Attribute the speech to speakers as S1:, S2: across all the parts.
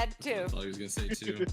S1: that too.
S2: I thought he was gonna say too.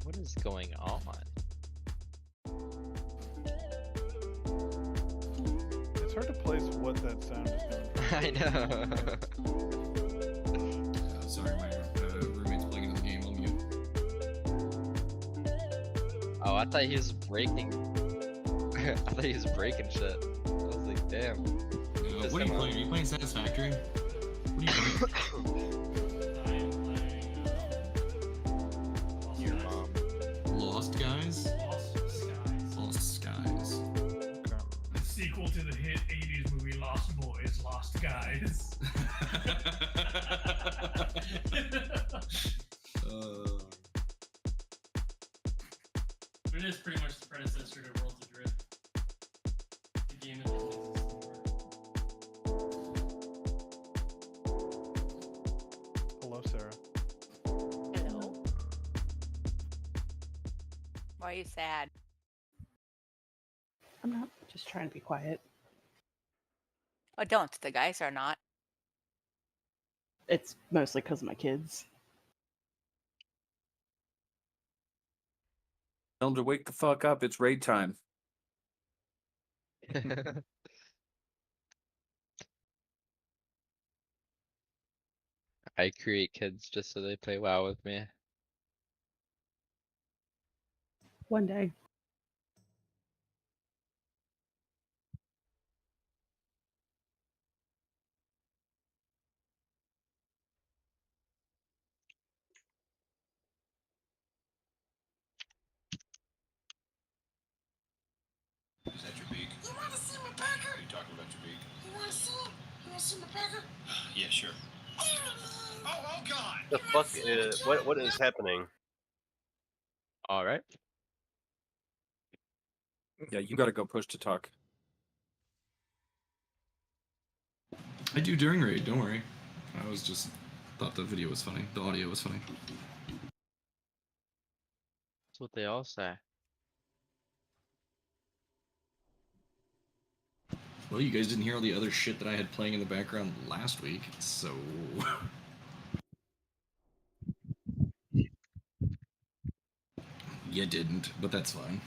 S3: What is going on?
S4: It's hard to place what that sound is coming from.
S3: I know.
S2: Sorry, my roommate's playing another game on mute.
S3: Oh, I thought he was breaking. I thought he was breaking shit. I was like, damn.
S2: What are you playing? Are you playing Satisfactory? What are you playing?
S5: Your mom.
S2: Lost Guys?
S6: Lost Skies.
S2: Lost Skies.
S6: The sequel to the hit 80s movie Lost Boys, Lost Guys. It is pretty much the predecessor to Worlds Adrift. The game that doesn't exist anymore.
S4: Hello, Sarah.
S1: Hello. Why are you sad?
S7: I'm not just trying to be quiet.
S1: Oh, don't. The guys are not.
S7: It's mostly because of my kids.
S8: Tell them to wake the fuck up. It's raid time.
S3: I create kids just so they play WoW with me.
S7: One day.
S2: Is that your beak?
S9: You want to see my burger?
S2: Are you talking about your beak?
S9: You want to see it? You want to see my burger?
S2: Yeah, sure.
S9: Oh, God.
S5: The fuck is what is happening?
S3: All right.
S8: Yeah, you gotta go push to talk.
S2: I do during raid, don't worry. I was just thought the video was funny. The audio was funny.
S3: That's what they all say.
S2: Well, you guys didn't hear all the other shit that I had playing in the background last week, so... You didn't, but that's fine.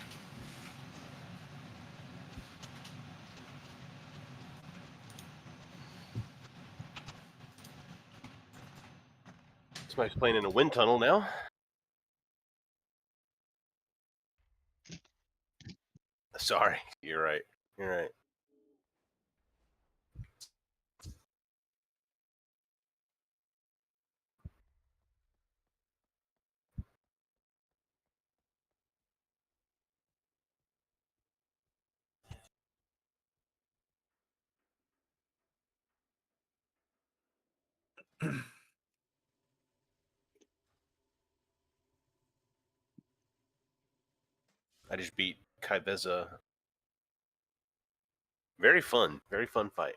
S5: Somebody's playing in a wind tunnel now. Sorry, you're right. You're right. I just beat Kaiveza. Very fun fight.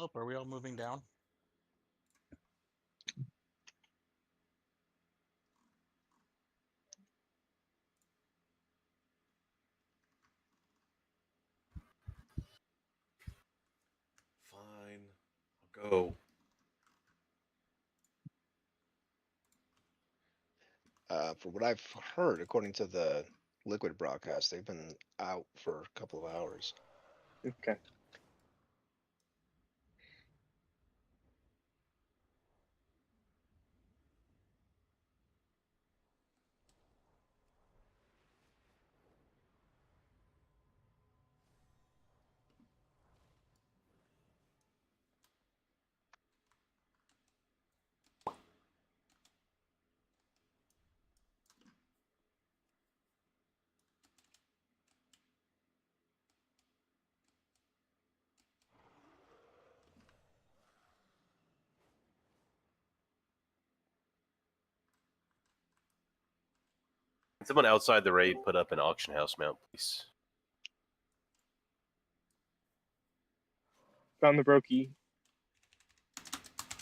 S10: slope. Are we all moving down?
S11: Fine. I'll go.
S12: For what I've heard, according to the Liquid broadcast, they've been out for a couple of hours.
S13: Okay.
S5: Can someone outside the raid put up an auction house mount, please?
S13: Found the brokey.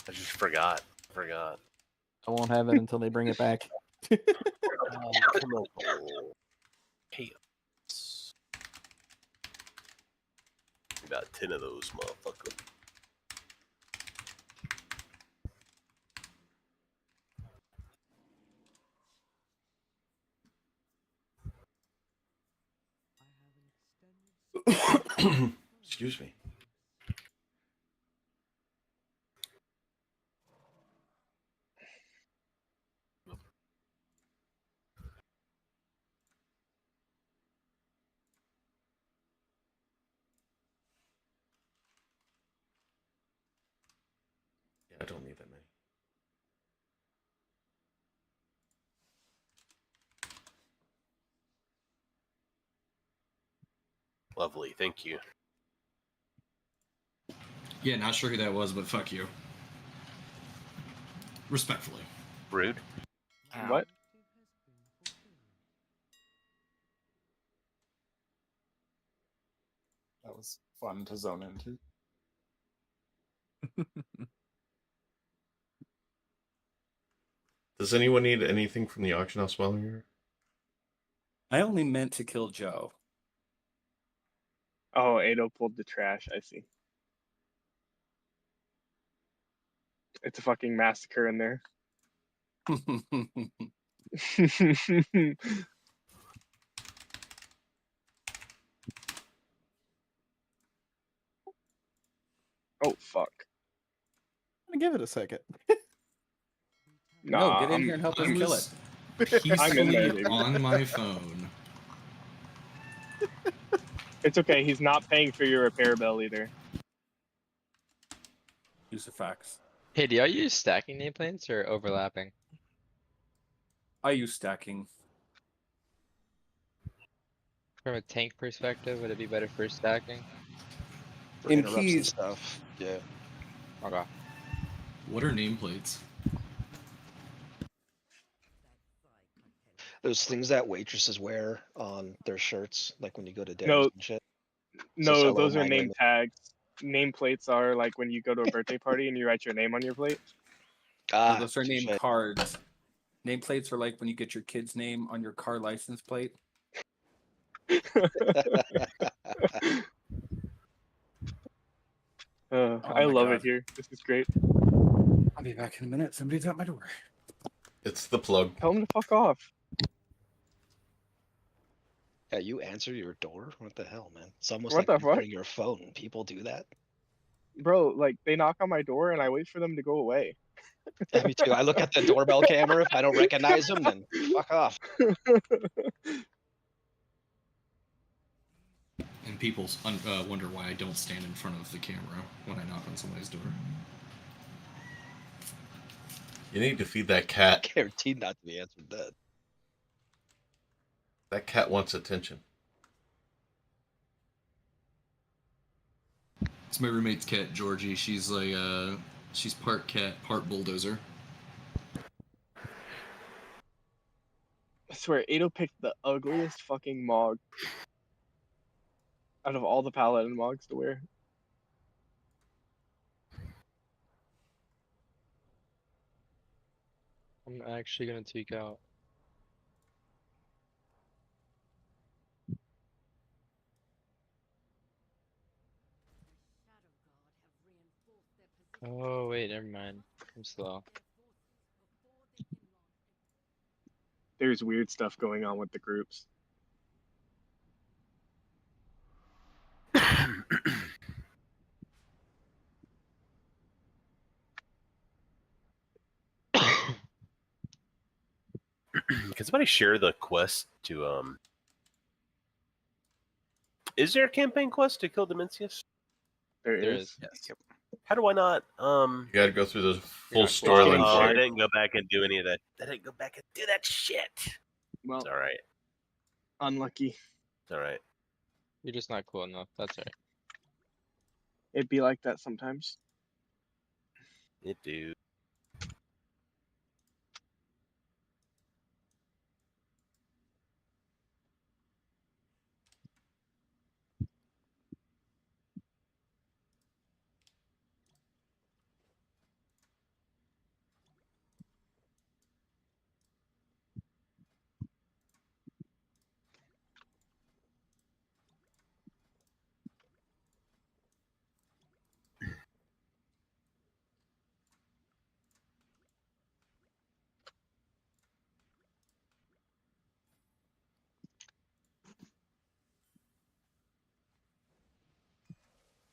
S5: I just forgot.
S14: I won't have it until they bring it back.
S5: Come on. Chaos. About 10 of those motherfuckers.
S11: Excuse me. Yeah, I don't need that many.
S5: Lovely, thank you.
S2: Yeah, not sure who that was, but fuck you. Respectfully.
S5: Rude.
S13: What?
S8: That was fun to zone into.
S11: Does anyone need anything from the auction house while we're here?
S8: I only meant to kill Joe.
S13: Oh, Ado pulled the trash. I see. It's a fucking massacre in there. Oh fuck.
S14: I'm gonna give it a second.
S8: No,
S13: Nah,
S8: get in here and help us kill it.
S13: I'm in there,
S2: Peacefully
S13: dude.
S2: on my phone.
S13: It's okay. He's not paying for your repair bill either.
S8: Use the facts.
S3: Hey, do y'all use stacking nameplates or overlapping?
S8: I use stacking.
S3: From a tank perspective, would it be better for stacking?
S12: For
S8: In
S12: interrupts and
S8: keys-
S12: stuff. Yeah.
S3: Okay.
S2: What are nameplates?
S12: Those things that waitresses wear on their shirts, like when you go to dinners
S13: No,
S12: and shit.
S13: no,
S12: hello,
S13: those are
S12: my
S13: name
S12: name is-
S13: tags. Name plates are like when you go to a birthday party and you write your name on your plate.
S12: Ah,
S8: Those are name
S12: touche.
S8: cards. Nameplates are like when you get your kid's name on your car license plate.
S13: I
S8: my
S13: love
S8: God.
S13: it here. This is great.
S8: I'll be back in a minute. Somebody's at my door.
S11: It's the plug.
S13: Tell him to fuck off.
S12: Yeah, you answer your door? What the hell, man? It's almost
S13: What
S12: like
S13: the fuck?
S12: answering your phone. People do that.
S13: Bro, like they knock on my door and I wait for them to go away.
S12: Yeah, me too. I look at the doorbell camera. If I don't recognize them, then fuck off.
S2: And people wonder why I don't stand in front of the camera when I knock on somebody's door.
S11: You need to feed that cat.
S12: Guaranteed not to be answered that.
S11: That cat wants attention.
S2: It's my roommate's cat, Georgie. She's like, she's part cat, part bulldozer.
S13: I swear, Ado picked the ugliest fucking mog out of all the paladin mogs to wear.
S3: I'm actually gonna tweak out. Oh wait, never mind. I'm slow.
S13: There's weird stuff going on with the groups.
S5: Can somebody share the quest to Is there a campaign quest to kill Dimensius?
S13: There
S3: There
S13: is.
S3: is.
S8: Yes.
S5: How do I not
S11: You gotta go through the full
S3: not
S11: storyline
S5: Oh, I
S11: for it.
S5: didn't go back and do any of that. I didn't go back and do that shit.
S13: Well,
S5: It's all right.
S13: unlucky.
S5: It's all right.
S3: You're just not cool enough. That's alright.
S13: It'd be like that sometimes.
S5: It do.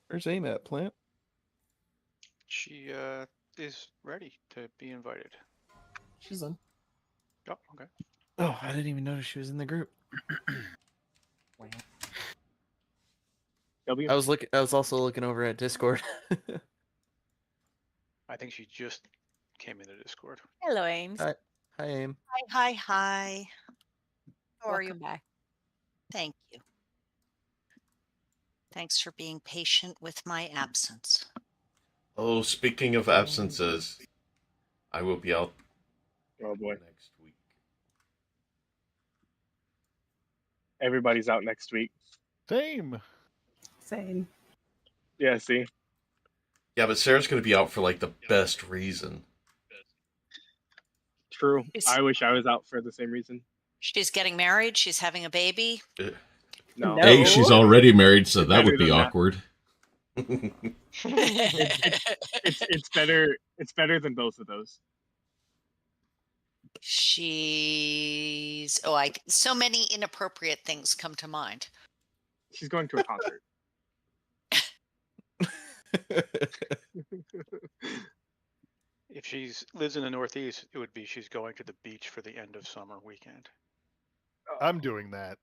S14: Where's aim at, Plant?
S10: She is ready to be invited.
S14: She's in.
S10: Oh, okay.
S14: Oh, I didn't even notice she was in the group.
S13: W.
S14: I was also looking over at Discord.
S10: I think she just came into Discord.
S1: Hello, Ames.
S14: Hi, aim.
S15: Hi. How are you?
S1: Welcome back.
S15: Thank you. Thanks for being patient with my absence.
S11: Oh, speaking of absences, I will be out
S13: Oh boy.
S11: next week.
S13: Everybody's out next week.
S4: Same.
S7: Same.
S13: Yeah, see?
S11: Yeah, but Sarah's gonna be out for like the best reason.
S13: True.
S15: Is-
S13: I wish I was out for the same reason.
S15: She's getting married. She's having a baby.
S13: No.
S7: No. Hey, she's
S11: already married, so
S13: that would be
S11: awkward.
S13: It's better. It's better than both of those.
S15: She's so many inappropriate things come to mind.
S13: She's going to a concert.
S10: If she's lives in the Northeast, it would be she's going to the beach for the end of summer weekend.
S4: I'm doing that.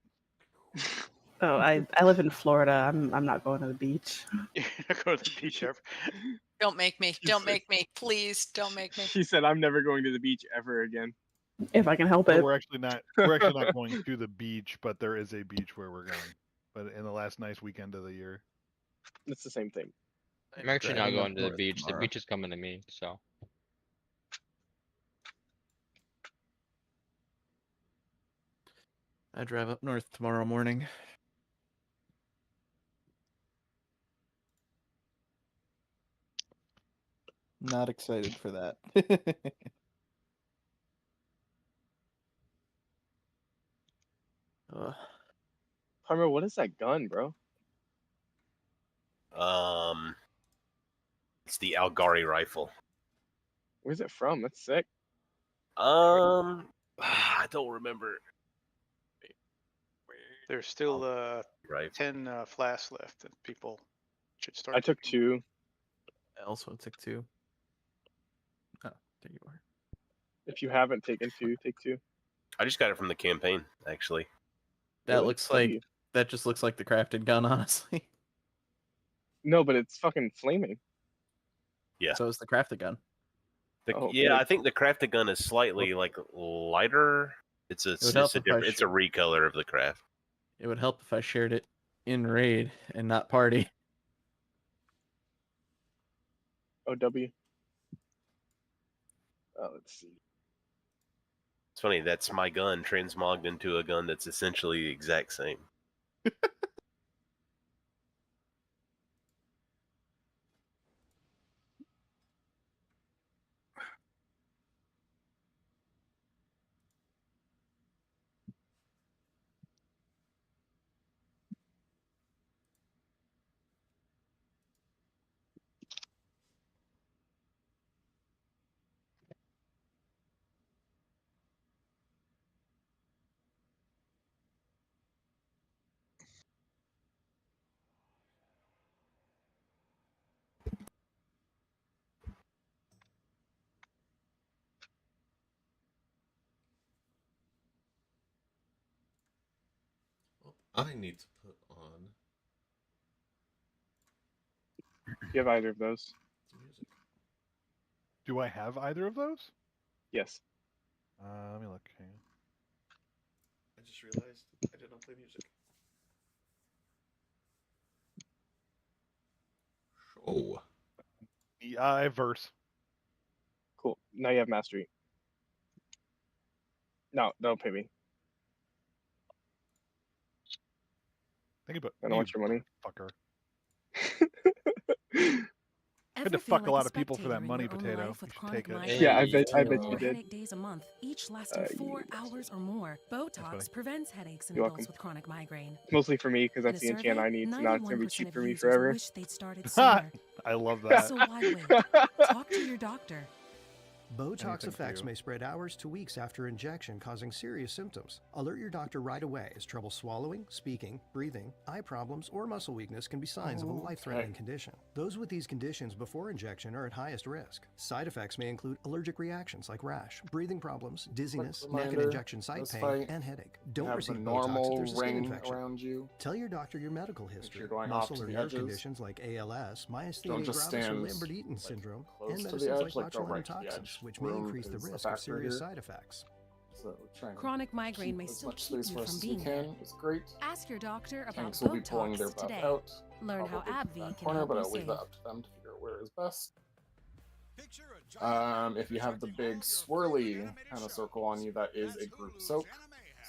S7: Oh, I live in Florida. I'm not going to the beach.
S10: You're not going to the beach ever.
S15: Don't make me. Don't make me. Please don't make me.
S13: She said, "I'm never going to the beach ever again."
S7: If I can help
S4: Well,
S7: it.
S4: we're actually not. We're actually not going to the beach, but there is a beach where we're going. But in the last nice weekend of the year.
S13: It's the same thing.
S3: I'm actually not
S14: driving up
S3: going to the
S14: north
S3: beach.
S14: tomorrow.
S3: The beach is coming to me, so.
S14: I drive up north tomorrow morning. Not excited for that. Ugh.
S13: Palmer, what is that gun, bro?
S5: It's the Algari rifle.
S13: Where's it from? That's sick.
S5: I don't remember.
S10: There's still
S5: Right.
S10: 10 flasks left, and people should start.
S13: I took 2.
S14: I also took 2. Oh, there you are.
S13: If you haven't taken 2, take 2.
S5: I just got it from the campaign, actually.
S14: That
S13: Really?
S14: looks
S13: What do
S14: like
S13: you-
S14: that just looks like the crafted gun, honestly.
S13: No, but it's fucking flaming.
S5: Yeah.
S14: So is the crafted gun.
S13: Oh,
S5: Yeah,
S13: okay.
S5: I think the crafted gun is slightly like lighter. It's a
S14: would help if I
S5: different. It's a
S14: should-
S5: recolor of the craft.
S14: It would help if I shared it in raid and not party.
S13: OW. Let's see.
S5: It's funny. That's my gun transmogged into a gun that's essentially the exact same.
S11: I need to put on
S13: Do you have either of those?
S11: the music.
S4: Do I have either of those?
S13: Yes.
S4: Let me look. Hang on.
S11: I just realized I did not play music. Oh.
S4: Yeah, I have verse.
S13: Cool. Now you have mastery. No, don't pay me.
S4: Think about
S13: I don't want your money.
S4: fucker. I had to fuck a lot of people for that money, Potato. You should take it.
S13: Yeah, I bet you did.
S16: Headache days a month, each lasting 4 hours or more.
S4: funny.
S16: Botox prevents headaches in
S13: You're
S16: adults
S13: welcome.
S16: with chronic migraine.
S13: Mostly for me, because
S16: In
S13: that's
S16: a
S13: the enchant I
S16: survey,
S13: need, so now it's gonna be
S16: 91%
S13: cheap
S16: of
S13: for me
S16: users
S13: forever.
S16: wish they'd started sooner.
S4: I love that.
S16: So why wait? Talk to your doctor.
S17: Botox
S4: Anything
S17: effects
S4: for you.
S17: may spread hours to weeks after injection, causing serious symptoms. Alert your doctor right away, as trouble swallowing, speaking, breathing, eye problems, or muscle weakness can be signs of a life-threatening condition. Those with these conditions before injection are at highest risk. Side effects may include allergic reactions like rash, breathing problems, dizziness, neck and
S18: reminder,
S17: injection site
S18: this
S17: pain,
S18: fight,
S17: and headache. Don't
S18: have
S17: receive
S18: the
S17: Botox if
S18: normal
S17: there's a skin
S18: ring
S17: infection.
S18: around you.
S17: Tell your doctor your medical history,
S18: you're going off
S17: muscle
S18: to
S17: or
S18: the
S17: nerve
S18: edges,
S17: conditions like ALS, myasthenia
S18: don't just
S17: gravis, or
S18: stand,
S17: Lambert-Eaton syndrome,
S18: close
S17: and
S18: to the
S17: medicines
S18: edge,
S17: like
S18: go
S17: botulinum
S18: right to the
S17: toxins,
S18: edge.
S17: which may
S18: Room
S17: increase the
S18: is a
S17: risk of
S18: factor
S17: serious
S18: here.
S17: side effects.
S18: So trying to
S16: Chronic migraine
S18: keep
S16: may
S18: as
S16: still
S18: much
S16: keep
S18: space
S16: you
S18: for us
S16: from
S18: as we
S16: being
S18: can.
S16: there.
S18: It's great.
S16: Ask your doctor about
S18: Tanks will be pulling their
S16: Botox
S18: breath
S16: today.
S18: out.
S16: Learn how
S18: probably from
S16: AbbVie
S18: that
S16: can
S18: corner,
S16: help
S18: but
S16: you
S18: I'll leave
S16: save.
S18: that up to them to figure out where is best. If you have the big swirly kind of circle on you, that is a group soak.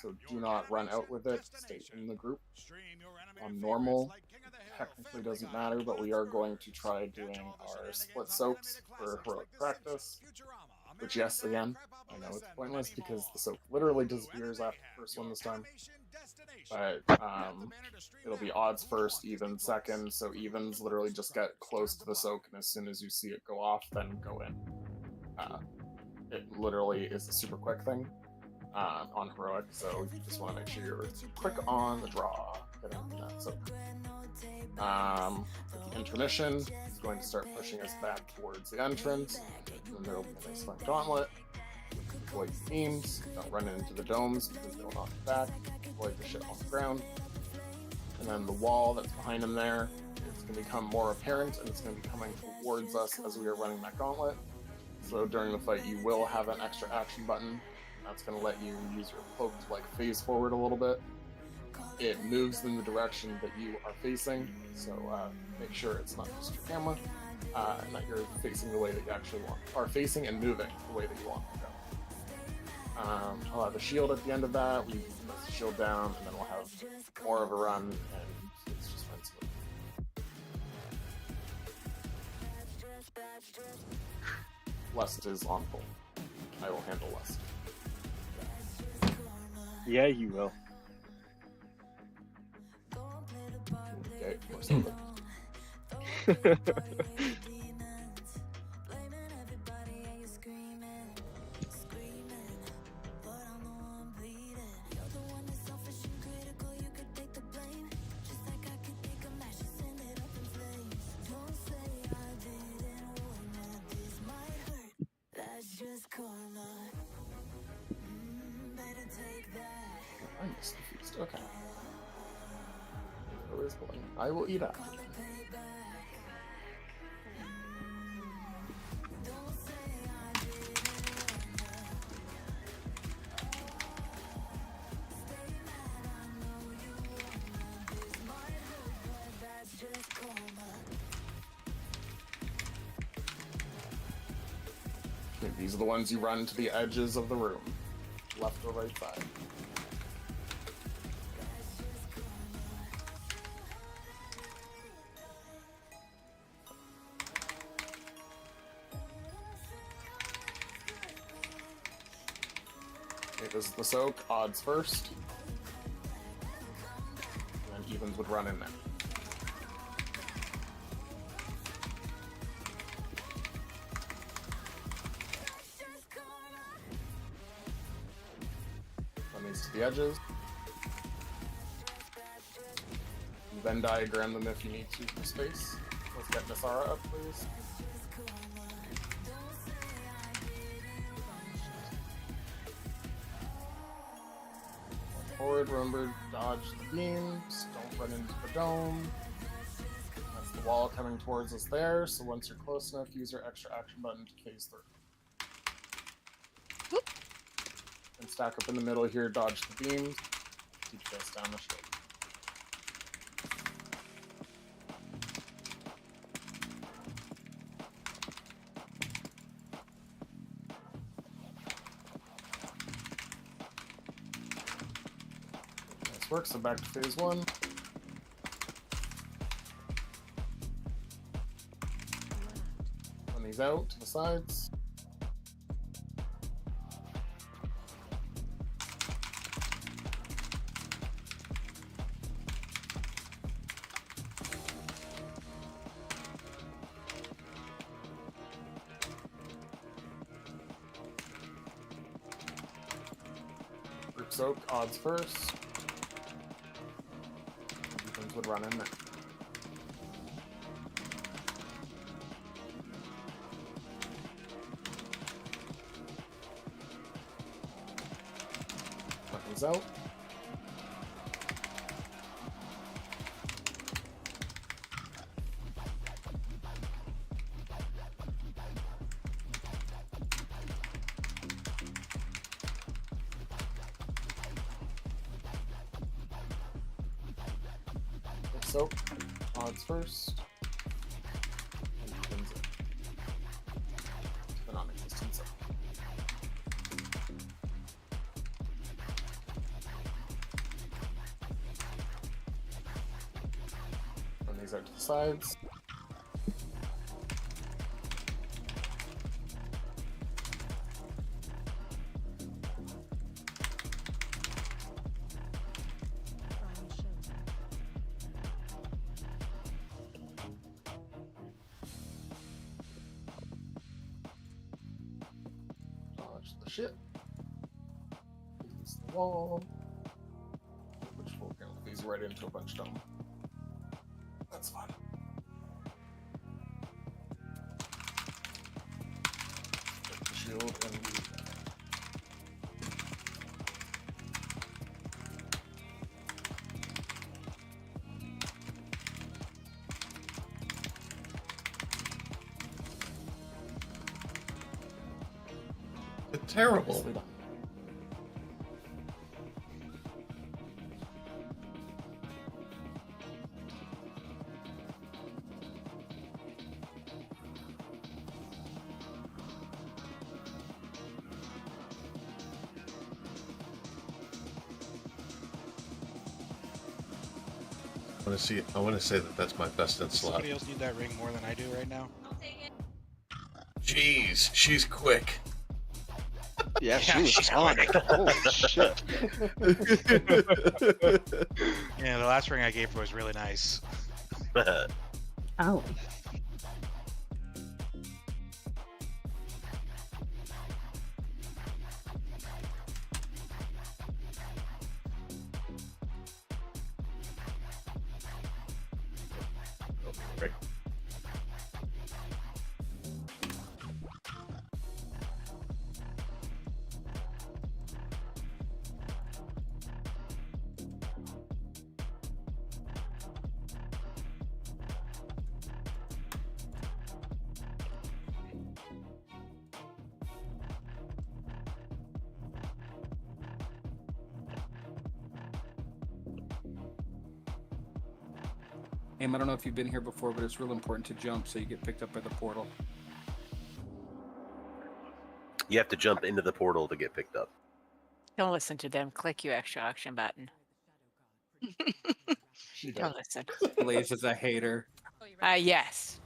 S18: So do not run out with it. Stay in the group. On normal, technically doesn't matter, but we are going to try doing our split soaks for heroic practice. Which, yes, again, I know it's pointless because the soak literally disappears after the first one this time. But it'll be odds first, evens second. So evens literally just get close to the soak, and as soon as you see it go off, then go in. It literally is a super quick thing on heroic, so you just want to make sure you're quick on the draw, getting that soak. With the intermission, is going to start pushing us back towards the entrance. And there will be a nice fun gauntlet. Avoid the beams, don't run into the domes because they'll knock you back. Avoid the shit on the ground. And then the wall that's behind him there is going to become more apparent, and it's going to be coming towards us as we are running that gauntlet. So during the fight, you will have an extra action button. That's going to let you use your cloak to like phase forward a little bit. It moves in the direction that you are facing, so make sure it's not just your camera, and that you're facing the way that you actually want, or facing and moving the way that you want to go. I'll have a shield at the end of that. We press the shield down, and then we'll have more of a run, and it's just fun smooth. Lust is on full. I will handle Lust.
S13: Yeah, you will.
S18: Okay, or something. I missed the feast. Okay. Where is going? I will eat after. Okay, these are the ones you run to the edges of the room, left or right side. Okay, this is the soak, odds first. And then evens would run in there. Run these to the edges. Venn diagram them if you need to for space. Let's get Nasara up, please. forward, remember, dodge the beams, don't run into the dome. That's the wall coming towards us there, so once you're close enough, use your extra action button to phase through.
S15: Whoop.
S18: And stack up in the middle here, dodge the beams, keep you guys down the ship. Nice work, so back to phase one. Run these out to the sides. Group soak, odds first. Defense would run in there. Weapons out. So, odds first. And defense in. The non-existent zone. Run these out to the sides. Dodge the ship. Against the wall. Which will get these right into a bunch of them. That's fine. Get the shield and leave.
S11: It's terrible.
S18: Nicely done.
S11: I want to say that that's my best in
S9: Does
S11: slot.
S9: somebody else need that ring more than I do right now?
S11: Jeez, she's quick.
S10: Yeah, she was on it. Holy shit.
S9: Yeah, the last ring I gave her was really nice.
S7: Oh.
S11: Right.
S8: Aim, I don't know if you've been here before, but it's real important to jump so you get picked up by the portal.
S5: You have to jump into the portal to get picked up.
S1: Don't listen to them. Click your extra action button. Don't listen.
S8: Blaze is a hater.
S1: Yes.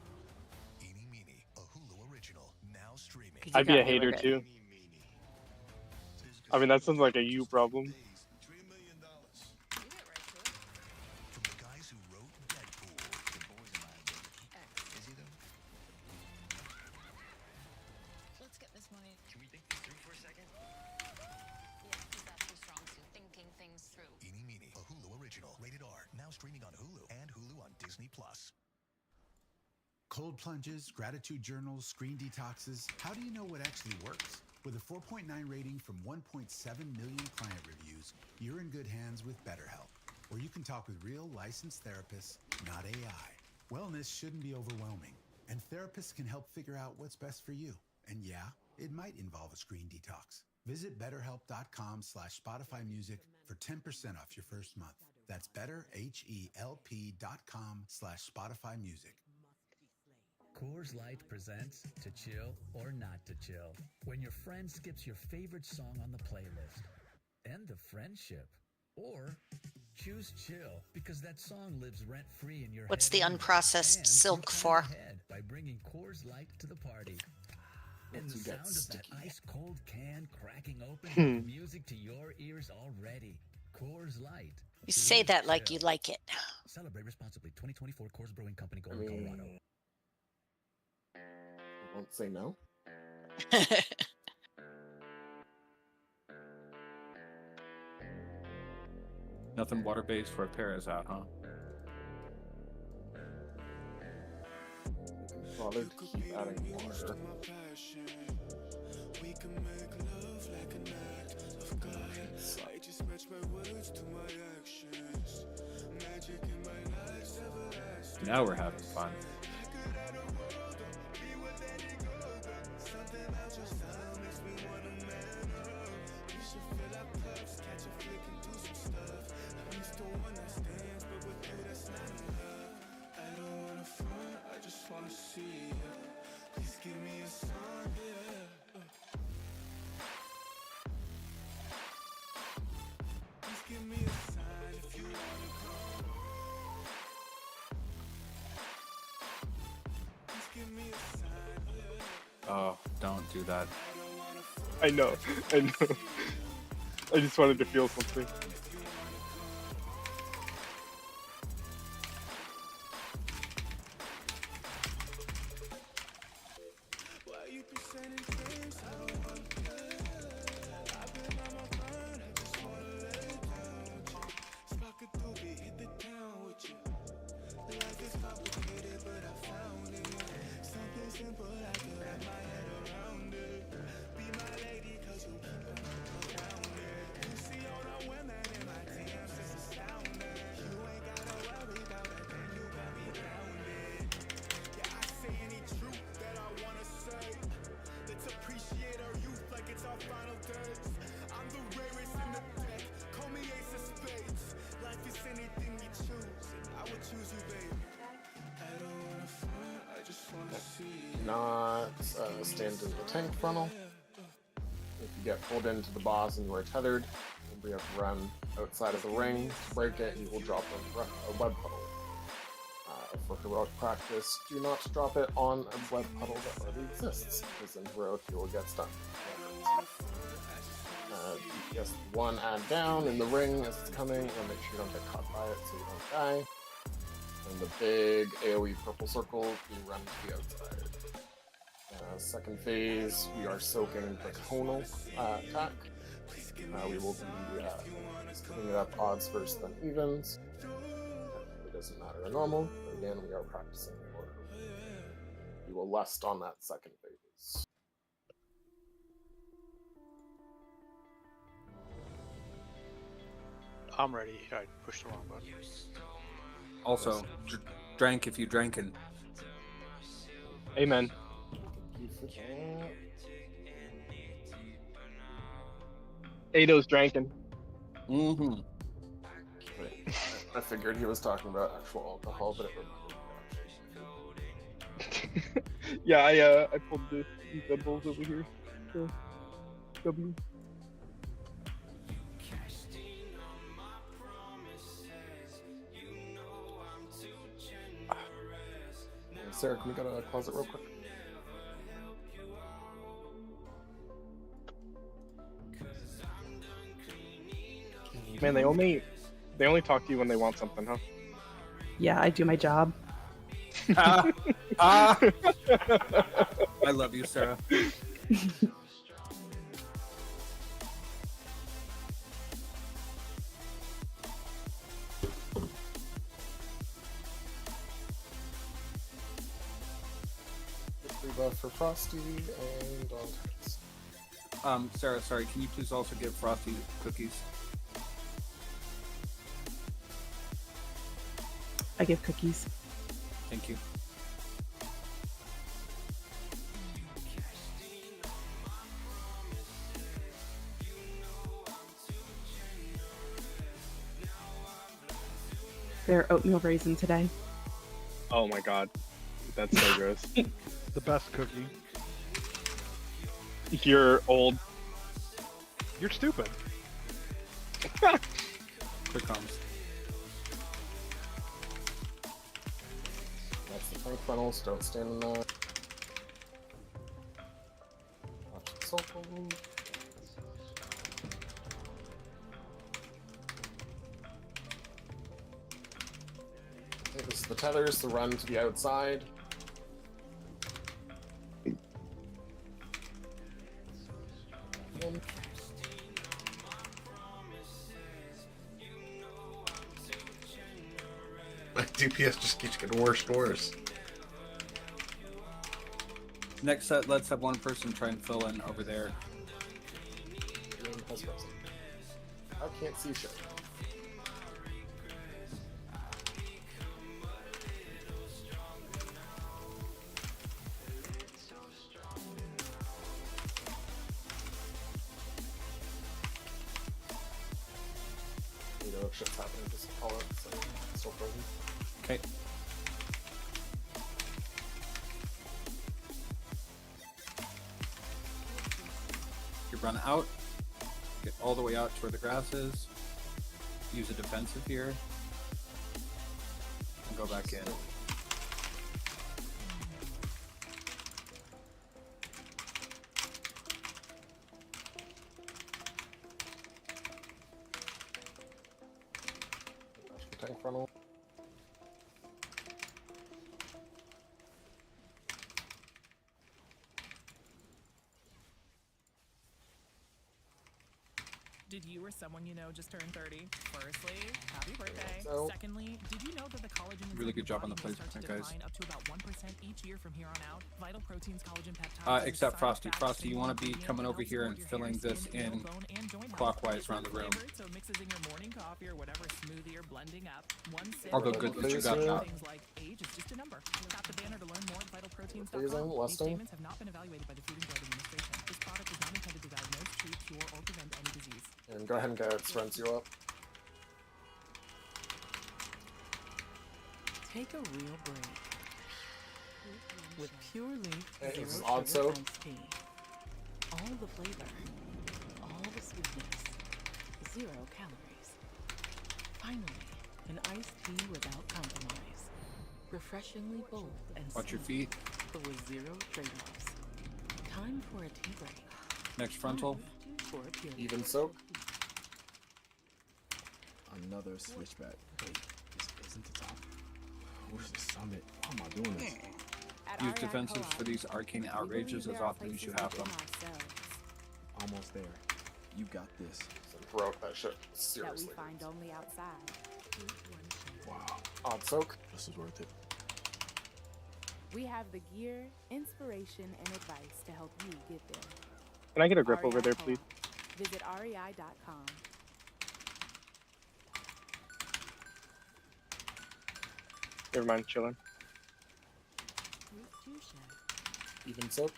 S13: I'd be a hater too. I mean, that sounds like a you problem.
S19: Let's get this money. Can we think this through for a second? Yeah, because that's your strong suit, thinking things through.
S20: Eeny Meeny, a Hulu original, rated R, now streaming on Hulu and Hulu on Disney+. Cold plunges, gratitude journals, screen detoxes. How do you know what actually works? With a 4.9 rating from 1.7 million client reviews, you're in good hands with BetterHelp, where you can talk with real licensed therapists, not AI. Wellness shouldn't be overwhelming, and therapists can help figure out what's best for you. And yeah, it might involve a screen detox. Visit betterhelp.com/Spotify Music for 10% off your first month. That's betterhelp.com/Spotify Music.
S21: Coors Light presents To Chill or Not to Chill. When your friend skips your favorite song on the playlist. End the friendship. Or choose chill because that song lives rent-free in your
S15: What's
S21: head
S15: the
S21: anyway.
S15: unprocessed
S21: And
S15: silk
S21: you plan
S15: for?
S21: ahead by bringing Coors Light to the party. And the
S18: you get
S21: sound of that
S18: sticky.
S21: ice-cold can cracking open
S13: Hmm.
S21: with music to your ears already. Coors Light.
S15: You say that like
S21: Chill.
S15: you like it.
S21: Celebrate responsibly. 2024 Coors Brewing Company,
S18: I
S21: Golden,
S18: mean,
S21: Colorado.
S18: I won't say no.
S8: Nothing water-based for a Paris out, huh?
S18: Bothered to keep adding water.
S8: Now we're having fun. Oh, don't do that.
S13: I know. I know. I just wanted to feel something.
S18: Not stand in the tank funnel. If you get pulled into the boss and you are tethered, you have to run outside of the ring to break it. You will drop a web puddle. For heroic practice, do not drop it on a web puddle that already exists, because in heroic you will get stuck. DPS 1 add down in the ring as it's coming, and make sure you don't get caught by it so you don't die. And the big AoE purple circle, you run to the outside. Second phase, we are soaking the conal attack. We will be putting it up odds first, then evens. It doesn't matter in normal, but again, we are practicing the order. We will lust on that second phase.
S10: I'm ready. I pushed the wrong button.
S8: Also, drank if you drankin'.
S13: Amen. Ado's drinking.
S8: Mm-hmm.
S18: I figured he was talking about actual alcohol, but it reminded me.
S13: Yeah, I pulled these Red Bulls over here. So, W.
S18: Sarah, can we go to the closet real quick?
S13: Man, they only talk to you when they want something, huh?
S7: Yeah, I do my job.
S8: I love you, Sarah.
S18: Rebuff for Frosty and on text.
S8: Sarah, sorry, can you please also give Frosty cookies?
S7: I give cookies.
S8: Thank you.
S7: They're oatmeal raisin today.
S13: Oh my god. That's so gross.
S4: The best cookie.
S13: You're old.
S4: You're stupid.
S8: Here comes.
S18: That's the tank funnels. Don't stand in that. Watch the circle. Okay, this is the tethers to run to the outside.
S11: My DPS just keeps getting worse and worse.
S8: Next set, let's have one person try and fill in over there.
S18: I can't see shit. You know if shit's happening, just call it so it's still frozen.
S8: Okay. You run out, get all the way out to where the grass is, use a defensive here, and go back in.
S18: Tank frontal.
S16: Did you or someone you know just turn 30? Firstly, happy birthday.
S18: So-
S16: Secondly, did you know that the collagen inside
S8: Really good
S16: your
S8: job on the
S16: body may start to
S8: placement, guys.
S16: decline up to about 1% each year from here on out? Vital proteins, collagen peptides,
S8: Except
S16: side
S8: Frosty.
S16: effects,
S8: Frosty, you want to be
S16: ingredients
S8: coming
S16: that
S8: over
S16: help
S8: here and
S16: support your
S8: filling
S16: hair,
S8: this
S16: skin,
S8: in
S16: nail, bone, and joint health.
S8: clockwise
S16: It's
S8: around the room.
S16: flavored, so it mixes in your morning coffee or whatever smoothie you're blending up. One sip.
S8: I'll go good that you got that.
S16: Things like age is just a number. Tap the banner to learn more at vitalproteins.com.
S18: Phasing,
S16: These
S18: lusting.
S16: statements have not been evaluated by the Food and Drug Administration. This product is not intended to diagnose, treat, cure, or prevent any disease.
S18: And go ahead and get Srenzu up.
S16: Take a real break with Pure Leaf
S18: Hey, this is
S16: Zero
S18: odd
S16: Sugar
S18: soap.
S16: Iced Tea. All the flavor, all the sweetness, 0 calories. Finally, an iced tea without compromise. Refreshingly bold and
S8: Watch your
S16: sweet,
S8: feet.
S16: but with 0 trade-offs. Time for a tea break.
S8: Next frontal.
S16: For a Pure Leaf.
S18: Even soak.
S14: Another switchback. Wait, this isn't the top. Where's the summit? Why am I doing this?
S8: Use defensives for these arcane outrages as often as you have them.
S14: Almost there. You got this.
S18: Broke that shit. Seriously.
S19: find only outside.
S14: Wow.
S18: Odd soak.
S14: This is worth it.
S19: We have the gear, inspiration, and advice to help you get there.
S13: Can I get a grip over there, please?
S19: Visit rei.com.
S13: Never mind, chilling.
S18: Even soak.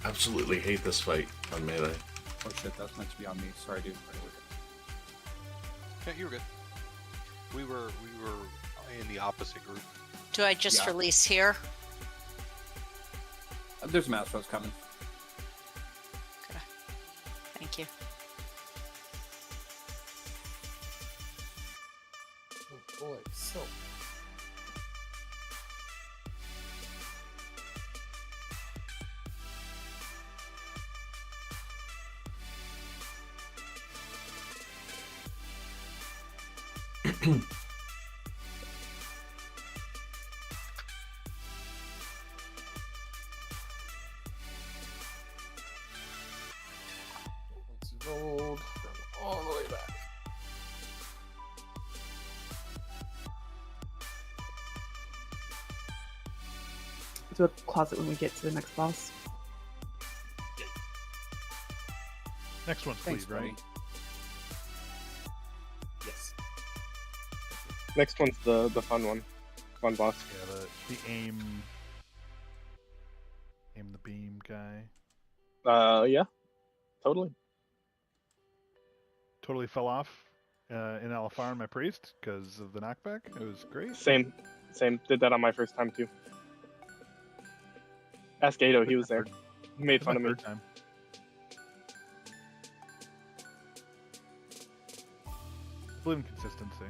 S11: Absolutely hate this fight on melee.
S8: Oh shit, that's meant to be on me. Sorry, dude.
S9: Yeah, you were good. We were in the opposite group.
S15: Do I just
S8: Yeah.
S15: release here?
S8: There's Mastros coming.
S15: Thank you.
S18: Oh boy, so.
S7: to a closet when we get to the next boss.
S4: Next one's
S8: Thanks,
S4: please, right?
S8: buddy.
S14: Yes.
S13: Next one's the fun one. Fun boss.
S4: Yeah, the aim the beam guy.
S13: Yeah. Totally.
S4: Totally fell off in Alfar my priest because of the knockback. It was great.
S13: Same. Did that on my first time too. Ask Ado, he was there. He made
S4: That's
S13: fun
S4: my
S13: of me.
S4: third time. I believe in consistency.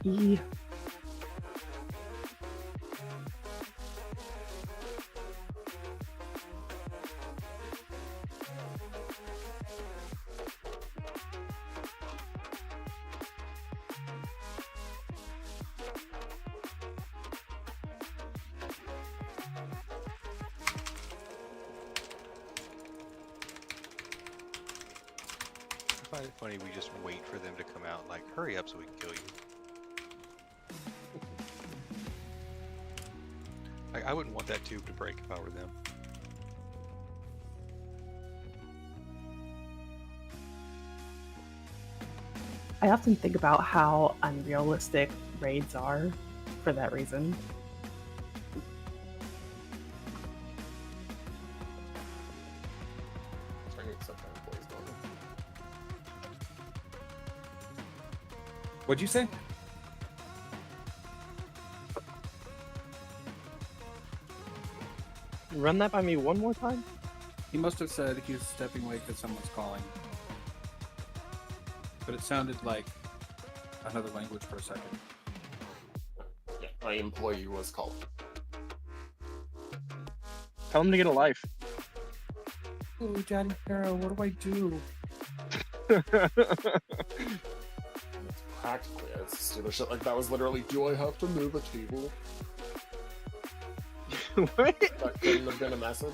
S7: Yeah.
S9: I find it funny we just wait for them to come out, like, hurry up so we can kill you. Like, I wouldn't want that tube to break if I were them.
S7: I often think about how unrealistic raids are for that reason.
S8: What'd you say?
S13: Run that by me one more time.
S8: He must have said he was stepping away because someone's calling. But it sounded like another language for a second.
S18: Yeah, my employee was calling.
S13: Tell him to get a life.
S8: Oh, Daddy Pharaoh, what do I do?
S18: Practically, it's stupid shit like that was literally, do I have to move a table?
S13: What?
S18: That couldn't have been a message.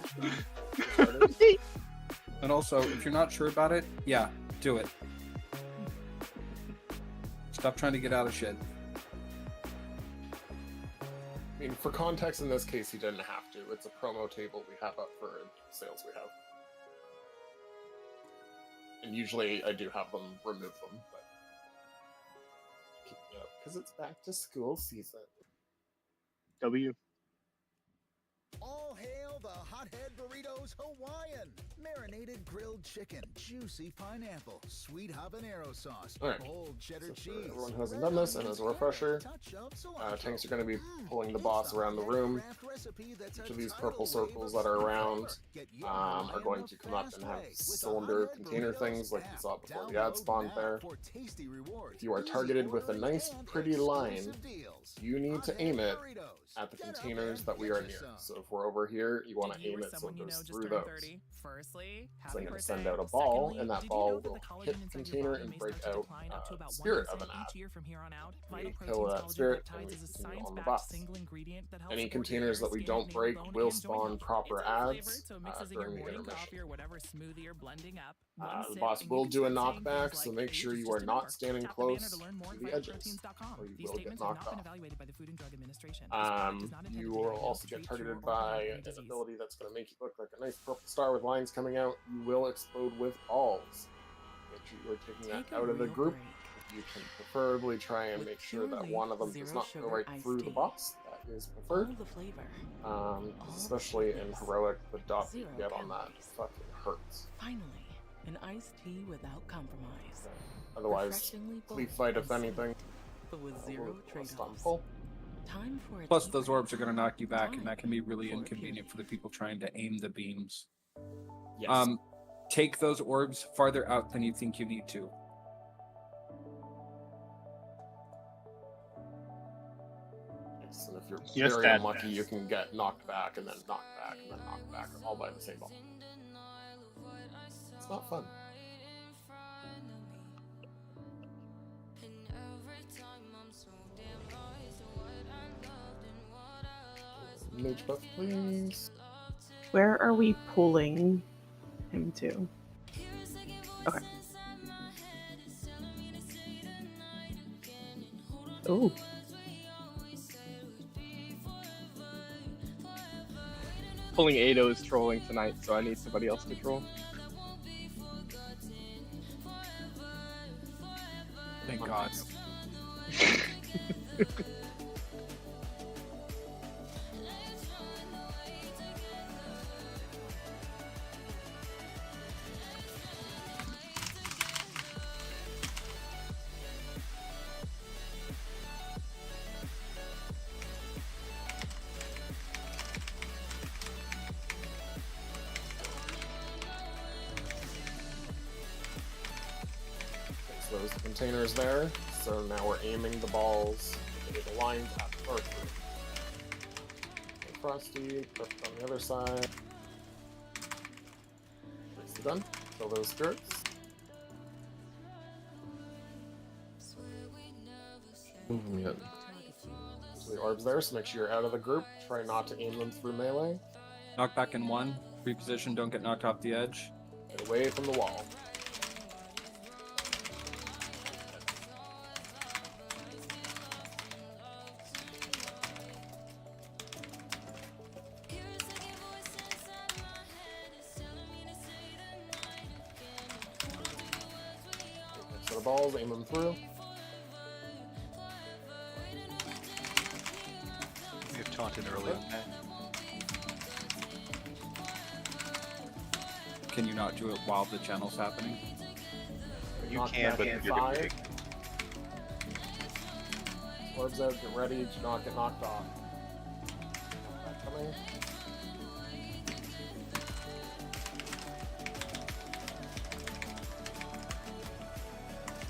S8: And also, if you're not sure about it, yeah, do it. Stop trying to get out of shit.
S18: I mean, for context, in this case, he didn't have to. It's a promo table we have up for sales we have. And usually I do have them remove them, but keep it up because it's back to school season.
S13: W.
S6: All hail the Hothead Burritos Hawaiian! Marinated grilled chicken, juicy pineapple, sweet habanero sauce,
S18: Alright,
S6: bold cheddar
S18: so
S6: cheese.
S18: for everyone who hasn't done this, and as a refresher, tanks are going to be pulling the boss around the room. Each of these purple circles that are around are going to come up and have cylinder container things like you saw before the ad spawned there. If you are targeted with a nice pretty line, you need to aim it at the containers that we are near. So if we're over here, you want to aim it so it goes through those. So I'm going to send out a ball, and that ball will hit the container and break out spirit of an ad. We kill that spirit and we continue on the boss. Any containers that we don't break will spawn proper ads during the intermission. The boss will do a knockback, so make sure you are not standing close to the edges, or you will get knocked off. You will also get targeted by an ability that's going to make you look like a nice purple star with lines coming out. You will explode with balls. Make sure you are taking that out of the group. You can preferably try and make sure that one of them does not go right through the boss. That is preferred. Especially in heroic, the dot you get on that fucking hurts.
S16: Finally, an iced tea without compromise.
S18: Otherwise, complete fight if anything.
S16: But with zero trade-offs. Time for
S8: Plus, those orbs are going to knock you back, and that can be really inconvenient for the people trying to aim the beams.
S18: Yes.
S8: Take those orbs farther out than you think you need to.
S18: Yes, and if you're
S13: Yes,
S18: very
S13: Dad.
S18: unlucky, you can get knocked back, and then knocked back, and then knocked back, all by the same ball. It's not fun. Mage buff, please.
S7: Where are we pulling him to? Okay. Oh.
S13: Pulling Ado is trolling tonight, so I need somebody else to troll.
S8: Thank God.
S18: So there's the containers there. So now we're aiming the balls into the lines at the first group. Okay, Frosty, perfect on the other side. Nicely done. Kill those skirts. Yep. So the orbs there, so make sure you're out of the group. Try not to aim them through melee.
S8: Knock back in one. Reposition, don't get knocked off the edge.
S18: Get away from the wall. So the balls, aim them through.
S9: We have taunted early on that.
S8: Can you not do it while the channel's happening?
S9: You
S18: Knock
S9: can,
S18: back
S9: but
S18: in
S9: you're
S18: 5.
S9: big.
S18: Orbs out, get ready, do not get knocked off. That coming.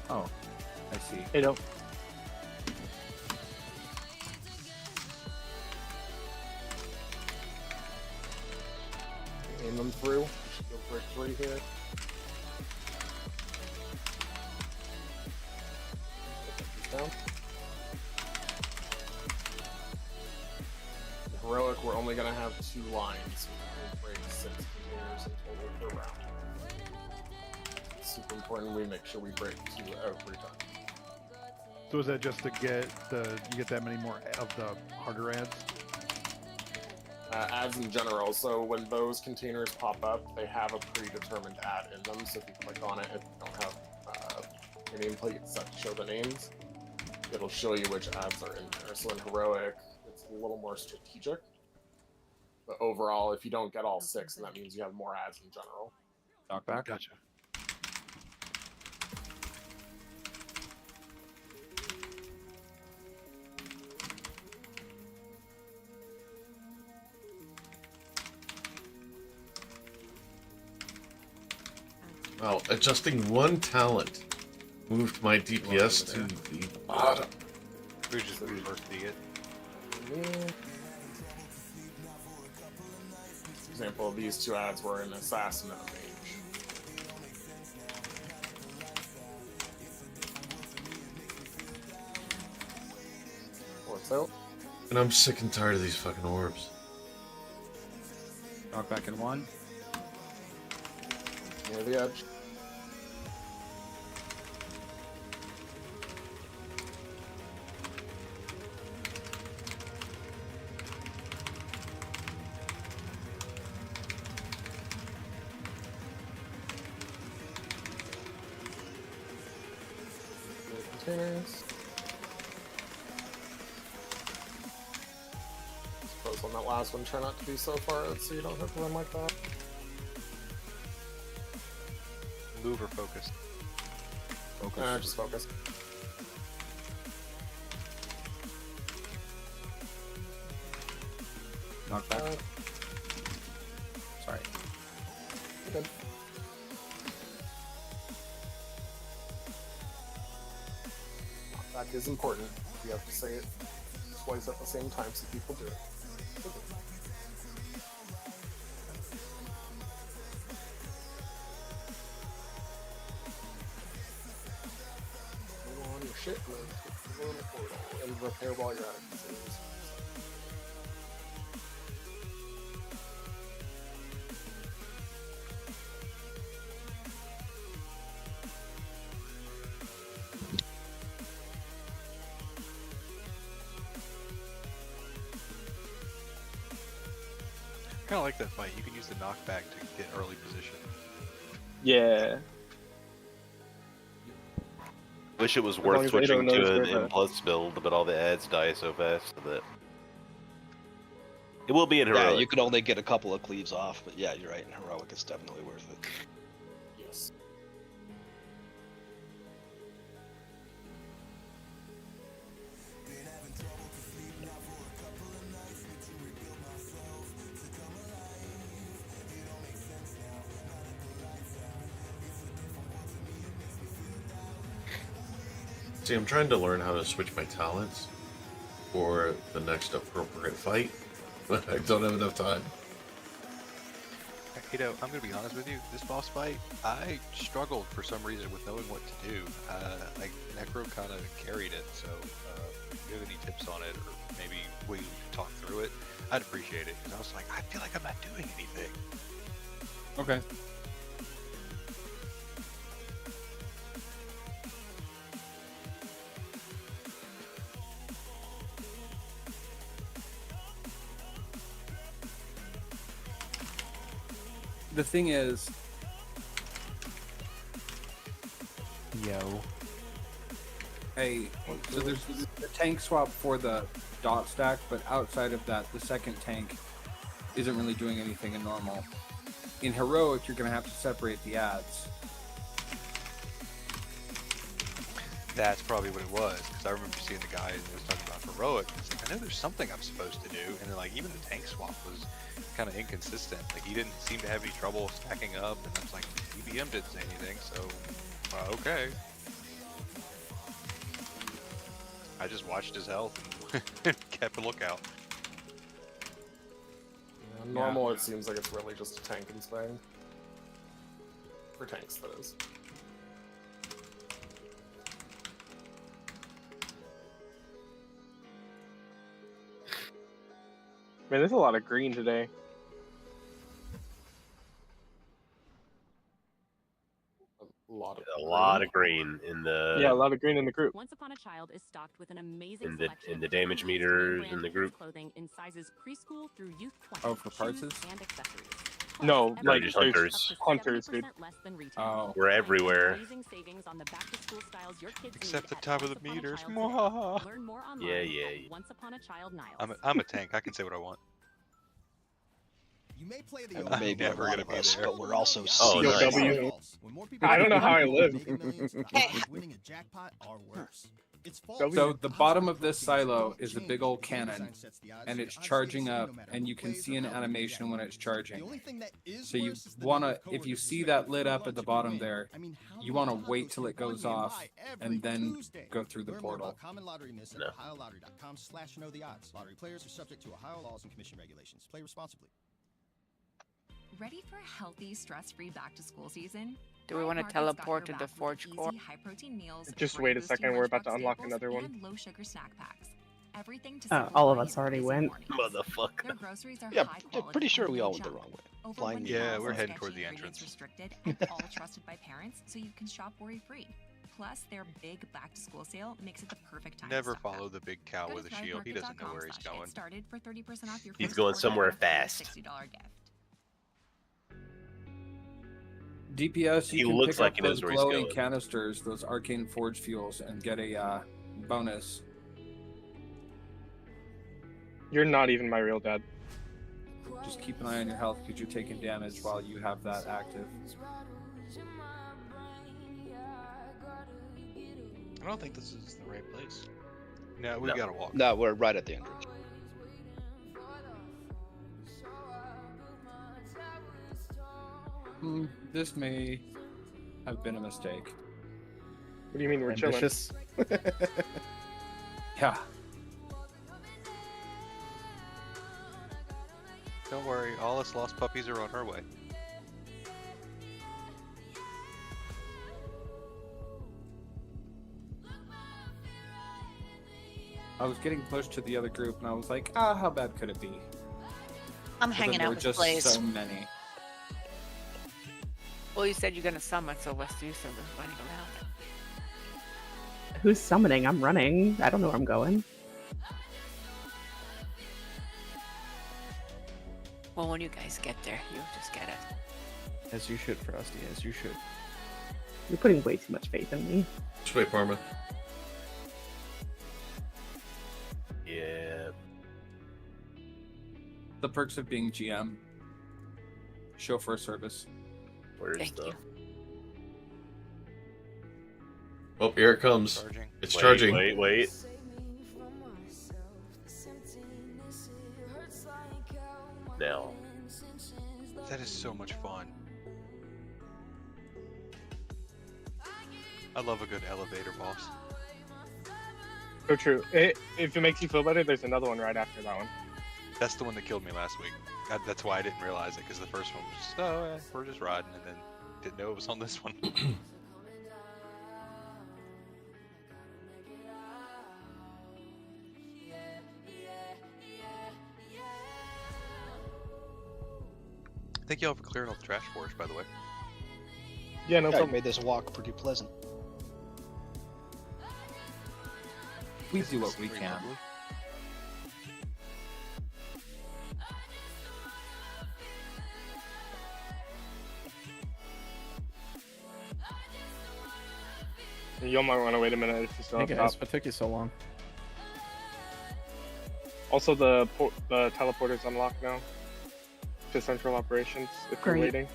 S14: Oh, I see.
S13: Hey, don't.
S18: Aim them through. Should go for a 3 here. Down. In Heroic, we're only going to have 2 lines. So we'll break 6 containers in total per round. It's super important we make sure we break 2 every time.
S4: So is that just to get you get that many more of the harder ads?
S18: Ads in general, so when those containers pop up, they have a predetermined ad in them, so if you click on it, if you don't have your nameplate set to show the names, it'll show you which ads are in there. So in Heroic, it's a little more strategic, but overall, if you don't get all 6, then that means you have more ads in general.
S8: Knockback?
S4: Gotcha.
S11: Well, adjusting one talent moved my DPS to the bottom.
S9: We just reverse it.
S18: For example, these 2 ads were in Assassin and Mage. What's out?
S11: And I'm sick and tired of these fucking orbs.
S8: Knockback in 1.
S18: Near the edge. Containers. Suppose on that last one, try not to be so far out so you don't have to run like that.
S9: Move or focus?
S8: Focus.
S18: Just focus.
S8: Knockback. Sorry.
S18: You're good. Knockback is important. You have to say it twice at the same time so people do it. Go on your shit and then take the little portal and repair while you're at it.
S9: I kind of like that fight. You can use the knockback to get early position.
S13: Yeah.
S5: Wish it was
S13: As long
S5: worth
S13: as they
S5: switching
S13: don't
S5: to
S13: notice
S5: an
S13: where the-
S5: M plus build, but all the ads die so fast that it will be in
S3: Yeah,
S5: heroic.
S3: you can only get a couple of cleaves off, but yeah, you're right. In heroic, it's definitely worth it.
S18: Yes.
S11: See, I'm trying to learn how to switch my talents for the next appropriate fight, but I don't have enough time.
S9: You know, I'm gonna be honest with you. This boss fight, I struggled for some reason with knowing what to do. Like Necro kind of carried it. So, if you have any tips on it, or maybe we can talk through it, I'd appreciate it. Because I was like, I feel like I'm not doing anything.
S8: Okay. The thing is,
S14: Yo.
S8: so there's the tank swap for the dot stack, but outside of that, the second tank isn't really doing anything in normal. In heroic, you're gonna have to separate the ads.
S9: That's probably what it was, because I remember seeing the guy that was talking about heroic. And it's like, I know there's something I'm supposed to do, and then like even the tank swap was kind of inconsistent. Like he didn't seem to have any trouble stacking up, and I was like, EBM didn't say anything, so okay. I just watched his health and kept a lookout.
S18: Yeah, normal, it seems like it's really just a tank and spang. For tanks, that is.
S13: Man, there's a lot of green today.
S18: A lot
S5: of green in the
S13: Yeah, a lot of green in the group.
S12: Once Upon a Child is stocked with an amazing
S5: in
S12: selection
S5: the
S12: of
S5: damage
S12: trendy
S5: meters
S12: brand
S5: in the
S12: kids
S5: group.
S12: clothing in sizes preschool through youth 20.
S8: Oh, for parts?
S12: shoes and accessories.
S13: No,
S5: No,
S13: like
S5: just
S13: there's
S5: hunters.
S13: hunters, dude.
S12: Less than retail.
S8: Oh.
S5: We're everywhere.
S12: Amazing savings on the back-to-school styles your kids
S9: Except
S12: need
S9: the
S12: at
S9: top of the
S12: Once Upon a
S9: meters.
S12: Child today. Learn more online
S5: Yeah.
S12: at Once Upon a Child Niles.
S9: I'm a tank. I can say what I want.
S6: You may play the
S9: I'm never gonna be there.
S14: But we're also
S5: Oh, nice.
S13: I don't know how I live.
S6: winning a jackpot are worse. It's
S8: So the bottom of this silo is a big old cannon, and it's charging up, and you can see an animation when it's charging. So you wanna, if you see that lit up at the bottom there, you wanna wait till it goes off, and then go through the portal.
S6: Common lottery miss at OhioLottery.com/know the odds. Lottery players are subject to Ohio laws and commission regulations. Play responsibly.
S19: Ready for a healthy, stress-free back-to-school season?
S1: Do we want to teleport to the Forge Core?
S19: High-protein meals,
S13: Just wait a second, we're about to unlock another one.
S19: and low-sugar snack packs. Everything to
S7: Oh,
S19: support
S7: all of
S19: bodies
S7: us already
S19: busy
S7: went.
S19: mornings.
S5: Motherfucker.
S19: Their groceries are
S14: Yeah,
S19: high
S14: I'm
S19: quality
S14: pretty sure
S19: and
S14: we
S19: no
S14: all went the
S19: junk.
S14: wrong way.
S19: Over
S14: Flying
S19: 1,000
S9: Yeah, we're heading
S19: sketchy
S9: toward the
S19: ingredients
S9: entrance.
S19: restricted and all trusted by parents, so you can shop worry-free. Plus, their big back-to-school sale makes it the perfect time
S9: Never
S19: to stock
S9: follow the big cow
S19: Go to
S9: with a shield. He doesn't know where he's
S19: thrivemarket.com/get
S9: going.
S19: started for 30% off your
S5: He's
S19: first
S5: going
S19: order
S5: somewhere
S19: and a free
S5: fast.
S19: $60 gift.
S8: DPS,
S5: He
S8: you can
S5: looks
S8: pick
S5: like
S8: up
S5: he knows
S8: those
S5: where he's
S8: glowing
S5: going.
S8: canisters, those arcane forge fuels, and get a bonus.
S13: You're not even my real dad.
S8: Just keep an eye on your health because you're taking damage while you have that active.
S22: I don't think this is the right place.
S9: No, we gotta walk.
S14: No, we're right at the entrance.
S8: This may have been a mistake.
S13: What do you mean we're chilling?
S18: Ambitious.
S8: Yeah.
S9: Don't worry, all us lost puppies are on our way.
S8: I was getting pushed to the other group, and I was like, how bad could it be?
S1: I'm
S8: But
S1: hanging
S8: then there
S1: out
S8: were
S1: with
S8: just
S1: Blaze.
S8: so many.
S1: Well, you said you're gonna summon, so let's do some running around.
S7: Who's summoning? I'm running. I don't know where I'm going.
S1: Well, when you guys get there, you just get it.
S23: As you should, Frosty, as you should.
S7: You're putting way too much faith in me.
S11: Which way, Parma?
S5: Yeah.
S8: The perks of being GM. Chauffeur service.
S5: Where's
S1: Thank
S5: the?
S1: you.
S11: Oh, here it comes.
S9: Charging.
S11: It's
S5: Wait,
S11: charging.
S5: Wait. Now.
S9: That is so much fun. I love a good elevator boss.
S13: So true. If it makes you feel better, there's another one right after that one.
S9: That's the one that killed me last week. That's why I didn't realize it, because the first one was just, we're just riding, and then didn't know it was on this one. Thank y'all for clearing out the trash for us, by the way.
S13: Yeah, no
S14: Yeah, you
S13: problem.
S14: made this walk pretty pleasant.
S8: We do what we can.
S9: Lovely.
S13: You might want to wait a minute if you still
S23: Hey
S13: have
S23: guys,
S13: top.
S23: what took you so long?
S13: Also, the teleporter's unlocked now to central operations if you're
S7: Great.
S13: waiting.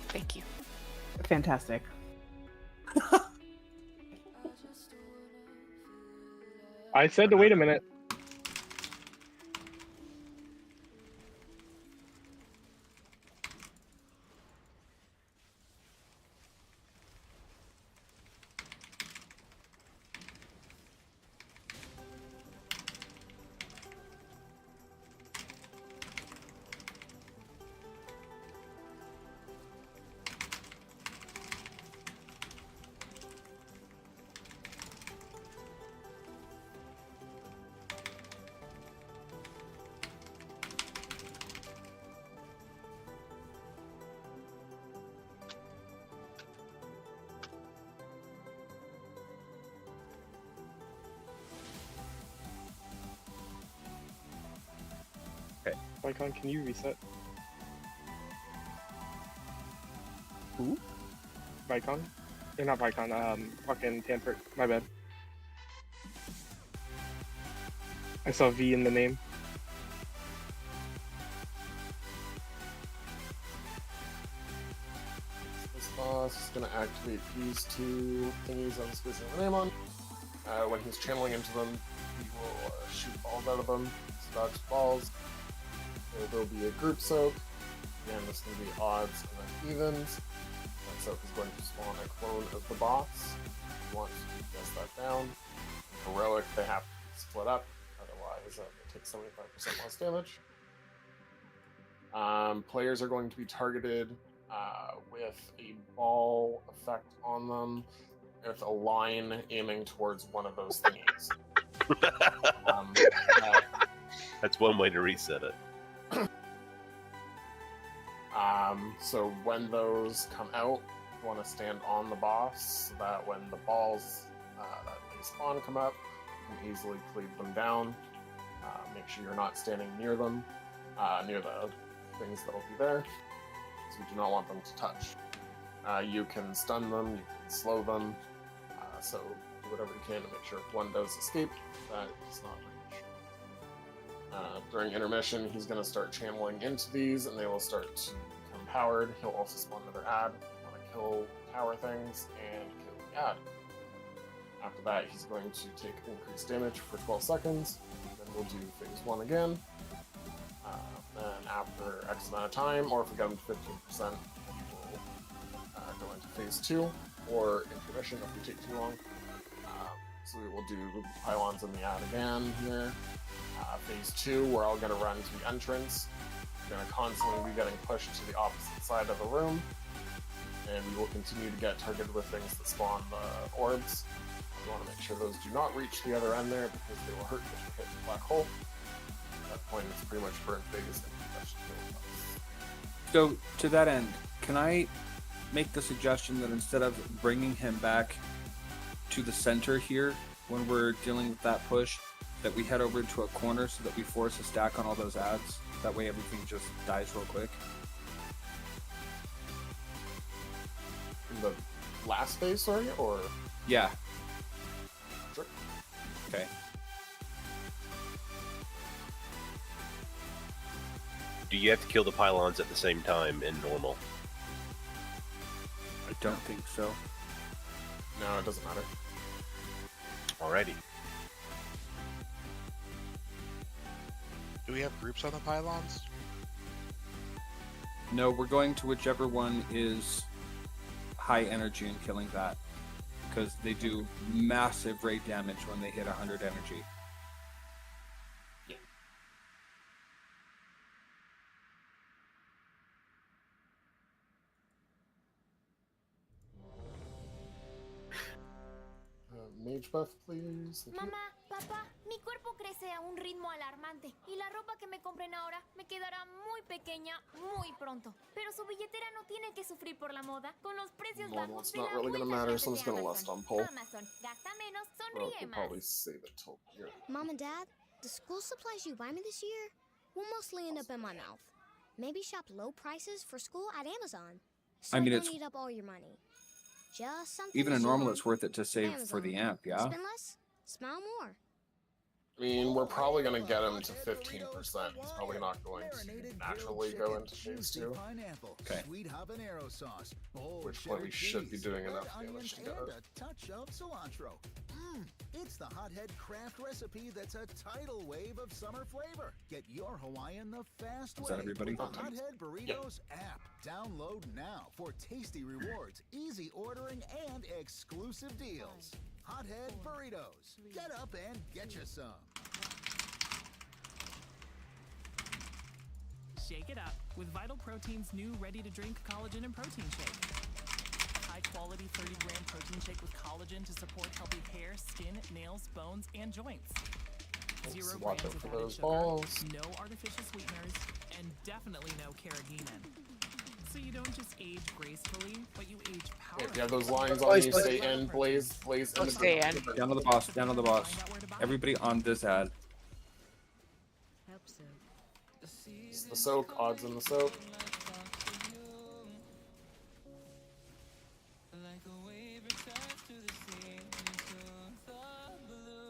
S1: Thank you.
S7: Fantastic.
S13: I said to wait a minute.
S8: Okay.
S13: Icon, can you reset?
S8: Who?
S13: Vicon? Or not Vicon, fucking Tanford. My bad. I saw V in the name.
S18: This boss is going to activate these two thingies I'm squeezing the name on. When he's channeling into them, he will shoot balls out of them. So dodge balls. So there'll be a group soak. Again, this is going to be odds and then evens. That soak is going to spawn a clone of the boss. If you want to guess that down. In heroic, they have to be split up. Otherwise, they take 75% less damage. Players are going to be targeted with a ball effect on them, with a line aiming towards one of those thingies.
S5: That's one way to reset it.
S18: So when those come out, you want to stand on the boss so that when the balls that they spawn come up, you can easily cleave them down. Make sure you're not standing near them, near the things that'll be there, so you do not want them to touch. You can stun them, you can slow them, so do whatever you can to make sure if one does escape, that does not reach. During intermission, he's going to start channeling into these, and they will start to become powered. He'll also spawn another ad. You want to kill tower things and kill the ad. After that, he's going to take increased damage for 12 seconds. Then we'll do phase 1 again. Then after X amount of time, or if we get him to 15%, we'll go into phase 2, or intermission if we take too long. So we will do pylons in the ad again here. Phase 2, we're all going to run to the entrance. We're going to constantly be getting pushed to the opposite side of the room. And we will continue to get targeted with things that spawn the orbs. You want to make sure those do not reach the other end there, because they will hurt if you hit the black hole. At that point, it's pretty much burn phase, and that should kill us.
S8: So, to that end, can I make the suggestion that instead of bringing him back to the center here when we're dealing with that push, that we head over to a corner so that we force a stack on all those ads? That way everything just dies real quick.
S18: In the last phase, sorry, or?
S8: Yeah.
S18: Sure.
S8: Okay.
S5: Do you have to kill the pylons at the same time in normal?
S8: I don't think so.
S18: No, it doesn't matter.
S5: Alrighty.
S22: Do we have groups on the pylons?
S8: No, we're going to whichever one is high energy and killing that. Because they do massive rate damage when they hit 100 energy.
S18: Yeah. Mage buff, please. Thank you.
S2: Mamá, papá, mi cuerpo crece a un ritmo alarmante y la ropa que me compren ahora me quedará muy pequeña muy pronto. Pero su billetera no tiene que sufrir por la moda con los precios
S18: Normal,
S2: bajos
S18: it's
S2: de
S18: not
S2: la
S18: really gonna
S2: buena
S18: matter,
S2: gente
S18: so I'm just
S2: de
S18: gonna list
S2: Amazon.
S18: on pull.
S2: Amazon, gasta menos,
S18: Well,
S2: sonríe
S18: we'll
S2: más.
S18: probably save it till here.
S17: Mom and Dad, the school supplies you buy me this year will mostly end up in my mouth. Maybe shop low prices for school at Amazon. So
S8: I mean,
S17: don't
S8: it's-
S17: eat up all your money. Just something
S8: Even
S17: to
S8: in normal,
S17: share.
S8: it's worth it to save for the
S17: Amazon.
S8: amp, yeah?
S17: Spend less, smile more.
S18: I mean, we're probably going to get him to 15%. He's probably not going to naturally go into phase 2.
S8: Okay.
S6: Sweet habanero sauce, bold
S18: Which point we
S6: cheddar
S18: should be
S6: cheese,
S18: doing
S6: red
S18: enough
S6: onions,
S18: damage to get
S6: and
S18: it.
S6: a touch of cilantro. It's the Hothead Craft recipe that's a tidal wave of summer flavor. Get your Hawaiian the fast way.
S8: Is that everybody?
S6: With the Hothead Burritos app. Download now for tasty rewards, easy ordering, and exclusive deals. Hothead Burritos. Get up and get you some.
S10: Shake it up with Vital Protein's new ready-to-drink collagen and protein shake. High-quality 30-gram protein shake with collagen to support healthy hair, skin, nails, bones, and joints. Zero
S18: Watch
S10: grams
S18: out
S10: of
S18: for
S10: added
S18: those
S10: sugar,
S18: balls.
S10: no artificial sweeteners, and definitely no carrageenan. So you don't just age gracefully, but you age powerfully.
S18: If you have those lines on you, stay in, blaze in.
S1: Stay in.
S8: Down to the boss. Down to the boss. Everybody on this ad.
S18: It's the soak, odds in the soak.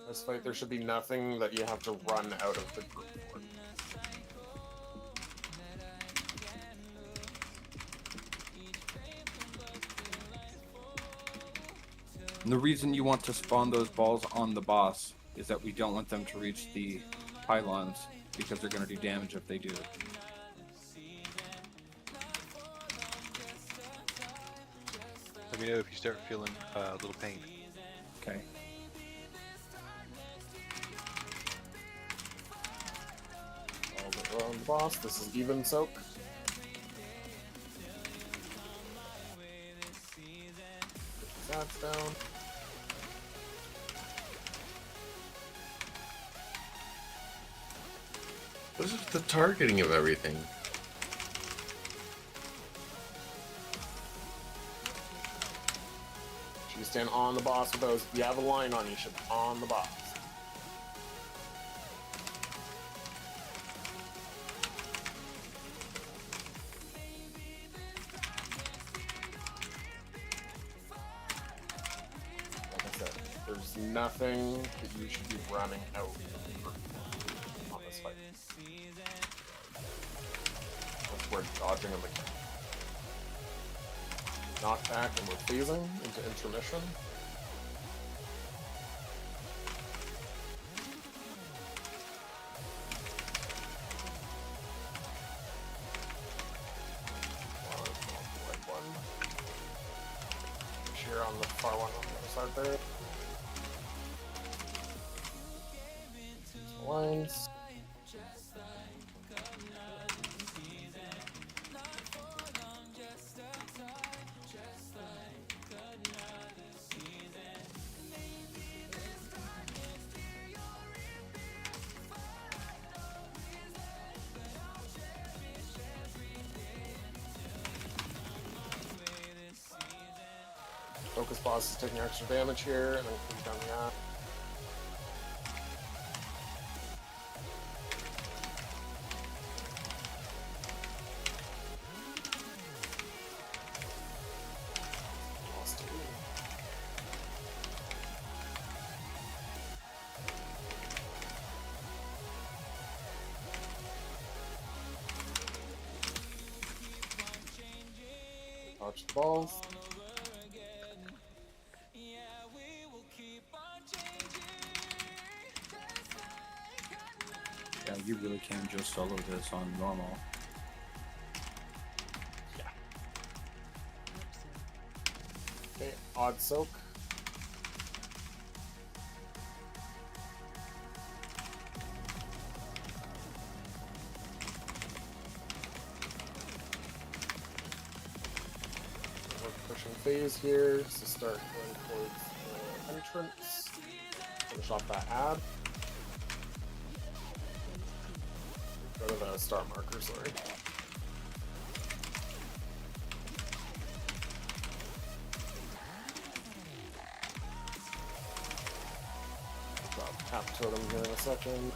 S18: This fight, there should be nothing that you have to run out of the group for.
S8: And the reason you want to spawn those balls on the boss is that we don't want them to reach the pylons because they're going to do damage if they do.
S9: Let me know if you start feeling a little pain.
S8: Okay.
S18: All around the boss. This is even soak. Get the stats down.
S11: This is the targeting of everything.
S18: You stand on the boss with those. If you have a line on, you should be on the boss. Like I said, there's nothing that you should be running out on this fight. That's where dodging a mechanic. Knockback, and we're phasing into intermission. Cheer on the far one on the other side there. Lines. Focus boss is taking extra damage here, and then comes down the app. Lost two. Dodge the balls.
S8: Yeah, you really can just solo this on normal.
S18: Yeah. Okay, odd soak. We're pushing phase here to start going towards the entrance. Finish off that ad. Go to the star marker, sorry. Drop tap totem here in a second.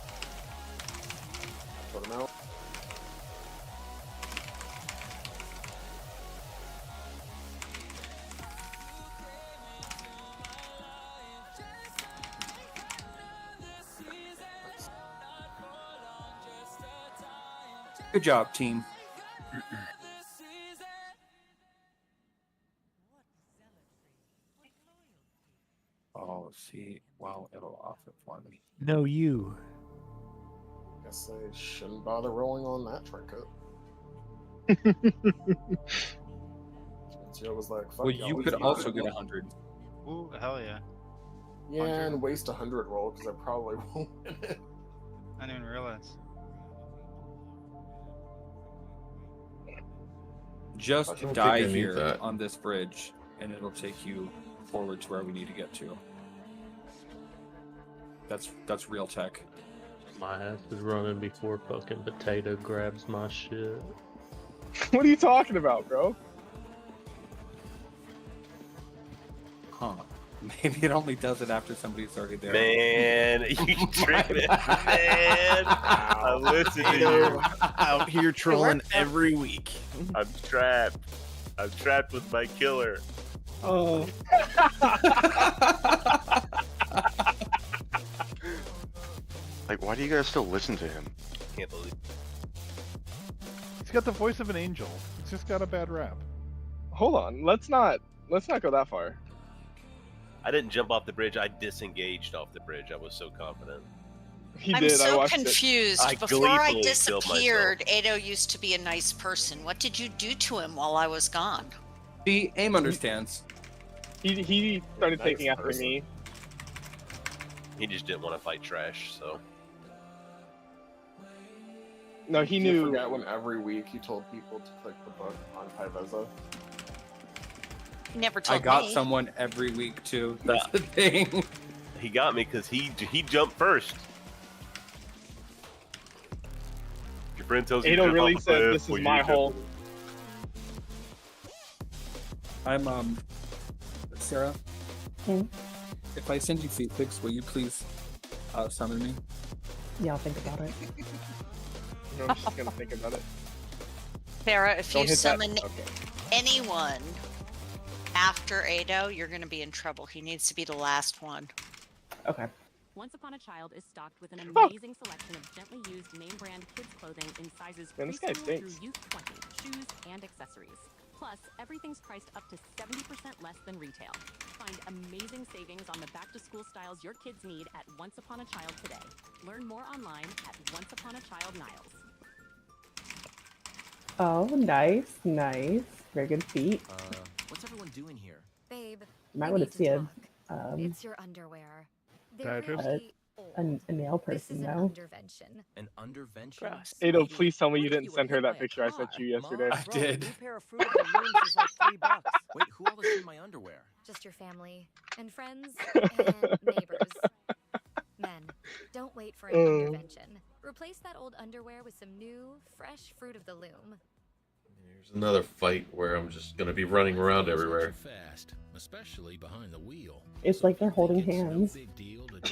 S18: Totem out.
S8: Good job, team. Oh, see, well, it'll off it for me.
S23: No, you.
S18: Guess I shouldn't bother rolling on that trinket. Zero was like, fuck
S8: Well,
S18: y'all,
S8: you could
S18: easy.
S8: also get 100.
S15: Ooh, hell yeah.
S18: Yeah,
S15: 100.
S18: and waste 100 roll because I probably won't win it.
S15: I didn't even realize.
S8: Just
S11: I don't think
S8: die
S11: I need
S8: here
S11: that.
S8: on this bridge, and it'll take you forward to where we need to get to. That's real tech.
S20: My ass is running before fucking potato grabs my shit.
S13: What are you talking about, bro?
S8: Huh. Maybe it only does it after somebody's already there.
S5: Man, you tripping, man. I listen to you.
S14: Out here trolling every week.
S5: I'm trapped. I'm trapped with my killer.
S14: Oh.
S9: Like, why do you guys still listen to him?
S5: Can't believe.
S4: He's got the voice of an angel. It's just got a bad rap.
S13: Hold on, let's not go that far.
S5: I didn't jump off the bridge. I disengaged off the bridge. I was so confident.
S1: I'm so confused.
S5: I
S1: Before I
S5: gleefully killed
S1: disappeared, Ado used to be a nice person. What did you do to him while I was gone?
S8: See, AIM understands.
S13: He started
S5: Nice
S13: taking after
S5: person.
S13: me.
S5: He just didn't want to fight trash, so.
S13: No, he
S18: You
S13: knew.
S18: forget when every week he told people to click the book on Piveza.
S1: He never
S8: I
S1: told
S8: got
S1: me.
S8: someone every week too. That's the thing.
S5: He got me because he jumped first. Your friend tells you to
S13: Ado
S5: jump
S13: really
S5: off a
S13: said,
S5: cliff,
S13: "This is
S5: well, you
S13: my
S5: jump.
S13: hole."
S8: I'm Sarah.
S7: Hmm?
S8: If I send you feet pics, will you please summon me?
S7: Yeah, I'll think about it.
S13: No, I'm just gonna think about it.
S1: Sarah, if
S13: Don't
S1: you
S13: hit that-
S1: summon
S13: okay.
S1: anyone after Ado, you're going to be in trouble. He needs to be the last one.
S7: Okay.
S12: Once Upon a Child is stocked with an
S13: Oh.
S12: amazing selection of gently used name brand kids clothing in sizes
S13: Man, this guy
S12: preschool
S13: stinks.
S12: through youth 20, shoes and accessories. Plus, everything's priced up to 70% less than retail. Find amazing savings on the back-to-school styles your kids need at Once Upon a Child today. Learn more online at Once Upon a Child Niles.
S7: Oh, nice, nice. Very good feet.
S14: What's everyone doing here?
S17: Babe,
S7: You might
S17: we
S7: want
S17: need
S7: to see a,
S17: it's your underwear. They're
S4: Diatrist?
S17: really
S7: a nail
S17: This is
S7: person,
S17: an
S7: though.
S17: undervention.
S14: An undervention?
S13: Ado, please tell me you didn't send her that picture I sent you yesterday.
S8: I did.
S14: New pair of Fruit of the Looms is like $3. Wait, who all is in my underwear?
S17: Just your family and friends and neighbors. Men, don't wait for an undervention. Replace that old underwear with some new, fresh Fruit of the Loom.
S11: Here's another fight where I'm just gonna be running around everywhere.
S21: Fast, especially behind the wheel.
S7: It's like they're holding hands.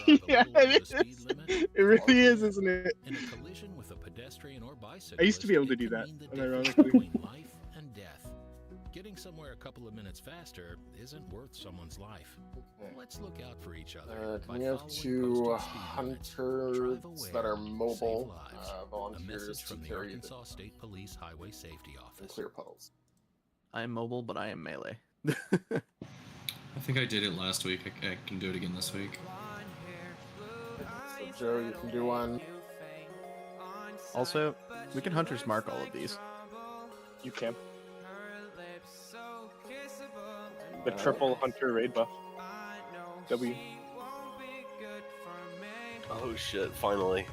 S13: Yeah, it is. It really is, isn't it?
S21: In a collision with a pedestrian or bicyclist,
S13: I used to be able to
S21: it
S13: do
S21: can
S13: that,
S21: mean the
S13: unironically.
S21: difference between life and death. Getting somewhere a couple of minutes faster isn't worth someone's life. Let's look out for each other.
S18: Can we have two hunters that are mobile volunteers to
S21: From the
S18: carry the
S21: Arkansas State Police Highway Safety Office.
S18: clear puddles?
S23: I am mobile, but I am melee.
S24: I think I did it last week. I can do it again this week.
S18: So Joe, you can do one.
S23: Also, we can Hunter's Mark all of these.
S13: You can. The triple hunter raid buff. W.
S5: Oh shit! Finally.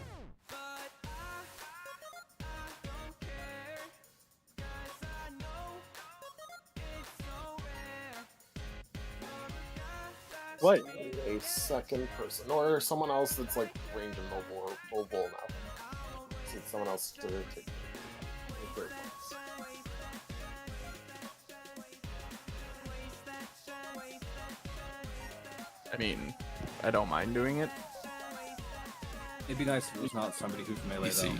S13: What?
S18: A second person or someone else that's like range and mobile now. Since someone else to take the clear puddles.
S23: I mean, I don't mind doing it.
S8: It'd be nice if it was not somebody who's melee
S24: You see,
S8: though.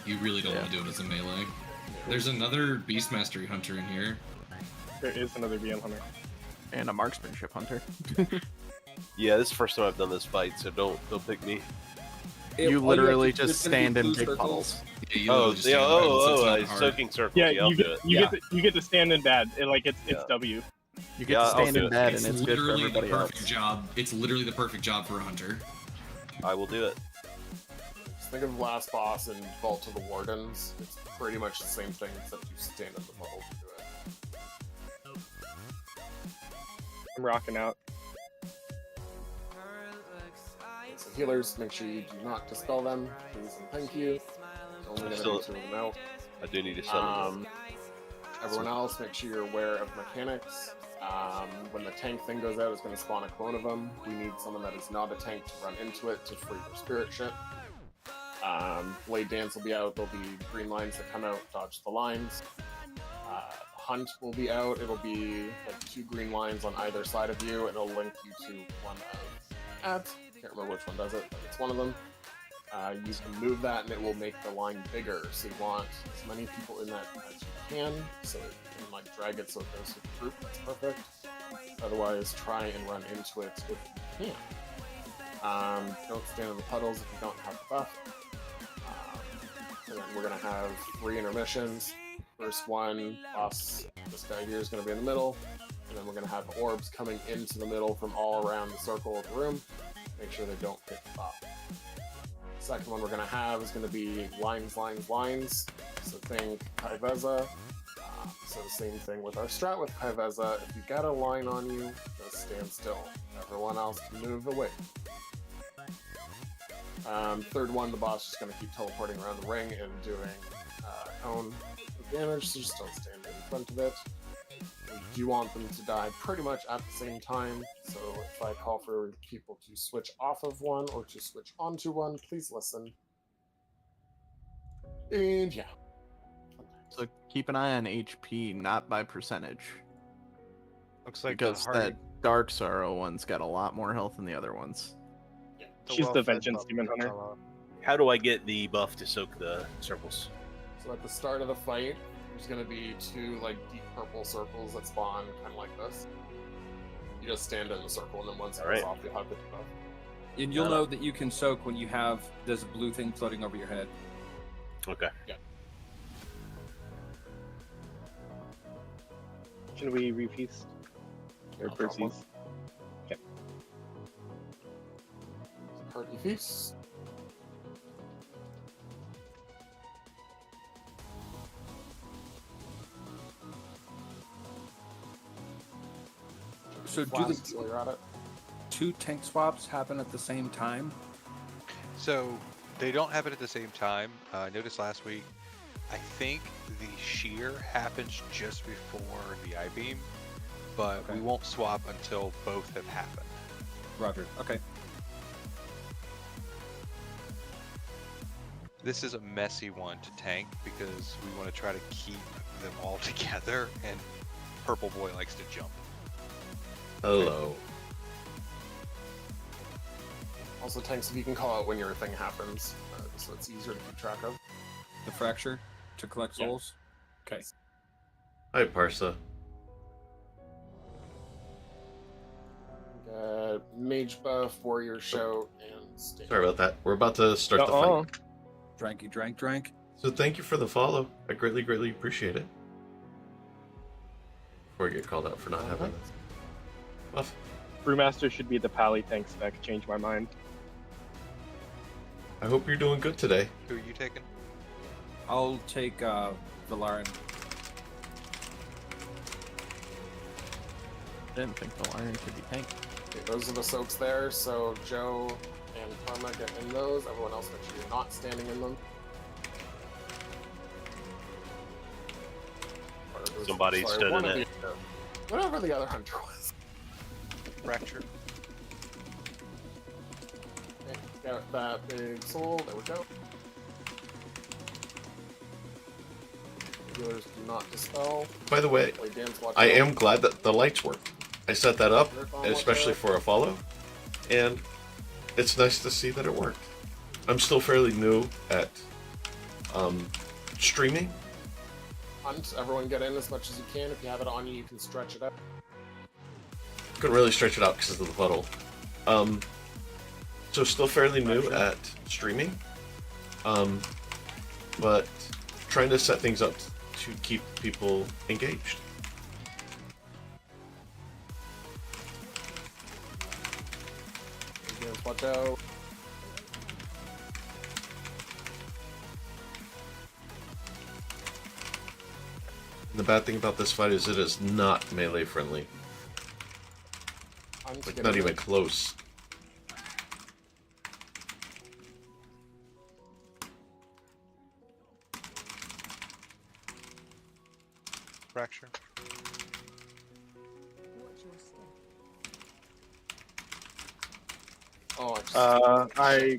S24: you really don't want to do it as a melee. There's another Beast Mastery Hunter in here.
S13: There is another BM hunter.
S23: And a marksmanship hunter.
S5: Yeah, this is the first time I've done this fight, so don't pick me.
S23: You
S8: all
S23: literally
S8: have to do
S23: just
S8: is gonna be
S23: stand in
S8: blue
S23: big
S8: circles.
S23: puddles.
S24: Yeah, you literally just stand in puddles, it's not hard.
S5: soaking circles.
S13: Yeah,
S5: I'll
S13: you
S5: do
S13: get
S5: it.
S13: you get to stand in bed. It's W.
S23: You get
S5: Yeah,
S23: to
S5: I'll
S23: stand
S5: do
S23: in
S5: it.
S23: bed,
S24: It's
S23: and it's good for
S24: literally the
S23: everybody
S24: perfect
S23: else.
S24: job. It's literally the perfect job for a hunter.
S5: I will do it.
S18: Just think of last boss and Vault to the Wardens. It's pretty much the same thing, except you stand in the puddle to do it.
S13: I'm rocking out.
S18: So healers, make sure you do not dispel them, please and thank you. Only gonna
S5: Still-
S18: be 2 of them out.
S5: I do need to summon.
S18: Everyone else, make sure you're aware of mechanics. When the tank thing goes out, it's going to spawn a clone of them. We need someone that is not a tank to run into it to free their spirit ship. Blade Dance will be out. There'll be green lines that come out, dodge the lines. Hunt will be out. It'll be like 2 green lines on either side of you, and it'll link you to one of ads. Can't remember which one does it, but it's one of them. You can move that, and it will make the line bigger. So you want as many people in that as you can, so it can like drag it so it goes to the group. That's perfect. Otherwise, try and run into it if you can. Don't stand in the puddles if you don't have the buff. And then we're gonna have 3 intermissions. First one, boss, this guy here is gonna be in the middle, and then we're gonna have orbs coming into the middle from all around the circle of the room. Make sure they don't hit the buff. Second one we're going to have is going to be lines, lines, lines. So think Kaiveza. So same thing with our strat with Kaiveza. If you got a line on you, just stand still. Everyone else can move away. Third one, the boss is going to keep teleporting around the ring and doing cone damage, so just don't stand in front of it. We do want them to die pretty much at the same time, so if I call for people to switch off of one or to switch onto one, please listen. And yeah.
S23: So keep an eye on HP, not by percentage.
S15: Looks like
S23: because
S15: the
S23: that Dark Sorrow one's got a lot more health than the other ones.
S13: She's the Vengeance Demon Hunter.
S5: How do I get the buff to soak the circles?
S18: So at the start of the fight, there's going to be 2 like deep purple circles that spawn kind of like this. You just stand in the circle, and then once it goes off, you'll have the debuff.
S8: And you'll know that you can soak when you have this blue thing floating over your head.
S5: Okay.
S18: Yeah.
S13: Should we refeast? Or
S18: I'll drop one.
S13: Percy's? Okay.
S18: Hearty feast.
S8: So do
S18: Flasks
S8: the
S18: while you're at it.
S8: 2 tank swaps happen at the same time?
S9: So they don't happen at the same time. I noticed last week, I think the shear happens just before the I-beam, but we won't swap until both have happened.
S8: Roger. Okay.
S9: This is a messy one to tank because we want to try to keep them all together, and Purple Boy likes to jump.
S11: Hello.
S18: Also, tanks, if you can call out when your thing happens, so it's easier to keep track of.
S8: The fracture to collect souls? Okay.
S11: Hi, Parsa.
S18: Mage buff, warrior shout, and sting.
S11: Sorry about that. We're about to start the fight.
S8: Dranky drank.
S11: So thank you for the follow. I greatly, greatly appreciate it. Before I get called out for not having this. Buff.
S13: Brewmaster should be the Pally tank spec. Change my mind.
S11: I hope you're doing good today.
S9: Who are you taking?
S8: I'll take Valarin.
S23: Didn't think the Iron could be tank.
S18: Okay, those are the soaks there, so Joe and Karma get in those. Everyone else make sure you're not standing in them.
S5: Somebody stood
S18: one
S5: in
S18: of
S5: it.
S18: the- whatever the other hunter was.
S9: Fracture.
S18: Okay, got that big soul. There we go. Healers do not dispel.
S11: By the way,
S18: Play dance, watch
S11: I
S18: out.
S11: am glad that the lights work. I set that up, especially for a follow, and it's nice to see that it worked. I'm still fairly new at streaming.
S18: Hunt, everyone get in as much as you can. If you have it on you, you can stretch it out.
S11: Couldn't really stretch it out because of the puddle. So still fairly new at streaming, but trying to set things up to keep people engaged.
S18: You guys watch out.
S11: The bad thing about this fight is it is not melee friendly. Like, not even close.
S9: Fracture.
S18: Oh,
S13: I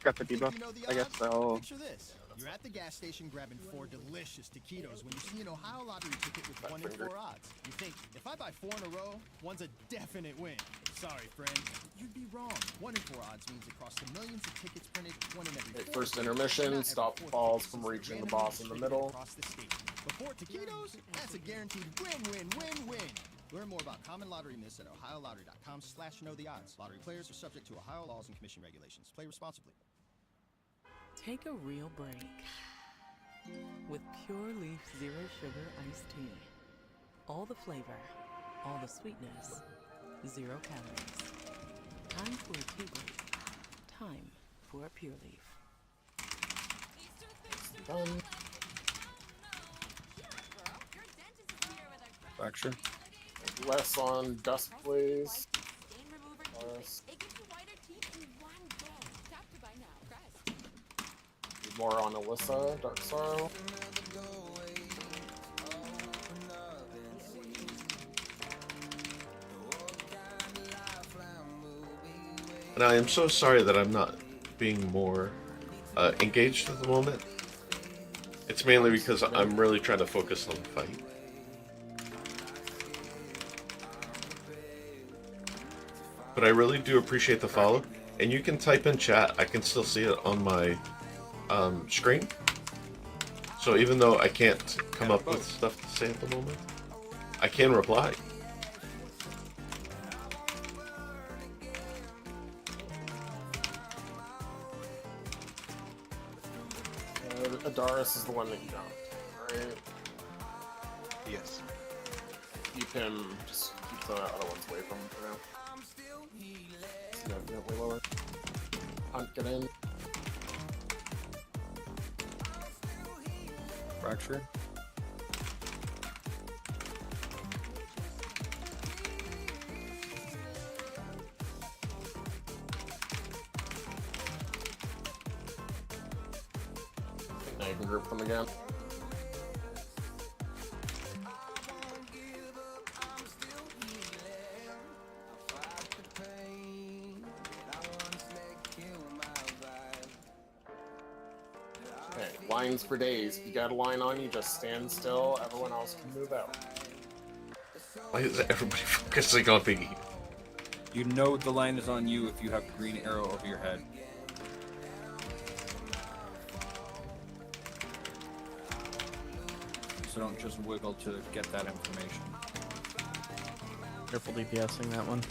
S13: got the debuff. I guess so.
S6: Picture this. You're at the gas station grabbing 4 delicious taquitos when you see an Ohio lottery ticket with 1 in 4 odds. You think, if I buy 4 in a row, one's a definite win. Sorry, friend. You'd be wrong. 1 in 4 odds means across the millions of tickets printed, 1 in every 4.
S18: First intermission, stop balls from reaching the boss in the middle.
S6: Across the state. But 4 taquitos, that's a guaranteed win-win-win-win. Learn more about Common Lottery Miss at ohiolottery.com/knowtheodds. Lottery players are subject to Ohio laws and commission regulations. Play responsibly.
S10: Take a real break with Pure Leaf Zero Sugar Iced Tea. All the flavor, all the sweetness, 0 calories. Time for a tea break. Time for a Pure Leaf.
S18: Done.
S8: Fracture.
S18: Less on Dust Blaze. Less. More on Alyssa, Dark Sorrow.
S11: And I am so sorry that I'm not being more engaged at the moment. It's mainly because I'm really trying to focus on the fight. But I really do appreciate the follow. And you can type in chat. I can still see it on my screen. So even though I can't come up with stuff to say at the moment, I can reply.
S18: Adaris is the one that you don't, right?
S9: Yes.
S18: Keep him, just keep the other ones away from him for now. Definitely lower. Hunt, get in.
S8: Fracture.
S18: Now you can group them again. Okay, lines for days. If you got a line on you, just stand still. Everyone else can move out.
S11: Why is everybody focusing on me?
S8: You know the line is on you if you have green arrow over your head. So don't just wiggle to get that information.
S23: Careful DPSing that one.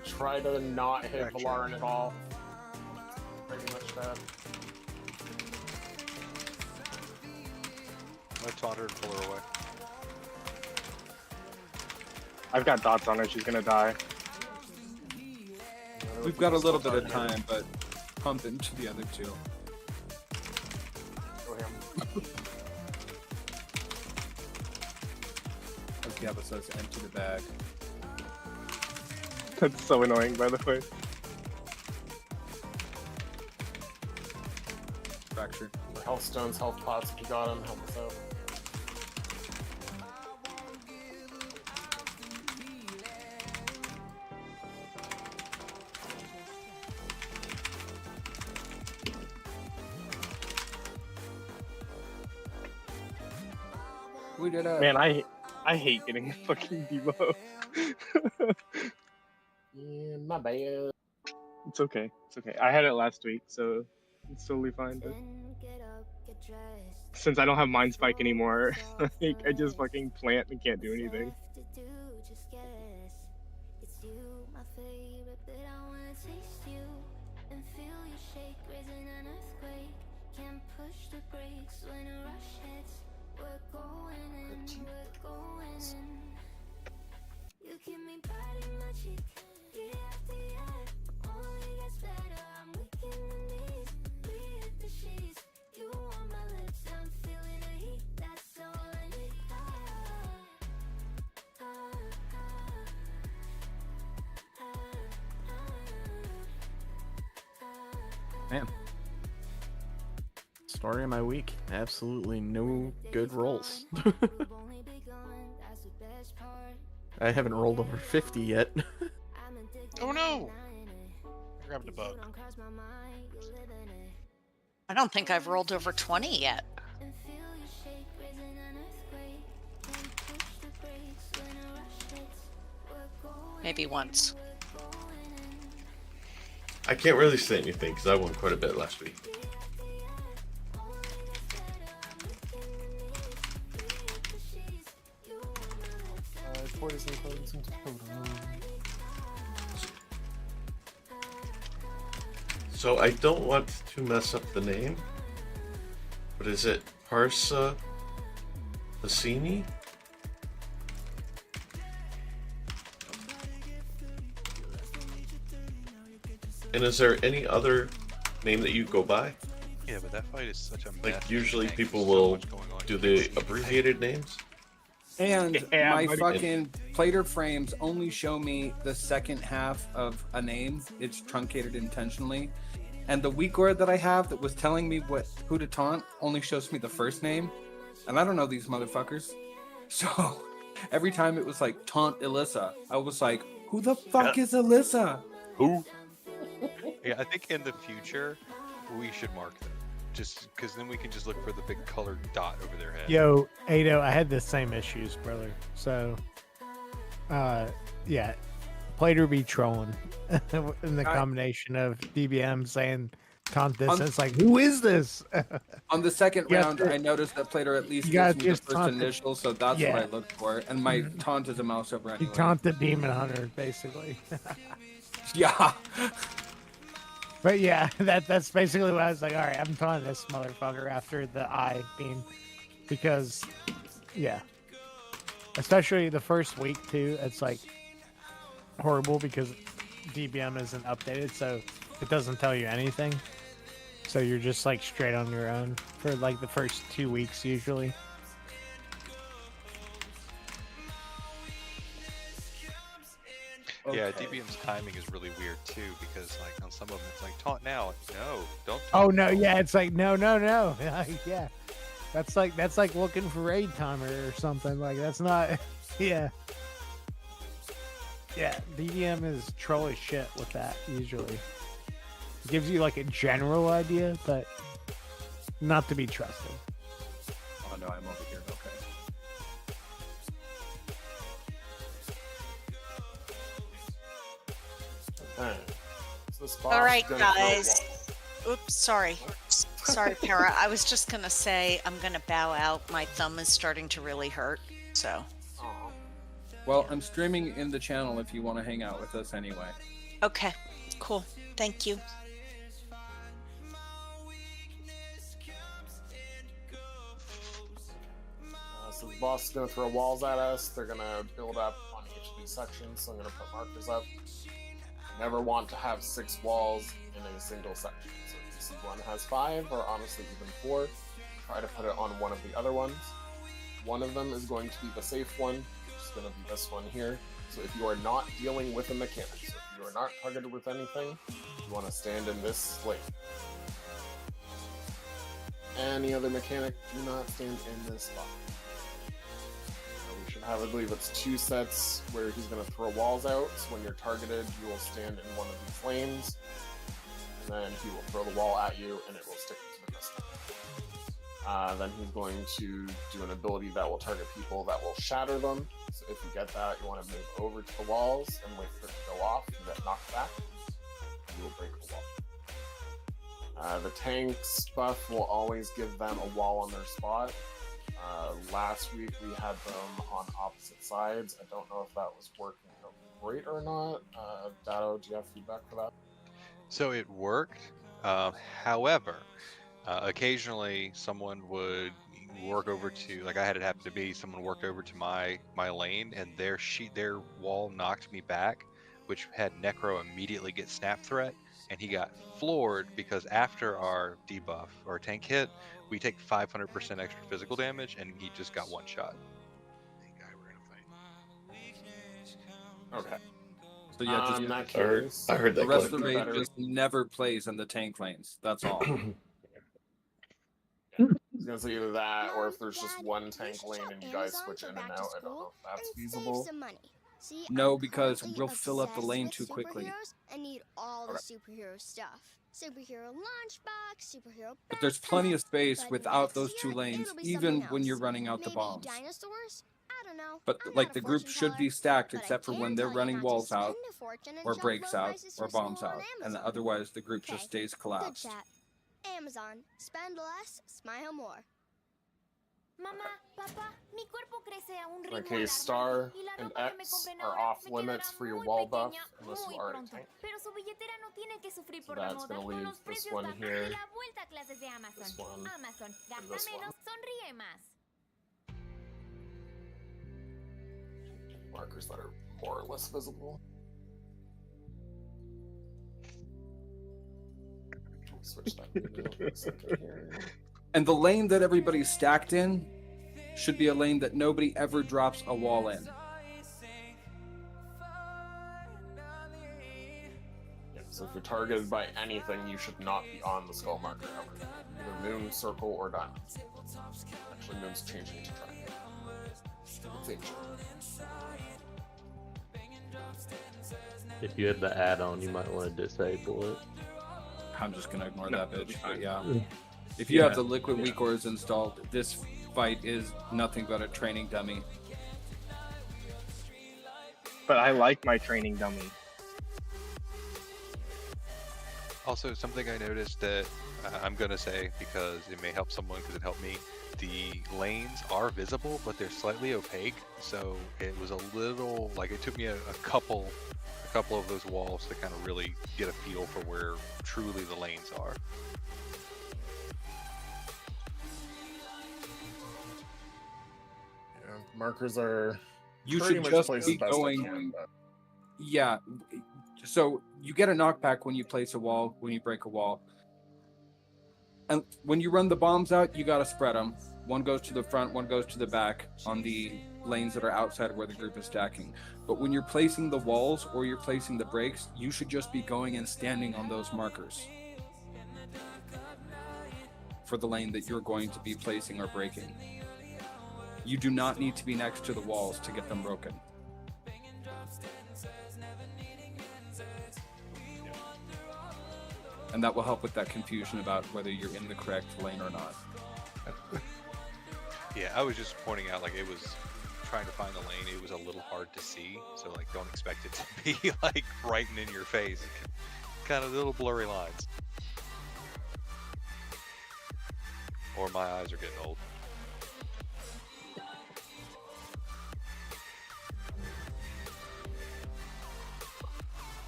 S18: Try to not hit Valarin at all. Pretty much dead.
S9: I taunt her and pull her away.
S13: I've got dots on her. She's gonna die.
S8: We've got a little bit of time, but pump into the other two.
S18: Go him.
S8: As Gabba says, empty the bag.
S13: That's so annoying, by the way.
S8: Fracture.
S18: Health stones, health pots, if you got them, help us out.
S8: We did it.
S13: Man, I hate getting a fucking debuff.
S18: Yeah, my bad.
S13: It's okay. It's okay. I had it last week, so It's totally fine. But since I don't have Mind Spike anymore, like, I just fucking plant and can't do anything.
S23: Man. Story of my week. Absolutely no good rolls. I haven't rolled over 50 yet.
S15: Oh no! I grabbed a bug.
S1: I don't think I've rolled over 20 yet. Maybe once.
S11: I can't really say anything because I won quite a bit last week.
S18: Poison codes into totem.
S11: So I don't want to mess up the name, but is it Parsa Bassini? And is there any other name that you go by?
S9: Yeah, but that fight is such a
S11: Like
S9: mess.
S11: usually
S9: There's
S11: people
S9: so
S11: will
S9: much going on.
S11: do the abbreviated names.
S8: And
S13: Yeah,
S8: my
S13: buddy.
S8: fucking plater frames only show me the second half of a name. It's truncated intentionally. And the weak word that I have that was telling me who to taunt only shows me the first name. And I don't know these motherfuckers. So every time it was like taunt Alyssa, I was like, who the fuck is Alyssa?
S9: Who? Yeah, I think in the future we should mark them. Just because then we can just look for the big colored dot over their head.
S3: Yo, Ado, I had the same issues, brother. So, yeah, Plater be trolling in the combination of DBM saying taunt this. It's like, who is this?
S8: On the second
S3: You got
S8: round,
S3: to-
S8: I noticed that Plater at least
S3: you gotta
S8: gives me the
S3: just
S8: first
S3: taunt the-
S8: initial, so that's
S3: Yeah.
S8: what I looked for. And my taunt is a mouse over
S3: You
S8: anyway.
S3: taunt the demon hunter, basically.
S8: Yeah.
S3: But yeah, that's basically what I was like. All right, I'm taunting this motherfucker after the I beam, because yeah, especially the first week too. It's like horrible because DBM isn't updated, so it doesn't tell you anything. So you're just like straight on your own for like the first 2 weeks usually.
S9: Yeah, DBM's timing is really weird too, because like on some of them it's like taunt now. No, don't.
S3: Oh
S9: taunt
S3: no,
S9: now.
S3: yeah, it's like no. Yeah, that's like looking for raid timer or something. Like that's not. Yeah. Yeah, DBM is troll as shit with that usually. It gives you like a general idea, but not to be trusted.
S8: Oh no, I'm over here. Okay.
S18: Okay. So this boss
S1: All right,
S18: is gonna throw a
S1: guys.
S18: wall.
S1: Oops, sorry. Sorry, Para. I was just going to say I'm going to bow out. My thumb is starting to really hurt. So,
S8: Well, I'm streaming in the channel if you want to hang out with us anyway.
S1: okay. Cool. Thank you.
S18: So the boss is going to throw walls at us. They're going to build up on each of these sections. So I'm going to put markers up. Never want to have 6 walls in a single section. So if you see one has 5, or honestly even 4, try to put it on one of the other ones. One of them is going to be the safe one, which is going to be this one here. So if you are not dealing with a mechanic, so if you are not targeted with anything, you want to stand in this lane. Any other mechanic, do not stand in this spot. So we should have, I believe it's 2 sets where he's going to throw walls out. So when you're targeted, you will stand in one of these lanes, and then he will throw the wall at you, and it will stick to the crystal. Then he's going to do an ability that will target people that will shatter them. So if you get that, you want to move over to the walls and wait for it to go off. You get knocked back, and you will break the wall. The tanks buff will always give them a wall on their spot. Last week we had them on opposite sides. I don't know if that was working great or not. Dado, do you have feedback for that?
S9: So it worked. However, occasionally someone would work over to, like I had it happen to be, someone worked over to my lane, and their wall knocked me back, which had Necro immediately get snap threat, and he got floored because after our debuff or tank hit, we take 500% extra physical damage, and he just got one shot.
S18: Okay.
S8: So yeah, just
S18: in that
S11: case, I heard
S8: the
S11: that
S8: rest of
S11: clip.
S8: the raid just never plays in the tank lanes. That's all.
S18: I was gonna say either that, or if there's just one tank lane and you guys switch in and out. I don't know if that's feasible.
S8: No, because we'll fill up the lane too quickly.
S2: And need all the superhero stuff. Superhero lunchbox, superhero.
S8: But there's plenty of space without those two lanes, even when you're running out the bombs.
S2: Dinosaurs? I don't know.
S8: But like the group should be stacked except for when they're running walls out, or breaks out, or bombs out, and otherwise the group just stays collapsed.
S2: Good chat. Amazon. Spend less, smile more.
S18: Okay, Star and X are off limits for your wall buff unless you already tank. So that's gonna leave this one here, this one, and this one. Markers that are more or less visible. Switch that window a second here.
S8: And the lane that everybody's stacked in should be a lane that nobody ever drops a wall in.
S18: Yeah, so if you're targeted by anything, you should not be on the skull marker ever. Either moon, circle, or diamond. Actually, moon's changing to triangle. Same shit.
S20: If you have the add-on, you might want to disable it.
S8: I'm just gonna ignore that bitch. But yeah. If you have the liquid weak ores installed, this fight is nothing but a training dummy.
S13: But I like my training dummy.
S9: Also, something I noticed that I'm gonna say because it may help someone because it helped me. The lanes are visible, but they're slightly opaque, so it was a little like it took me a couple of those walls to kind of really get a feel for where truly the lanes are.
S18: Yeah, markers are.
S8: You
S18: pretty
S8: should
S18: much
S8: just
S18: placed
S8: be
S18: as best I
S8: going.
S18: can, but-
S8: Yeah. So you get a knockback when you place a wall, when you break a wall. And when you run the bombs out, you gotta spread them. One goes to the front, one goes to the back on the lanes that are outside where the group is stacking. But when you're placing the walls or you're placing the breaks, you should just be going and standing on those markers for the lane that you're going to be placing or breaking. You do not need to be next to the walls to get them broken. And that will help with that confusion about whether you're in the correct lane or not.
S9: Yeah, I was just pointing out like it was trying to find the lane. It was a little hard to see, so like don't expect it to be like right in your face. Kind of little blurry lines. Or my eyes are getting old.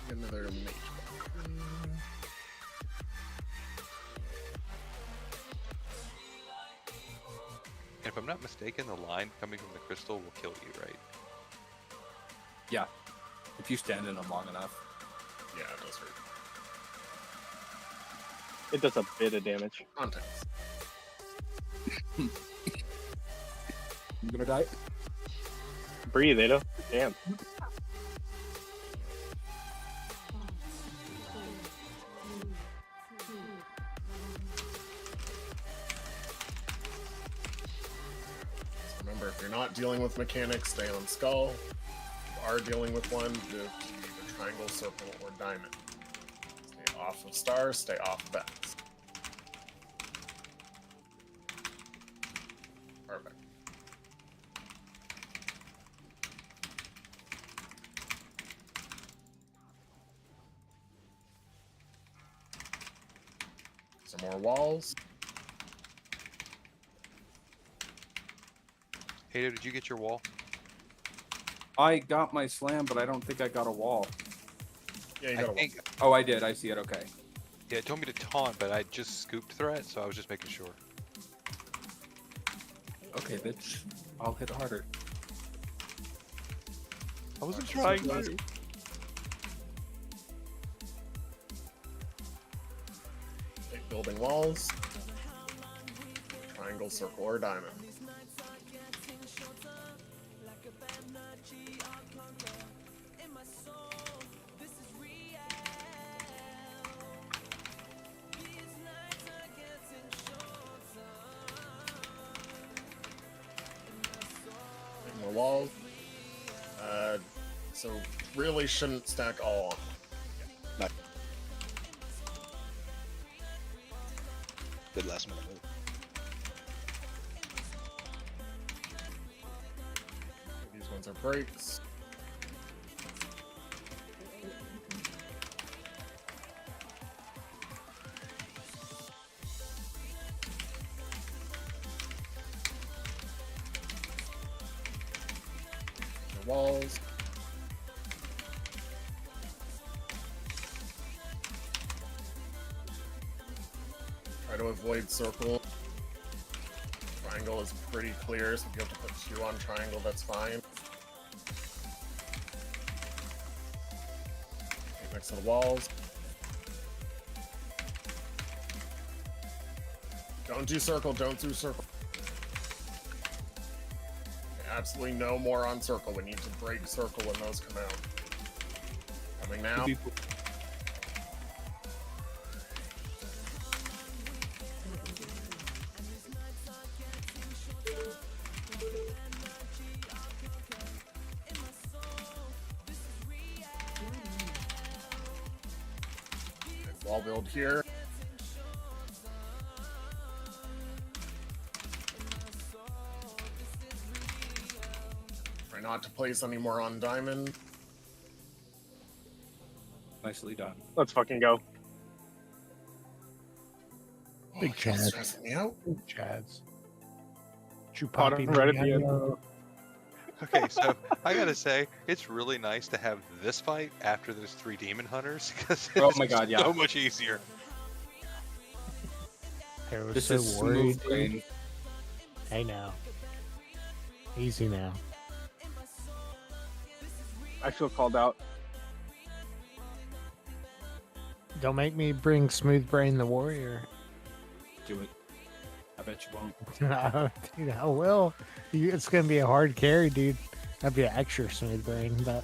S18: Another mage buff.
S9: And if I'm not mistaken, the line coming from the crystal will kill you, right?
S8: Yeah, if you stand in them long enough.
S18: Yeah, it does hurt.
S13: It does a bit of damage.
S18: Context.
S8: I'm gonna die.
S13: Breathe, Ada. Damn.
S18: Remember, if you're not dealing with mechanics, stay on skull. If you are dealing with one, do either triangle, circle, or diamond. Stay off of stars, stay off of X. Perfect. Some more walls.
S9: Hey, did you get your wall?
S8: I got my slam, but I don't think I got a wall.
S18: Yeah, you got a wall.
S8: Oh, I did. I see it. Okay.
S9: Yeah, it told me to taunt, but I just scooped threat, so I was just making sure.
S8: Okay, bitch. I'll hit harder.
S9: I wasn't trying to.
S18: Okay, building walls. Triangle, circle, or diamond. More walls. So really shouldn't stack all on.
S14: No. Good last minute move.
S18: These ones are breaks. The walls. Try to avoid circle. Triangle is pretty clear, so if you have to put 2 on triangle, that's fine. Okay, next to the walls. Don't do circle, don't do circle. Okay, absolutely no more on circle. We need to break circle when those come out. Coming now. Wall build here. Try not to place any more on diamond.
S8: Nicely done.
S13: Let's fucking go.
S3: Big Chads.
S18: Stressing me out.
S3: Big Chads.
S13: Bottom right at the end.
S9: Okay, so I gotta say, it's really nice to have this fight after there's 3 demon hunters because it's
S8: Oh my God, yeah.
S9: so much easier.
S3: I was
S8: This
S3: so
S8: is
S3: worried.
S8: smooth brain.
S3: Hey now. Easy now.
S13: I feel called out.
S3: Don't make me bring Smooth Brain the Warrior.
S8: Do it. I bet you won't.
S3: Dude, I will. It's gonna be a hard carry, dude. That'd be an extra Smooth Brain, but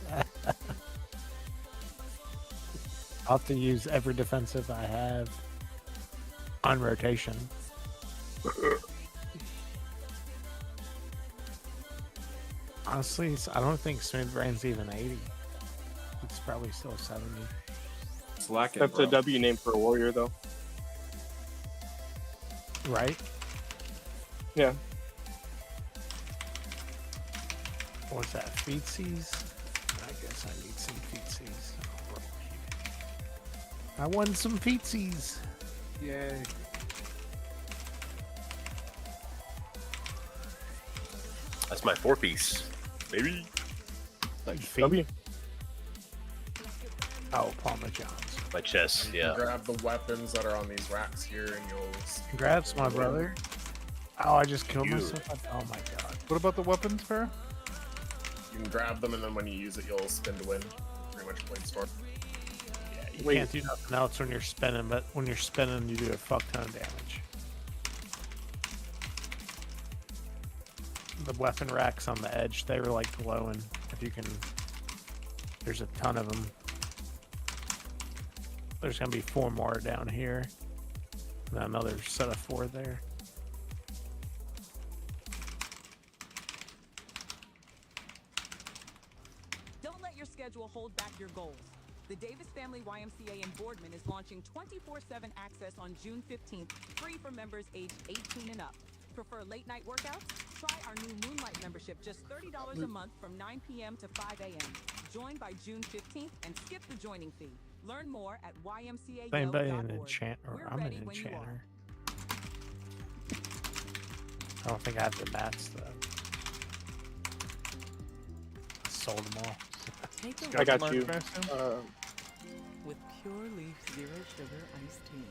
S3: I'll have to use every defensive I have on rotation. Honestly, I don't think Smooth Brain's even 80. It's probably still 70.
S8: Slack it,
S13: That's
S8: bro.
S13: a W name for a warrior, though.
S3: Right?
S13: Yeah.
S3: What's that? Feetsies? I guess I need some feetsies. I won some feetsies.
S8: Yay.
S5: That's my 4-piece. Maybe.
S13: W.
S3: Oh, Palma Johns.
S5: My chest,
S18: You
S5: yeah.
S18: can grab the weapons that are on these racks here and you'll...
S3: Congrats, my brother. Oh, I just killed
S5: You.
S3: myself. Oh my god.
S4: What about the weapons, Farrah?
S18: You can grab them and then when you use it, you'll spin to win. Pretty much Blade Storm.
S3: You can't do nothing else when you're spinning, but when you're spinning, you do a fuck ton of damage. The weapon racks on the edge, they were like glowing. If you can, there's a ton of them. There's gonna be 4 more down here, and another set of 4 there.
S10: Don't let your schedule hold back your goals. The Davis Family YMCA in Boardman is launching 24/7 access on June 15th, free for members aged 18 and up. Prefer late night workouts? Try our new Moonlight membership, just $30 a month from 9 p.m. to 5 a.m. Join by June 15th and skip the joining fee. Learn more at
S3: Anybody an
S10: ymcayo.org.
S3: enchanter?
S10: We're
S3: I'm an
S10: ready when you are.
S3: enchanter. I don't think I have the mats though. I sold them all.
S10: Take
S13: I got you.
S10: with pure leaf zero sugar iced tea.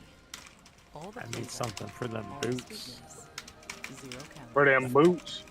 S10: All the
S3: I need
S10: flavor,
S3: something for them
S10: all the
S3: boots.
S10: sweetness, zero calories.
S13: For them boots.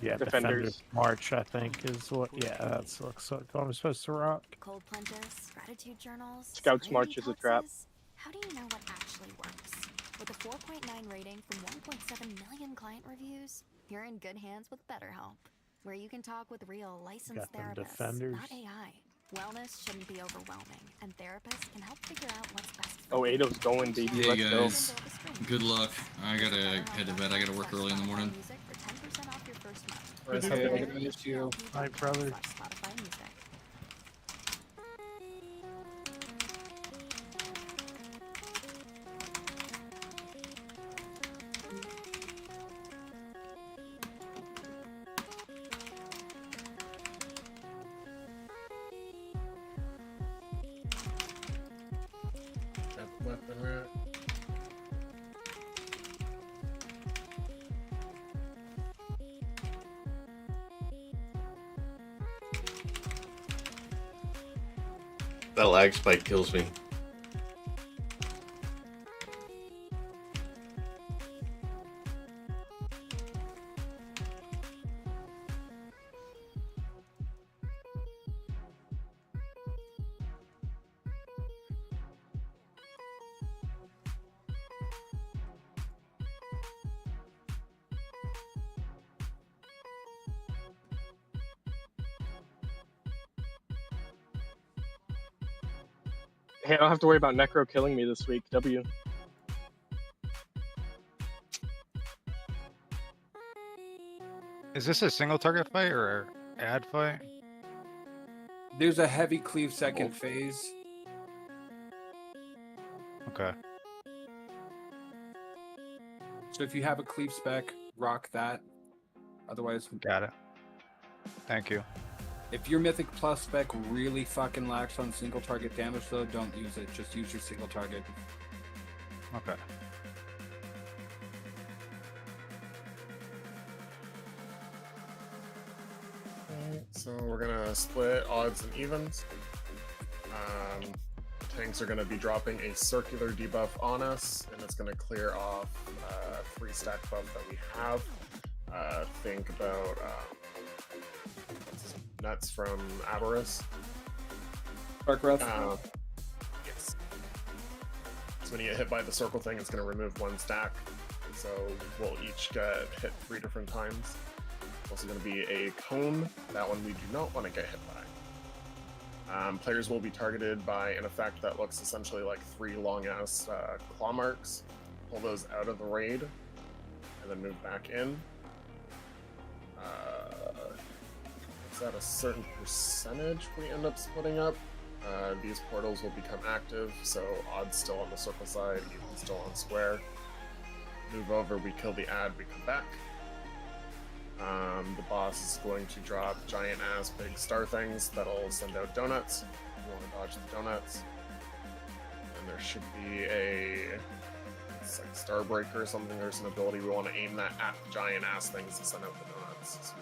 S3: Yeah,
S13: Defenders.
S3: March, I think, is what. Yeah, that's looks like what I'm supposed to rock.
S12: Cold plunges, gratitude journals,
S13: Scouts
S12: silent
S13: March is a trap.
S12: detoxes. How do you know what actually works? With a 4.9 rating from 1.7 million client reviews, you're in good hands with BetterHelp, where you can talk with real licensed
S3: Got them
S12: therapists,
S3: defenders.
S12: not AI. Wellness shouldn't be overwhelming, and therapists can help figure out what's best for
S13: Oh,
S12: you.
S13: Ado's going, baby.
S24: Hey
S13: Let's go.
S24: guys, good luck. I gotta head to bed. I gotta work early in the morning.
S12: Music for 10% off your first month.
S8: Where's
S12: Visit
S8: I missed you?
S3: Hi, brother.
S12: Spotify Music.
S18: Got the weapon rack.
S11: That lag spike kills me.
S13: Hey, I don't have to worry about Necro killing me this week. W.
S16: Is this a single target fight or ad fight?
S8: There's a heavy cleave second phase.
S16: Okay.
S8: So if you have a cleave spec, rock that. Otherwise,
S16: got it. Thank you.
S8: If your Mythic Plus spec really fucking lacks on single target damage, though, don't use it. Just use your single target.
S16: Okay.
S18: Alright, so we're gonna split odds and evens. Tanks are gonna be dropping a circular debuff on us, and it's gonna clear off free stack buff that we have. Think about nuts from Avarice.
S8: Dark Breath?
S18: Yes. So when you get hit by the circle thing, it's going to remove one stack. So we'll each get hit 3 different times. Also going to be a cone. That one we do not want to get hit by. Players will be targeted by an effect that looks essentially like 3 long-ass claw marks. Pull those out of the raid, and then move back in. At a certain percentage we end up splitting up. These portals will become active, so odds still on the circle side, even still on square. Move over, we kill the ad, we come back. The boss is going to drop giant ass big star things that'll send out donuts. You want to dodge the donuts. And there should be it's like Starbreaker or something. There's an ability we want to aim that at the giant ass things to send out the donuts. So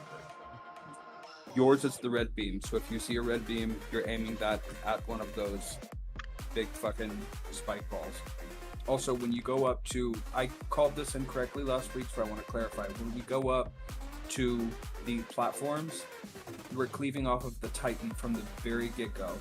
S8: Yours is the red beam. So if you see a red beam, you're aiming that at one of those big fucking spike balls. Also, when you go up to, I called this incorrectly last week, so I want to clarify. When we go up to the platforms, we're cleaving off of the Titan from the very get-go.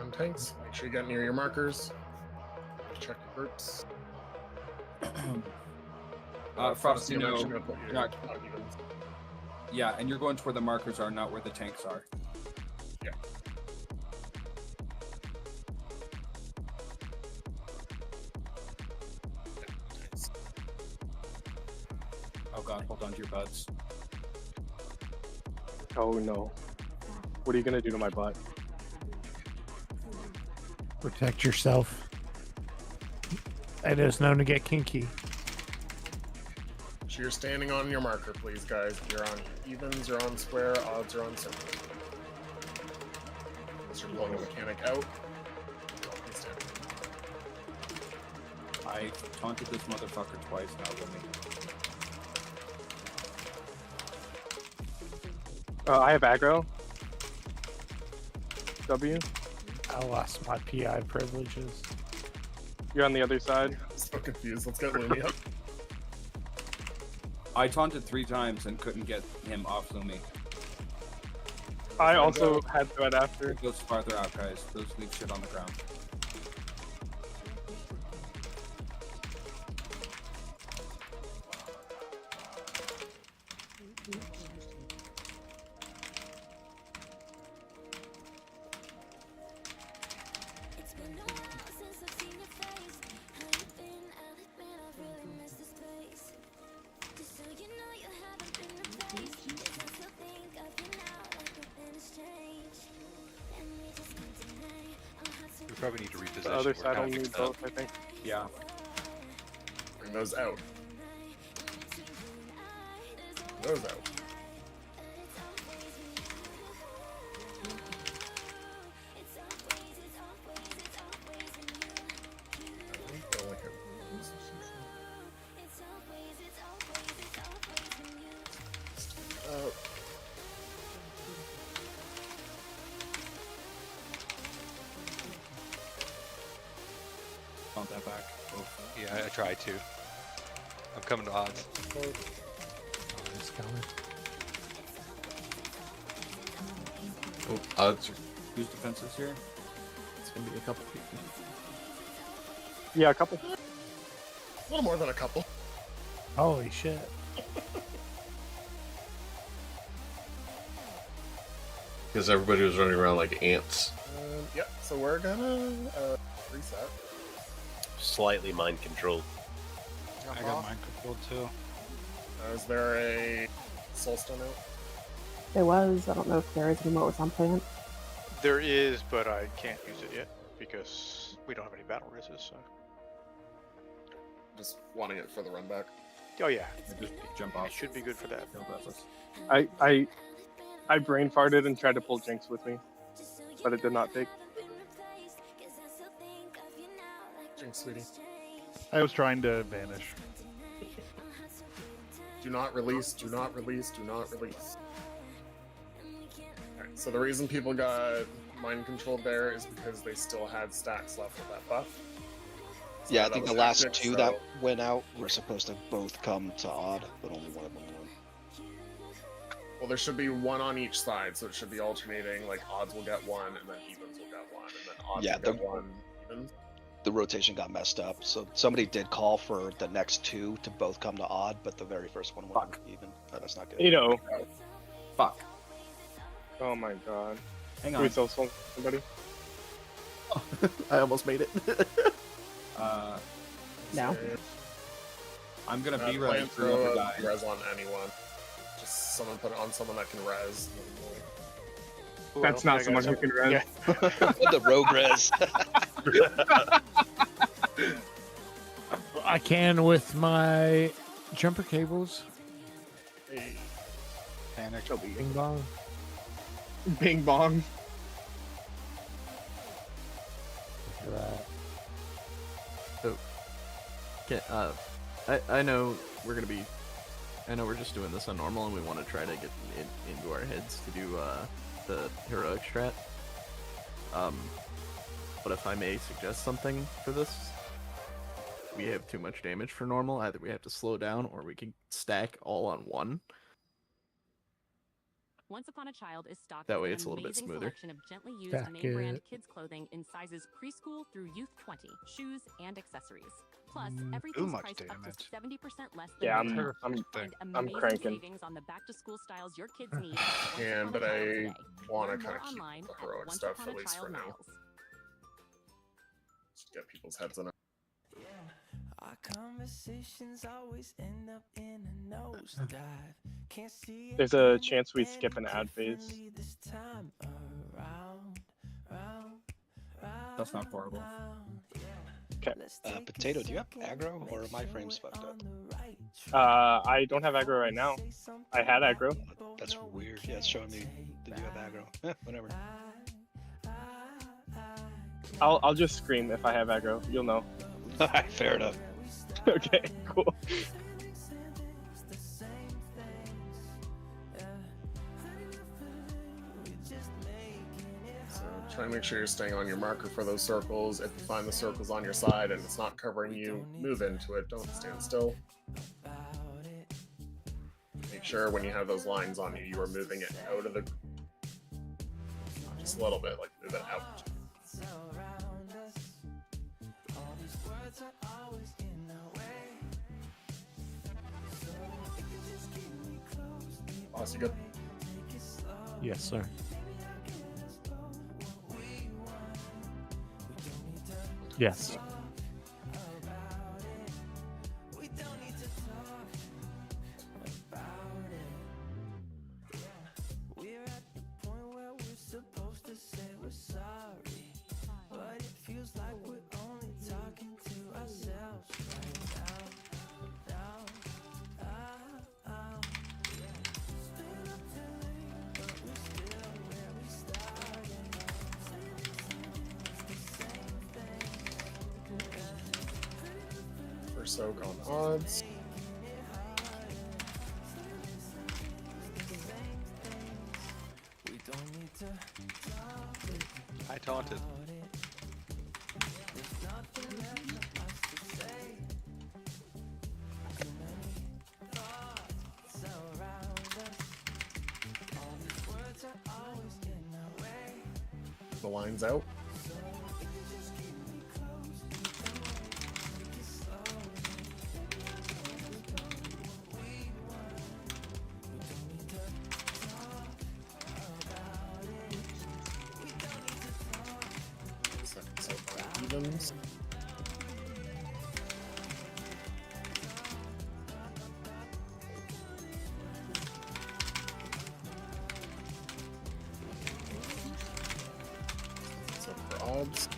S18: on tanks, make sure you get near your markers. Check your groups.
S8: Frosty, no.
S18: You're gonna put your
S8: Not-
S18: odd evens.
S8: Yeah, and you're going to where the markers are, not where the tanks are.
S18: Yeah.
S8: Oh god, hold on to your butts.
S13: Oh no. What are you gonna do to my butt?
S3: Protect yourself. It is known to get kinky.
S18: So you're standing on your marker, please, guys. You're on evens, you're on square, odds are on circle. As you're pulling the mechanic out, please stand.
S8: I taunted this motherfucker twice now, let me.
S13: I have aggro. W.
S3: I lost my PI privileges.
S13: You're on the other side.
S18: I'm so confused. Let's get Lumi up.
S8: I taunted 3 times and couldn't get him off Lumi.
S13: I also had threat after.
S8: It goes farther out, guys. Those leave shit on the ground.
S9: We probably need to reposition.
S13: The other
S9: We're
S13: side will
S9: counting
S13: need
S9: up.
S13: both, I think.
S8: Yeah.
S18: Bring those out. Those out.
S8: Taunt that back. Oh.
S9: Yeah, I tried to. I'm coming to odds.
S3: It's coming.
S11: Oh, odds.
S8: Whose defense is here?
S14: It's gonna be a couple people.
S13: Yeah, a couple.
S18: A little more than a couple.
S3: Holy shit.
S11: Because everybody was running around like ants.
S18: Yep, so we're gonna reset.
S5: Slightly mind controlled.
S16: I got mind control too.
S18: Is there a soulstone out?
S7: There was. I don't know if there is anymore. It was on plan.
S15: There is, but I can't use it yet because we don't have any battle rises. So.
S18: Just wanting it for the run back.
S15: Oh yeah,
S8: just jump off.
S15: It should be good for that.
S13: I brain farted and tried to pull Jinx with me, but it did not take.
S18: Jinx, sweetie.
S4: I was trying to vanish.
S18: Do not release, do not release, do not release. Alright, so the reason people got mind controlled there is because they still had stacks left of that buff. So
S17: Yeah, I
S18: that
S17: think
S18: was
S17: the last
S18: hectic,
S17: two
S18: so-
S17: that went out were supposed to both come to odd, but only one of them won.
S18: Well, there should be one on each side, so it should be alternating. Like odds will get one, and then evens will get one, and then odds
S17: Yeah,
S18: will get one. Evens.
S17: The rotation got messed up, so somebody did call for the next two to both come to odd, but the very first one went even. Oh, that's not good.
S13: You know.
S8: Fuck.
S13: Oh my god.
S8: Hang
S13: Can
S8: on.
S13: we still soul somebody?
S14: I almost made it.
S7: No.
S8: I'm gonna be
S18: Plan
S8: ready for
S18: throw
S8: whoever
S18: a
S8: dies.
S18: res on anyone. Just someone put it on someone that can res.
S13: That's not someone who can res.
S17: The rogue res.
S3: I can with my jumper cables.
S4: Panic.
S3: Bing bong.
S13: Bing bong.
S3: Look at that.
S14: So, I know we're gonna be. I know we're just doing this on normal, and we want to try to get into our heads to do the heroic strat. But if I may suggest something for this, we have too much damage for normal. Either we have to slow down, or we can stack all on one.
S19: Once Upon a Child is stocked
S14: That way
S19: with
S14: it's
S19: an
S14: a little bit
S19: amazing
S14: smoother.
S19: selection of gently used
S3: Stack
S19: name brand
S3: it.
S19: kids clothing in sizes preschool through youth 20, shoes and accessories. Plus,
S16: Too
S19: everything's
S16: much
S19: priced up
S16: damage.
S19: to 70% less than
S13: Yeah,
S19: retail.
S13: I'm
S19: Find
S13: I'm
S19: amazing
S13: cranking.
S19: savings on the back to school styles your kids need.
S18: And but I want to
S19: Learn
S18: kind
S19: more
S18: of keep
S19: online
S18: the
S19: at
S18: heroic
S19: Once
S18: stuff
S19: Upon
S18: at
S19: a
S18: least for
S19: Child
S18: now.
S19: Miles.
S18: Just get people's heads in it.
S13: There's a chance we skip an ad phase.
S8: That's not horrible.
S13: Okay.
S17: Potato, do you have aggro or are my frames fucked up?
S13: I don't have aggro right now. I had aggro.
S17: That's weird. Yeah, it's showing me that you have aggro. Whatever.
S13: I'll just scream if I have aggro. You'll know.
S17: Alright, fair enough.
S13: Okay, cool.
S18: So try to make sure you're staying on your marker for those circles. If you find the circles on your side and it's not covering you, move into it. Don't stand still. Make sure when you have those lines on you, you are moving it out of the... Just a little bit, like move it out. Boss, you good?
S3: Yes, sir. Yes.
S18: First soak on odds.
S9: I taunted.
S18: The line's out. Second soak on evens. So for odds.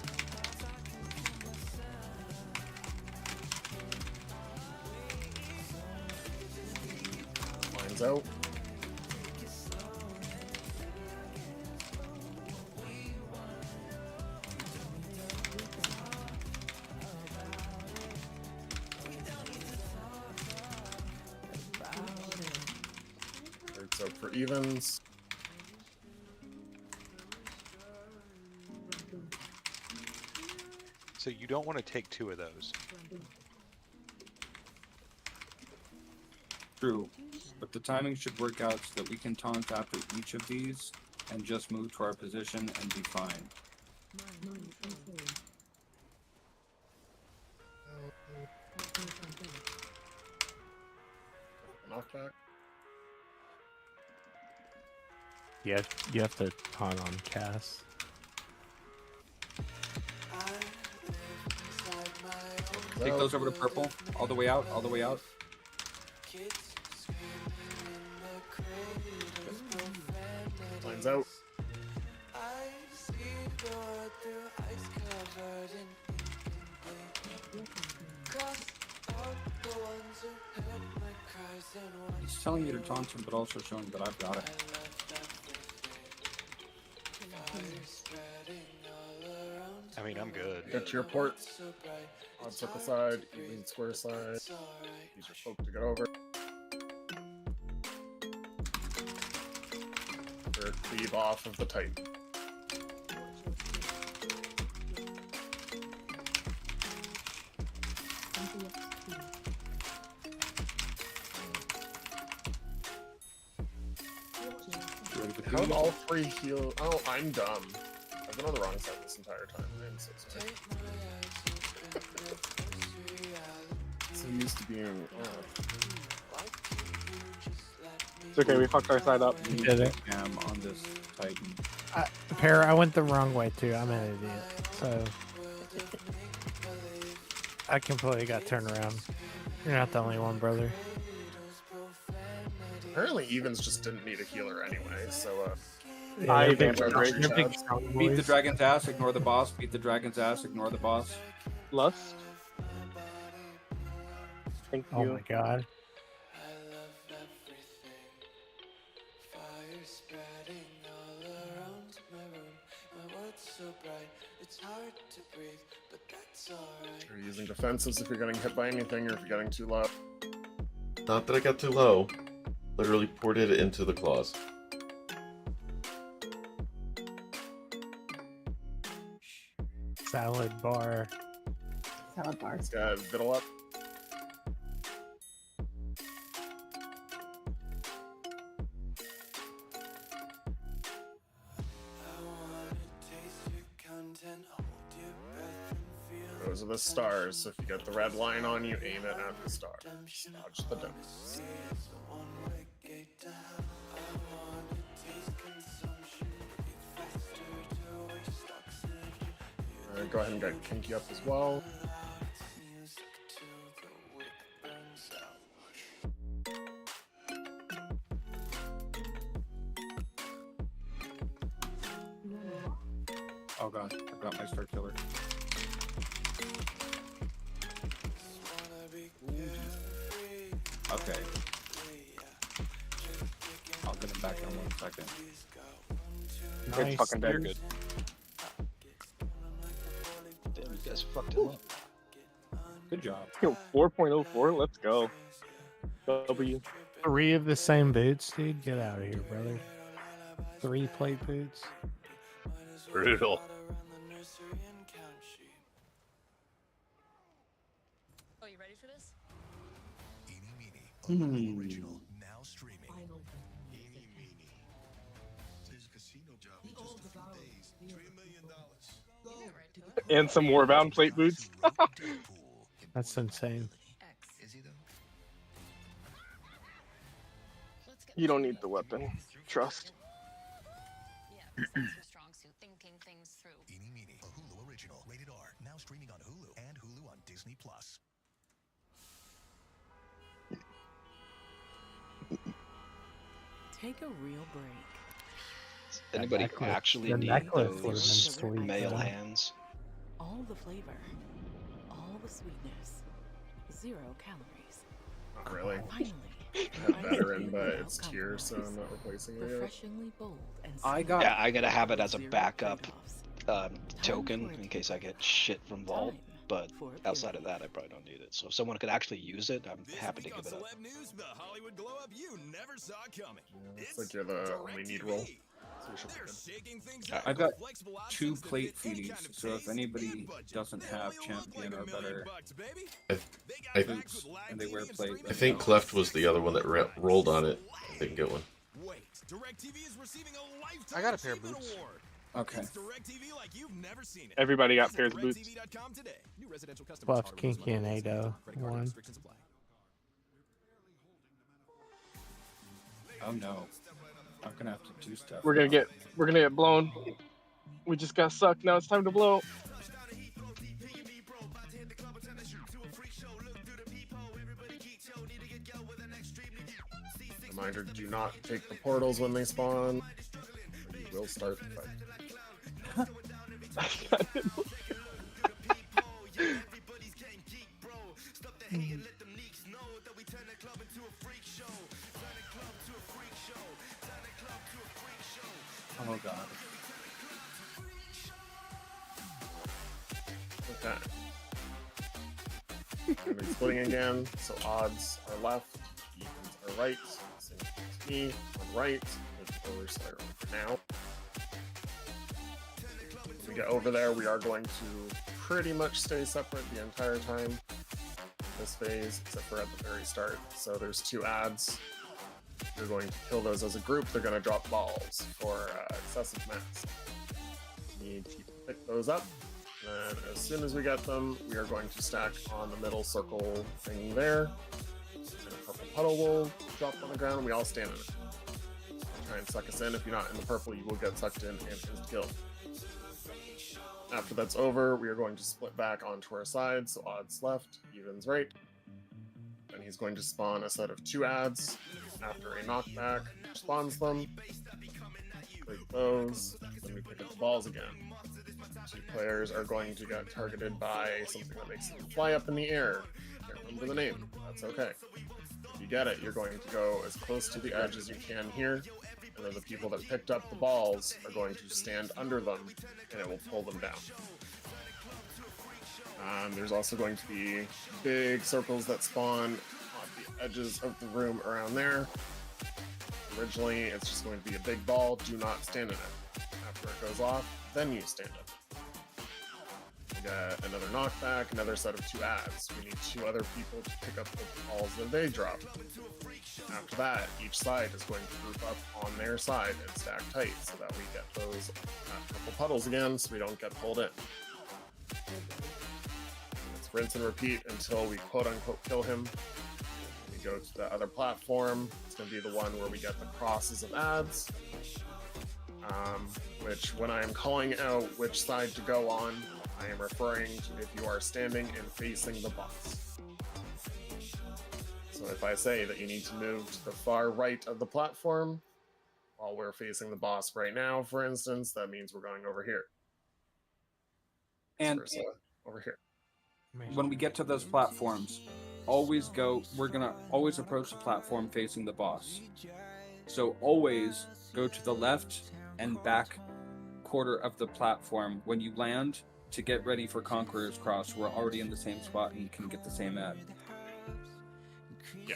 S18: Lines out. Third soak for evens.
S9: So you don't want to take two of those.
S8: True, but the timing should work out so that we can taunt after each of these and just move to our position and be fine.
S18: Knockback.
S3: Yeah, you have to taunt on Cass.
S8: Take those over to purple, all the way out, all the way out.
S18: Lines out.
S8: He's telling you to taunt him, but also showing that I've got it.
S9: I mean, I'm good.
S18: Get to your port. On circle side, even square side. Use your folk to get over. Or cleave off of the Titan. How'd all three heal? Oh, I'm dumb. I've been on the wrong side this entire time. I'm so sorry. So used to being.
S13: It's okay, we fucked our side up.
S3: You did it.
S8: On this Titan.
S3: Para, I went the wrong way too. I'm an idiot. So I completely got turned around. You're not the only one, brother.
S18: Apparently, Evans just didn't need a healer anyway, so
S3: Yeah,
S13: I
S3: they're big,
S13: vampire
S3: they're big
S13: Chads.
S3: strong
S8: Beat the
S3: boys.
S8: dragon's ass, ignore the boss. Beat the dragon's ass, ignore the boss.
S13: Lust. Thank
S3: Oh
S13: you.
S3: my god.
S18: You're using defensives if you're getting hit by anything or if you're getting too low.
S11: Not that I got too low. Literally poured it into the claws.
S3: Salad bar.
S7: Salad bar.
S18: It's got Vittle up. Those are the stars, so if you get the red line on you, aim it at the star. Dodge the dims. Go ahead and get Kinky up as well.
S8: Oh god, I got my star killer. Okay. I'll get him back in 1 second.
S13: It's fucking dead.
S9: You're good. Damn, you guys fucked him up.
S8: Good job.
S13: Yo, 4.04, let's go. W.
S3: 3 of the same boots, dude. Get out of here, brother. 3 plate boots.
S5: Brutal.
S10: Oh, you ready for this?
S8: Original.
S10: Now streaming.
S13: And some Warbound plate boots.
S3: That's insane.
S13: You don't need the weapon. Trust.
S12: strong suit, thinking things through.
S10: Eeny Meeny, a Hulu original, rated R, now streaming on Hulu and Hulu on Disney Plus.
S19: Take a real break.
S17: Anybody
S3: necklace-
S17: actually
S3: the
S17: need
S3: necklace would've been
S17: those
S3: sweet,
S17: male
S3: though.
S17: hands?
S19: All the flavor, all the sweetness, 0 calories.
S18: Not really.
S19: Finally,
S18: I have veteran, but it's tier, so I'm not replacing it yet.
S19: refreshingly bold and
S8: I got.
S17: Yeah, I gotta have it as a backup token in case I get shit from Vault. But outside of that, I probably don't need it. So if someone could actually use it, I'm happy to give it up.
S18: It's like you're the only need roll. So you should be good.
S8: I've got 2 plate feedies, so if anybody doesn't have champion or better
S11: I
S8: boots and they wear plate,
S11: I think Cleft was the other one that rolled on it. They can get one.
S15: I got a pair of boots.
S8: Okay.
S13: Everybody got pairs of boots.
S3: Buff, Kinky, and Ado. 1.
S8: Oh no. I'm gonna have to do stuff.
S13: We're gonna get blown. We just got sucked. Now it's time to blow.
S18: Reminder, do not take the portals when they spawn. You will start the fight.
S8: Oh god.
S18: Okay. We're gonna be splitting again, so odds are left, evens are right. Same as me on right, with over Slayer for now. When we get over there, we are going to pretty much stay separate the entire time in this phase, except for at the very start. So there's 2 adds. You're going to kill those as a group. They're going to drop balls for excessive mass. You need to pick those up. And as soon as we get them, we are going to stack on the middle circle thing there. And a purple puddle will drop on the ground. We all stand in it. Try and suck us in. If you're not in the purple, you will get sucked in and is killed. After that's over, we are going to split back onto our side, so odds left, evens right. And he's going to spawn a set of 2 ads. After a knockback, spawns them. Break those, then we pick up the balls again. 2 players are going to get targeted by something that makes them fly up in the air. Can't remember the name, that's okay. If you get it, you're going to go as close to the edge as you can here, and then the people that picked up the balls are going to stand under them, and it will pull them down. There's also going to be big circles that spawn on the edges of the room around there. Originally, it's just going to be a big ball. Do not stand in it. After it goes off, then you stand in it. We got another knockback, another set of 2 ads. We need 2 other people to pick up the balls that they drop. After that, each side is going to group up on their side and stack tight so that we get those purple puddles again so we don't get pulled in. Let's rinse and repeat until we quote-unquote kill him. We go to the other platform. It's going to be the one where we get the crosses of ads, which when I am calling out which side to go on, I am referring to if you are standing and facing the boss. So if I say that you need to move to the far right of the platform, while we're facing the boss right now, for instance, that means we're going over here.
S8: And
S18: over here.
S8: when we get to those platforms, we're gonna always approach the platform facing the boss. So always go to the left and back quarter of the platform when you land to get ready for Conqueror's Cross. We're already in the same spot and you can get the same ad.
S18: Yeah.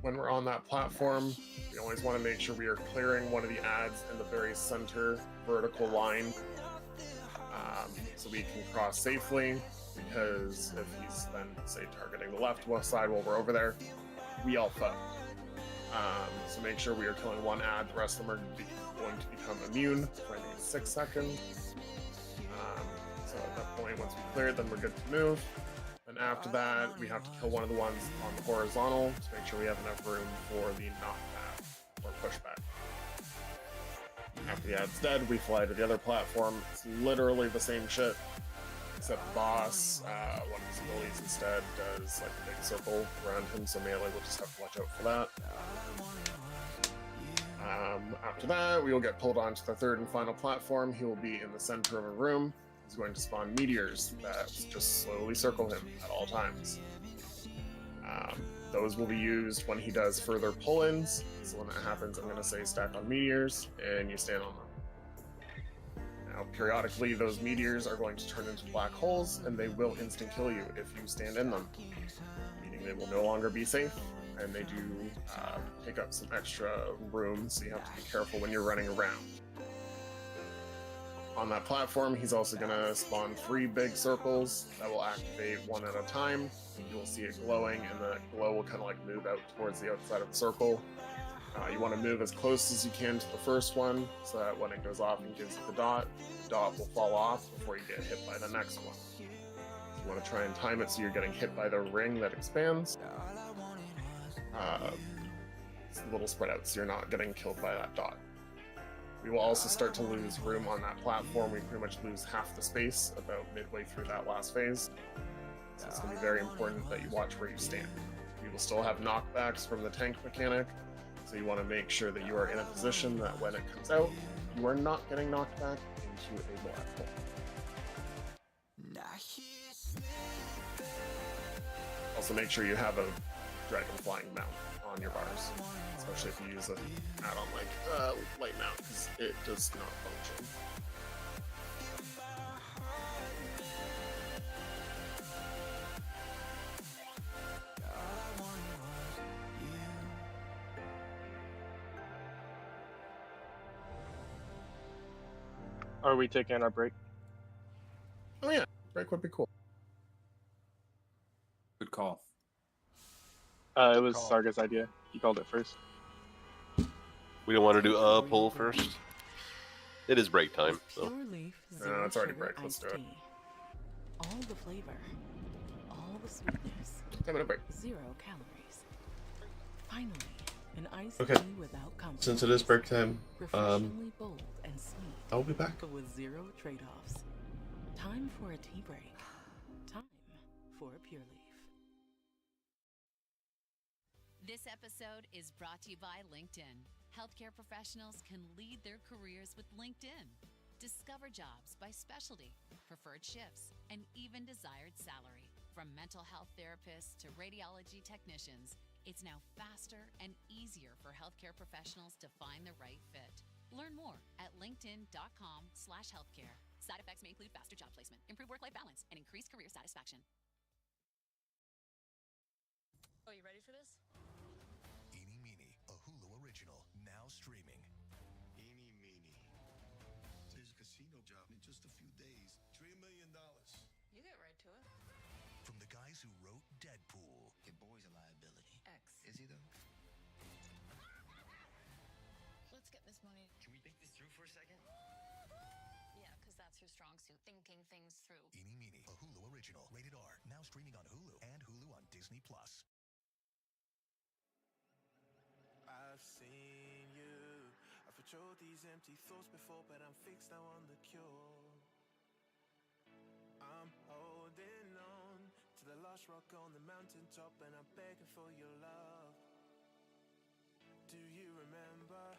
S18: When we're on that platform, we always want to make sure we are clearing one of the ads in the very center vertical line so we can cross safely, because if he's then, say, targeting the left side while we're over there, we all fuck. So make sure we are killing one ad, the rest of them are going to become immune for I think it's 6 seconds. So at that point, once we clear it, then we're good to move. And after that, we have to kill one of the ones on the horizontal to make sure we have enough room for the knockback or pushback. After the ad's dead, we fly to the other platform. It's literally the same shit, except boss, one of his abilities instead does like a big circle around him, so melee will just have to watch out for that. After that, we will get pulled onto the 3rd and final platform. He will be in the center of a room. He's going to spawn meteors that just slowly circle him at all times. Those will be used when he does further pull-ins. So when that happens, I'm going to say stack on meteors, and you stand on them. Now, periodically, those meteors are going to turn into black holes, and they will instant-kill you if you stand in them, meaning they will no longer be safe, and they do take up some extra room, so you have to be careful when you're running around. On that platform, he's also going to spawn 3 big circles that will activate one at a time. You will see it glowing, and the glow will kind of like move out towards the outside of the circle. You want to move as close as you can to the first one, so that when it goes off and gives you the dot will fall off before you get hit by the next one. You want to try and time it so you're getting hit by the ring that expands. It's a little spread out, so you're not getting killed by that dot. We will also start to lose room on that platform. We pretty much lose half the space about midway through that last phase. So it's going to be very important that you watch where you stand. We will still have knockbacks from the tank mechanic, so you want to make sure that you are in a position that when it comes out, you are not getting knocked back into a black hole. Also make sure you have a dragon flying mount on your bars, especially if you use an add-on like light mount, because it does not function.
S13: Are we taking our break?
S18: Oh yeah, break would be cool.
S8: Good call.
S13: It was Sarga's idea. He called it first.
S5: We don't want to do a pull first. It is break time, so.
S18: No, it's already break. Let's do it.
S19: All the flavor, all the sweetness.
S18: 10-minute break.
S19: 0 calories. Finally, An iced
S11: Okay.
S19: tea without
S11: Since it is break time,
S19: refreshingly bold and sweet.
S11: I'll be back.
S19: But with zero trade-offs. Time for a tea break. Time for a Pure Leaf.
S6: This episode is brought to you by LinkedIn. Healthcare professionals can lead their careers with LinkedIn. Discover jobs by specialty, preferred shifts, and even desired salary. From mental health therapists to radiology technicians, it's now faster and easier for healthcare professionals to find the right fit. Learn more at linkedin.com/healthcare. Side effects may include faster job placement, improved work-life balance, and increased career satisfaction.
S10: Oh, you ready for this?
S21: Eeny Meeny, a Hulu original, now streaming. Eeny Meeny. There's a casino job in just a few days. $3 million.
S10: You get right to it.
S21: From the guys who wrote Deadpool. Your boy's a liability.
S10: X.
S21: Is he though?
S10: Let's get this money.
S21: Can we think this through for a second?
S10: Yeah, because that's your strong suit, thinking things through.
S21: Eeny Meeny, a Hulu original, rated R, now streaming on Hulu and Hulu on Disney+.
S22: I've seen you. I've patrolled these empty thoughts before, but I'm fixed now on the cure. I'm holding on to the last rock on the mountaintop, and I'm begging for your love. Do you remember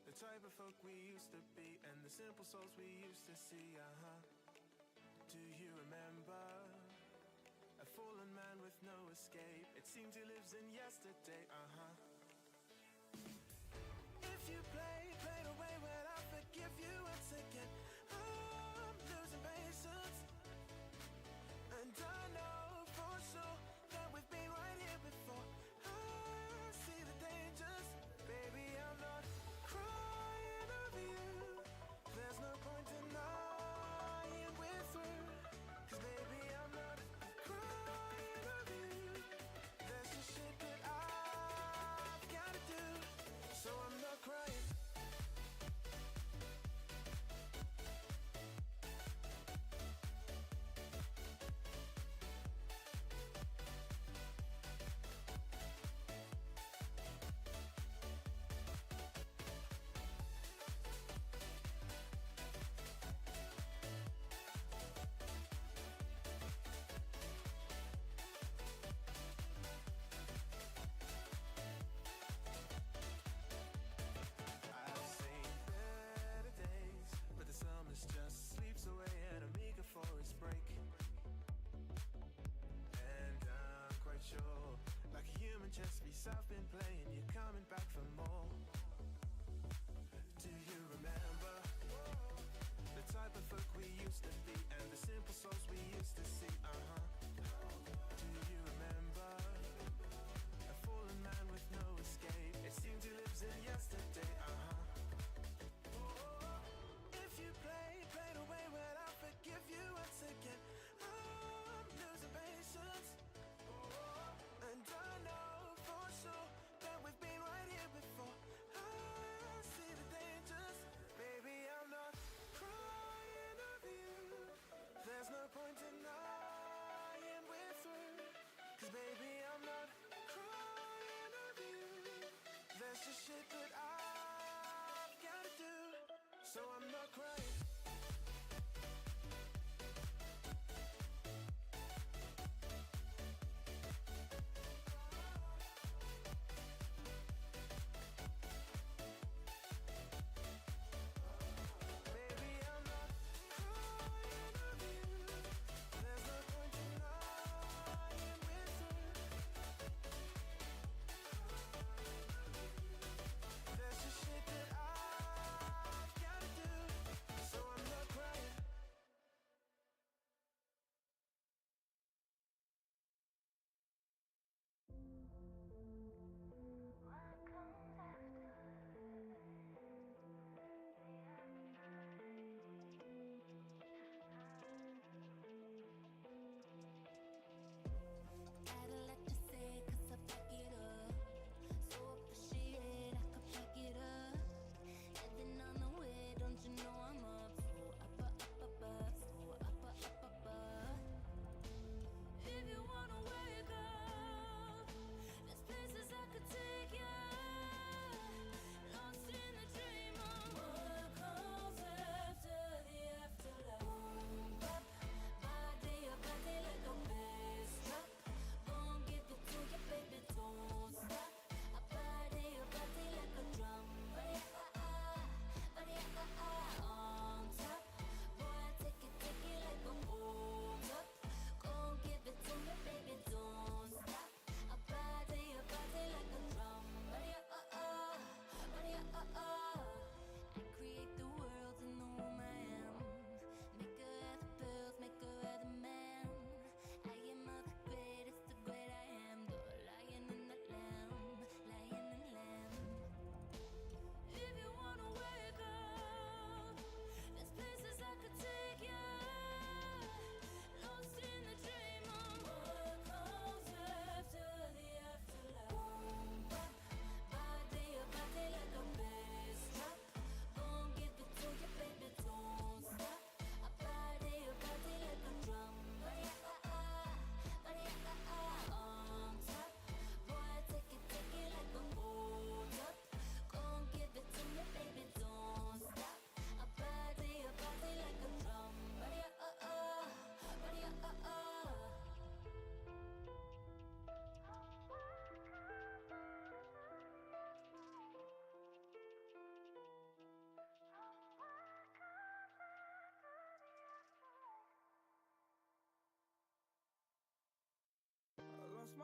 S22: the type of folk we used to be, and the simple souls we used to see? Do you remember a fallen man with no escape? It seems he lives in yesterday. If you play the way, well, I forgive you once again. I'm losing patience, and I know for sure that we've been right here before. I see the dangers, baby, I'm not crying over you. There's no point denying we're through, 'cause baby, I'm not crying over you. There's just shit that I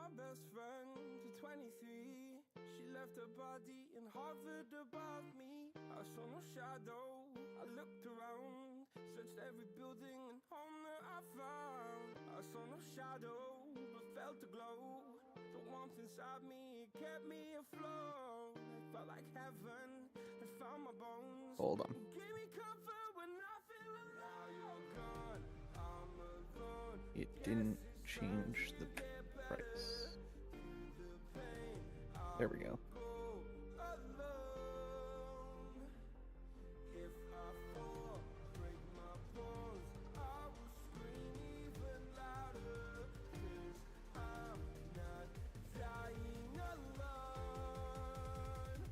S22: my best friend to 23. She left her body and hovered above me. I saw no shadow. I looked around, searched every building and home that I found. I saw no shadow, but felt a glow. The warmth inside me kept me afloat. It felt like heaven had found my bones.
S14: Hold on.
S22: Gave me comfort when I feel alone. Now you're gone, I'm alone.
S14: It didn't change the price. There we go.
S22: If I fall, break my bones, I will scream even louder. 'Cause I'm not dying alone.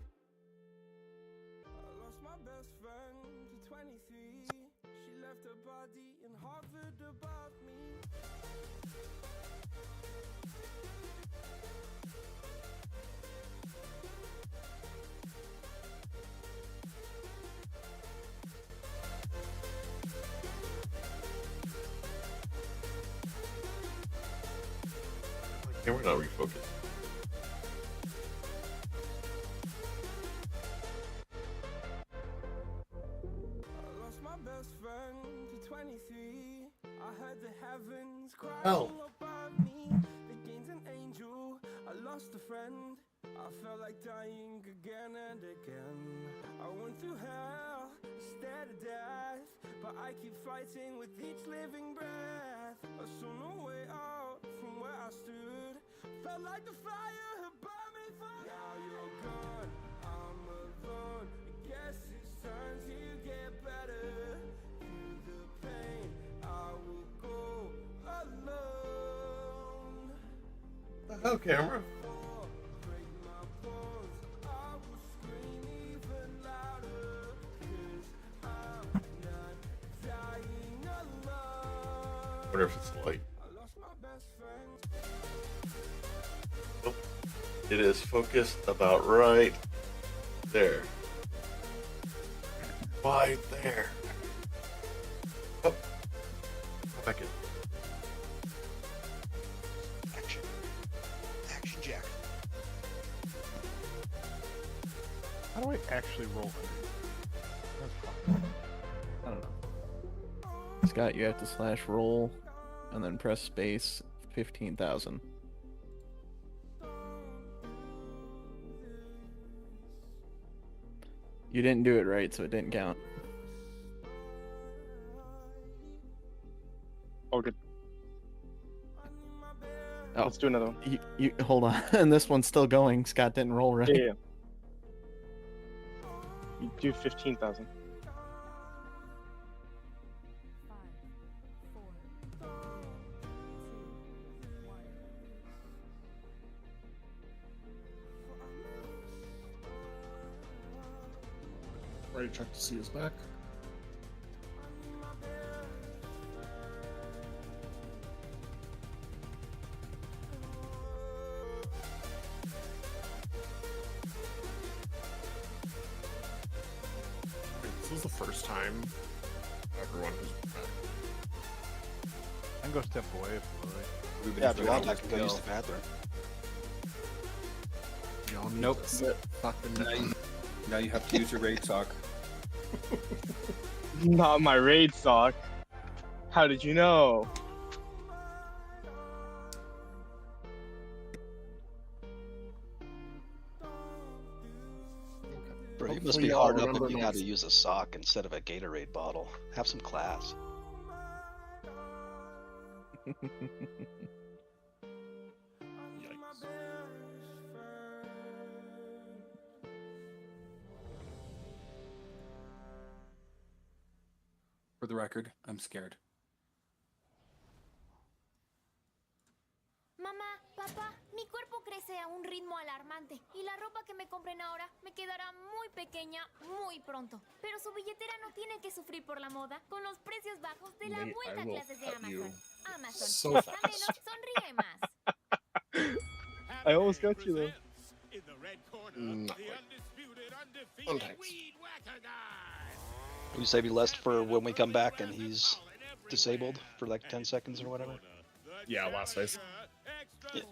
S22: I lost my best friend to 23. She left her body and hovered above me.
S11: Camera not refocused.
S22: I lost my best friend to 23. I heard the heavens crying
S11: Oh.
S22: above me. The gained an angel. I lost a friend. I felt like dying again and again. I went through hell, stared at death, but I keep fighting with each living breath. I saw no way out from where I stood. Felt like the fire had burned me for now you're gone, I'm alone. I guess it's time to get better. Through the pain, I will go alone.
S11: The hell, camera?
S22: Break my bones, I will scream even louder. 'Cause I'm not dying alone.
S11: Wonder if it's light.
S22: I lost my best friend.
S11: Nope. It is focused about right there. Right there. Oh. Go back in.
S17: Action. Action, Jack.
S4: How do I actually roll under? That's fun.
S14: I don't know. Scott, you have to slash roll and then press space 15,000. You didn't do it right, so it didn't count.
S13: Oh, good.
S14: Oh,
S13: Let's do another one.
S14: You hold on, and this one's still going. Scott didn't roll right.
S13: Yeah. You do 15,000.
S18: Ready to check to see his back. This is the first time everyone has been back.
S4: I can go step away if you like.
S17: Yeah, if you want, I can go use the bathroom.
S18: Y'all need
S8: Nope.
S18: to sit fucking down.
S8: Now you have to use your raid sock.
S13: Not my raid sock. How did you know?
S17: Bro, you must
S18: Hopefully
S17: be
S18: y'all
S17: hard up
S18: remember
S17: if you know how to
S18: next-
S17: use a sock instead of a Gatorade bottle. Have some class.
S8: For the record, I'm scared.
S12: Mamá, papá, mi cuerpo crece a un ritmo alarmante y la ropa que me compren ahora me quedará muy pequeña muy pronto. Pero su billetera no tiene que sufrir por la moda con los precios bajos de la
S18: Nate,
S12: vuelta
S18: I
S12: a
S18: will
S12: clases de
S18: cut you
S12: Amazon. Amazon,
S18: so
S12: gasta
S18: fast.
S12: menos, sonríe más.
S13: I almost got you though.
S18: Not quite. One thanks.
S17: Will you save your list for when we come back and he's disabled for like 10 seconds or whatever?
S18: Yeah, last phase.
S17: Yeah.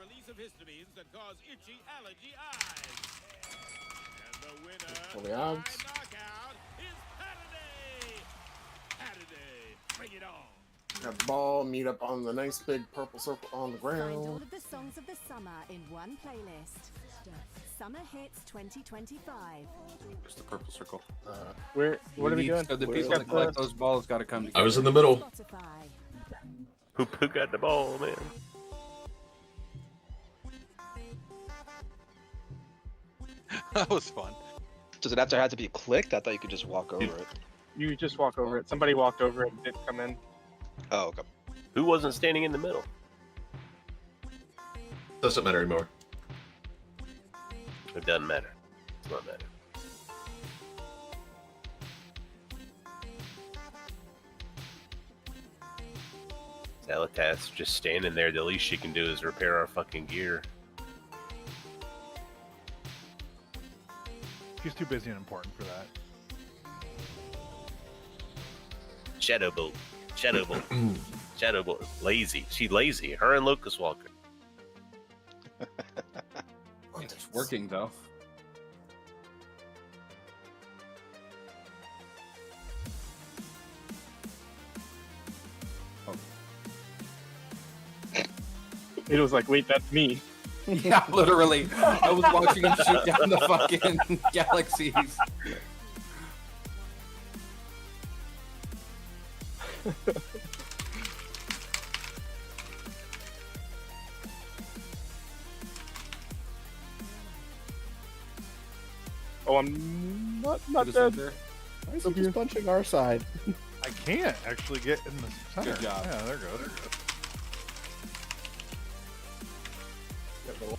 S1: release of histamines that cause itchy allergy eyes. And the winner
S18: For the
S1: by
S18: odds.
S1: knockout is Saturday. Saturday, bring it on.
S18: Grab the ball, meet up on the nice big purple circle on the
S2: Find all
S18: ground.
S2: of the songs of the summer in one playlist. Summer Hits 2025.
S8: Just the purple circle.
S13: What are we doing?
S8: So the
S13: Where's
S8: people that
S13: the-
S8: collect those balls got to come together.
S11: I was in the middle.
S5: Who got the ball, man?
S9: That was fun.
S17: Does it have to be clicked? I thought you could just walk over it.
S13: You just walk over it. Somebody walked over it and didn't come in.
S17: Oh, okay.
S5: Who wasn't standing in the middle?
S11: Doesn't matter anymore.
S5: It doesn't matter. It's not matter. Salatat's just standing there. The least she can do is repair our fucking gear.
S4: She's too busy and important for that.
S5: Shadowbolt. Shadowbolt. Shadowbolt. Lazy. She lazy. Her and Locust Walker.
S8: It's working though.
S13: It was like, wait, that's me.
S8: Yeah, literally. I was watching him shoot down the fucking galaxies.
S13: Oh, I'm not
S14: Just
S13: dead.
S14: there. Why is he just punching our side?
S4: I can't actually get in the center.
S8: Good job.
S4: Yeah, there we go. There we go.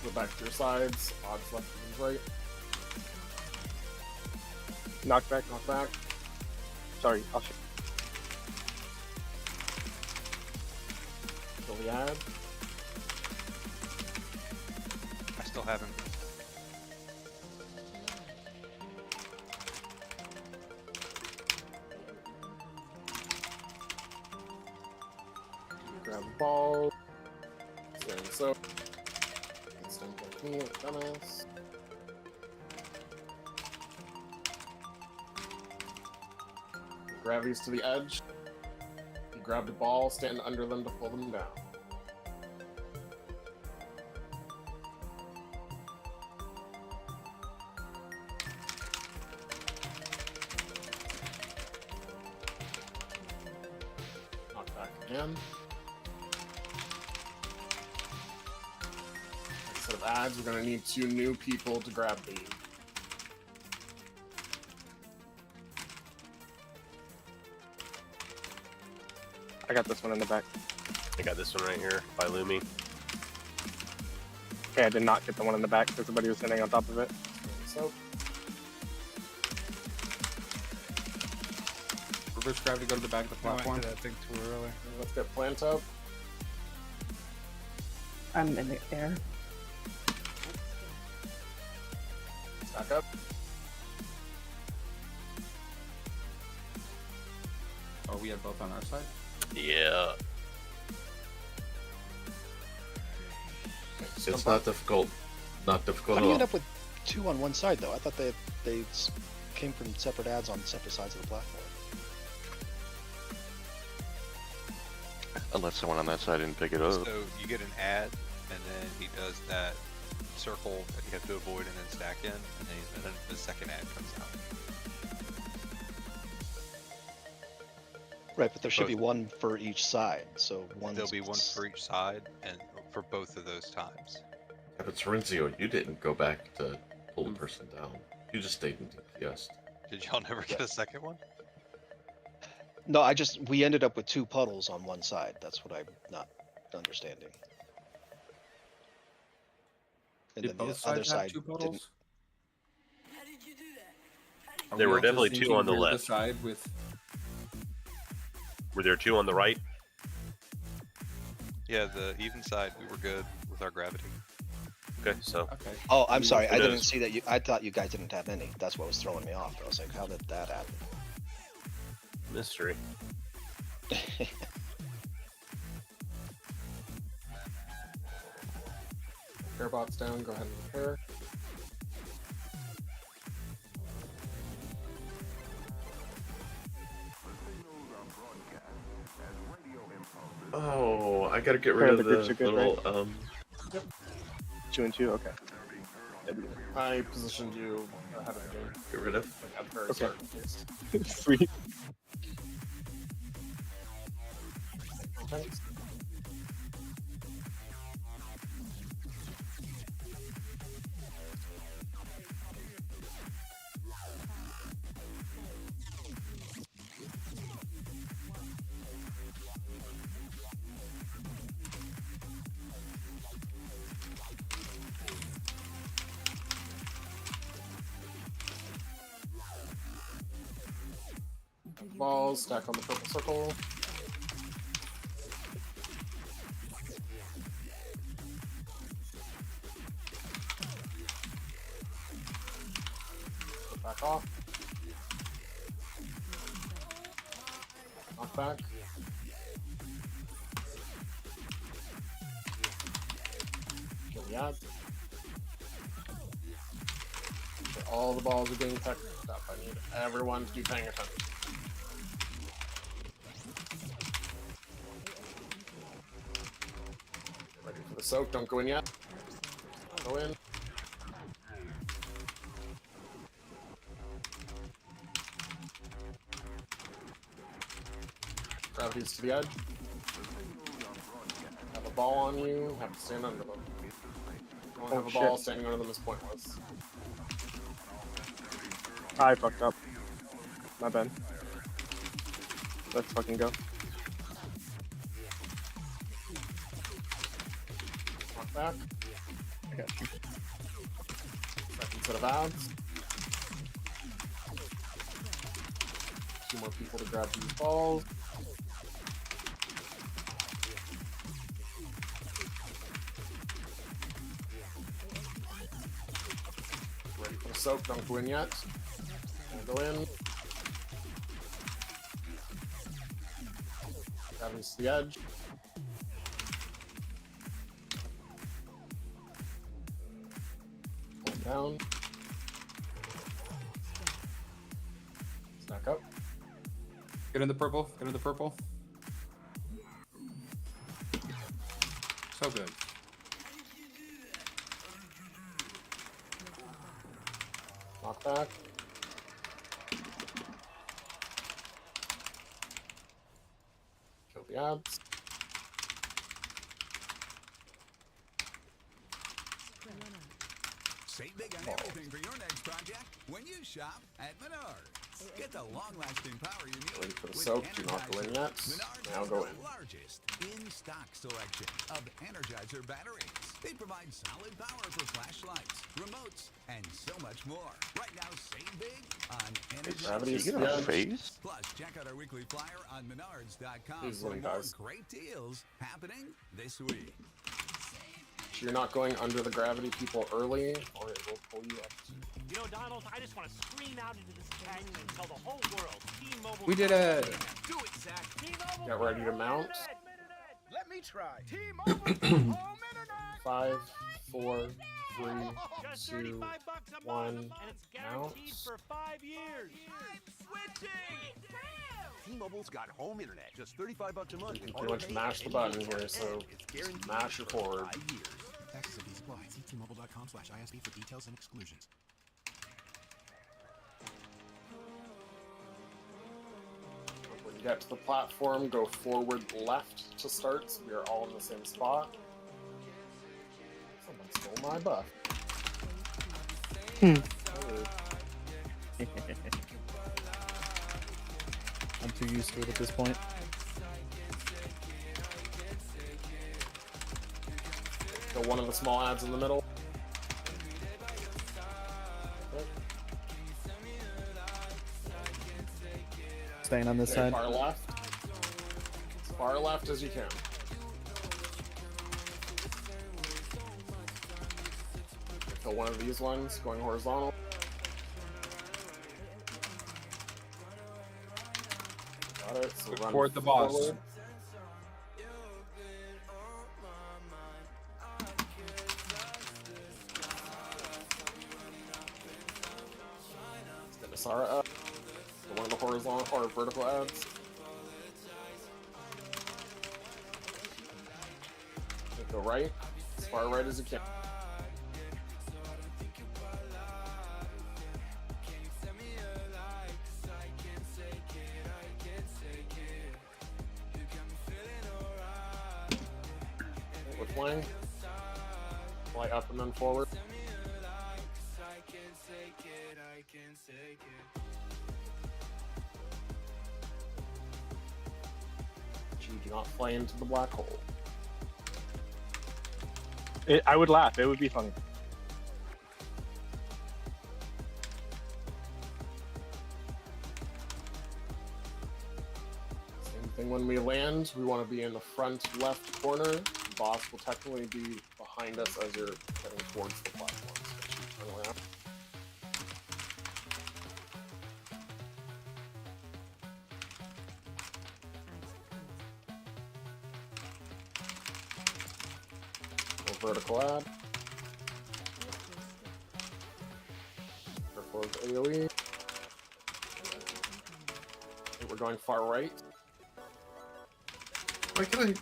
S18: Go back to your sides. Odds left and right.
S13: Knock back.
S18: Knock back.
S13: Sorry, I'll shoot.
S18: Kill the ad.
S9: I still haven't.
S18: Grab the ball. Stand so. Stand like me, like dumbass. Gravity's to the edge. You grab the ball, stand under them to pull them down. Knock back again. Instead of ads, we're gonna need 2 new people to grab the.
S13: I got this one in the back.
S5: I got this one right here by Lumi.
S13: Okay, I did not get the one in the back because somebody was sitting on top of it.
S18: So.
S8: Reverse gravity, go to the back of the
S16: I went
S8: platform.
S16: to that thing too early.
S18: Let's get plant up.
S7: I'm in the air.
S18: Stack up.
S8: Oh, we have both on our side?
S5: Yeah.
S11: It's not difficult. Not difficult
S17: How
S11: at
S17: do you
S11: all.
S17: end up with 2 on one side, though? I thought they came from separate ads on separate sides of the platform.
S20: Unless someone on that side didn't pick it up.
S9: So you get an ad, and then he does that circle that you have to avoid and then stack in, and then the second ad comes out.
S17: Right, but there should be one for each side, so one.
S9: There'll be one for each side, and for both of those times.
S11: Yeah, but Terenzio, you didn't go back to pull the person down. You just stayed in DPS.
S9: Did y'all never get a second one?
S17: No, we ended up with 2 puddles on one side. That's what I'm not understanding. And
S8: Did
S17: then
S8: both
S17: the other
S8: sides have
S17: side
S8: 2
S17: didn't.
S8: puddles? Are
S5: There
S8: we
S5: were
S8: all
S5: definitely
S8: just
S5: 2
S8: thinking
S5: on the
S8: we're
S5: left.
S8: Side with...
S5: Were there 2 on the right?
S9: Yeah, the even side, we were good with our gravity.
S5: Okay, so.
S8: Okay.
S17: Oh, I'm sorry. I
S5: Who
S17: didn't
S5: knows?
S17: see that. I thought you guys didn't have any. That's what was throwing me off. I was like, how did that happen?
S5: Mystery.
S18: repair bot's down. Go ahead and repair.
S11: Oh, I gotta get
S13: Sorry,
S11: rid
S13: the
S11: of
S13: groups
S11: the
S13: are good,
S11: little
S13: right? 2 and 2, okay.
S18: I positioned you ahead of the game.
S11: Get rid of.
S18: Like at the very
S13: Okay.
S18: start, at least.
S13: Sweet.
S18: Thanks. Balls stack on the purple circle. Back off. Knock back. Kill the ad. Okay, all the balls are being picked up. I need everyone to be paying attention. Ready for the soak, don't go in yet. Go in. Gravity's to the edge. Have a ball on you, have to stand under them. Don't have a ball, standing under them is pointless.
S13: I fucked up. My bad. Let's fucking go.
S18: Knock back.
S14: I got you.
S18: Second set of ads. 2 more people to grab these balls. Ready for the soak, don't go in yet. Go in. Gravity's to the edge. Hold down. Stack up.
S8: Get in the purple. Get in the purple. So good.
S18: Knock back. Kill the ads.
S21: Save big on everything for your next project when you shop at Menards. Get the long-lasting power you need.
S18: Ready for the
S21: with
S18: soak, do not go in yet.
S21: Menards
S18: Now
S21: has
S18: go
S21: the
S18: in.
S21: largest in-stock selection of Energizer batteries. They provide solid power for flashlights, remotes, and so much more. Right now, save big on
S18: Gravity's
S21: Energizer.
S18: to the edge.
S21: Plus, check out our weekly flyer on Menards.com
S18: He's
S21: for
S18: really
S21: more
S18: nice.
S21: great deals happening this week.
S18: You're not going under the gravity people early, or it will pull you up.
S15: You know, Donald, I just want to scream out into this canyon and tell the whole world T-Mobile.
S8: We did a.
S15: Do it, Zach. T-Mobile.
S18: Get ready to mount.
S15: Let me try. T-Mobile.
S18: 5, 4, 3,
S15: Just
S18: 2,
S15: $35 a
S18: 1.
S15: month, and it's guaranteed
S18: Mount.
S15: for 5 years. I'm switching.
S21: T-Mobile's got home internet, just $35 a month.
S18: You can pretty much mash the button here, so just mash it forward.
S21: Taxes and fees apply. See T-Mobile.com/ISP for details and exclusions.
S18: When you get to the platform, go forward left to start, so we are all in the same spot. Someone stole my buff.
S14: I'm too used to it at this point.
S18: Go one of the small ads in the middle.
S14: Staying on this
S18: Okay,
S14: side.
S18: far left. As far left as you can. Kill one of these ones, going horizontal. Got it. So
S8: Look
S18: run
S8: toward the boss.
S18: forward. Sarah ad. So one of the horizontal or vertical ads. Go right, as far right as you can. We're flying. Fly up and then forward. You do not fly into the black hole.
S13: I would laugh. It would be funny.
S18: Same thing when we land. We want to be in the front left corner. The boss will technically be behind us as you're heading towards the platform. So turn around. Vertical ad. Careful of AoE. Okay, we're going far right.
S11: Why can I?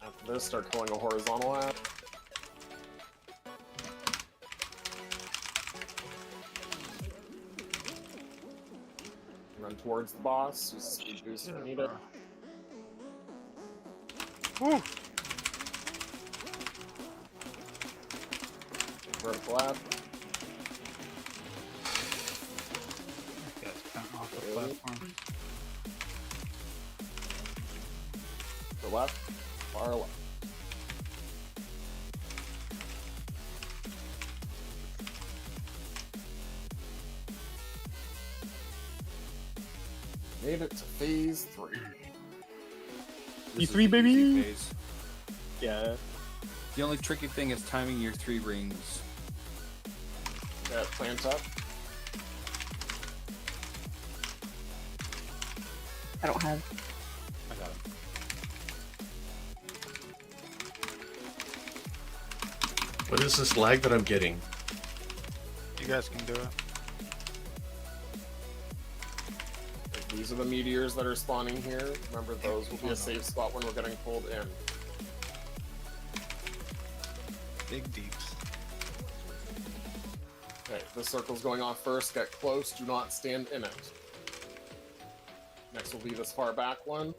S18: After this, start pulling a horizontal ad. Run towards the boss. Use speed boost if you need it.
S16: Woo!
S18: Vertical ab.
S16: Guy's bent off the platform.
S18: To the left, far left. Made it to phase 3.
S13: E3, baby!
S8: Phase.
S13: Yeah.
S8: The only tricky thing is timing your 3 rings.
S18: Got plant up.
S7: I don't have.
S8: I got him.
S11: What is this lag that I'm getting?
S16: You guys can do it.
S18: These are the meteors that are spawning here. Remember, those will be a safe spot when we're getting pulled in.
S16: Big deeps.
S18: Okay, this circle's going off first. Get close. Do not stand in it. Next will be this far back one.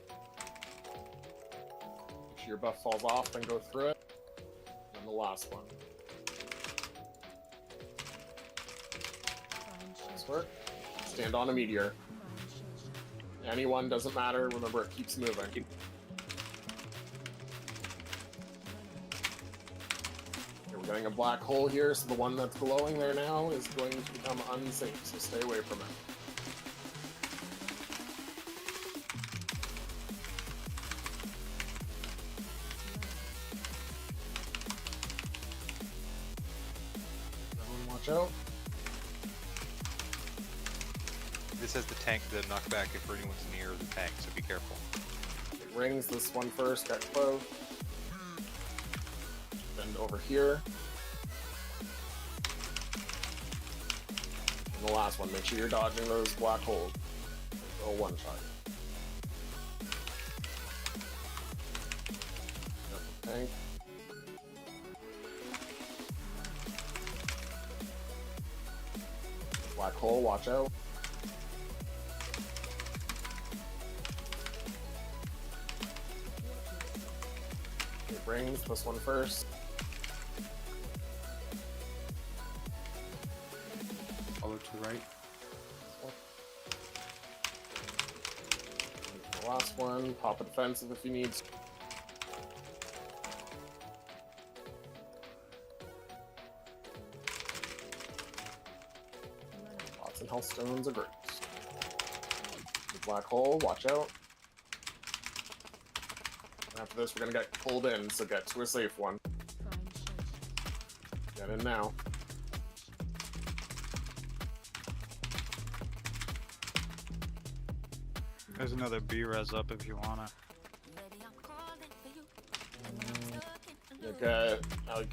S18: Make sure your buff falls off, then go through it. And the last one. Nice work. Stand on a meteor. Anyone, doesn't matter. Remember, it keeps moving. Okay, we're getting a black hole here, so the one that's glowing there now is going to become unsafe, so stay away from it. Everyone watch out.
S9: This has the tank, the knockback if anyone's near the tank, so be careful.
S18: It rings this one first, get close. Bend over here. And the last one, make sure you're dodging those black holes. Oh, one shot. Tank. Black hole, watch out. It rings, this one first.
S8: Follow to the right.
S18: The last one, pop a defensive if you need. Lots of health stones are great. The black hole, watch out. After this, we're gonna get pulled in, so get to a safe one. Get in now.
S16: There's another B-res up if you want it.
S18: Okay,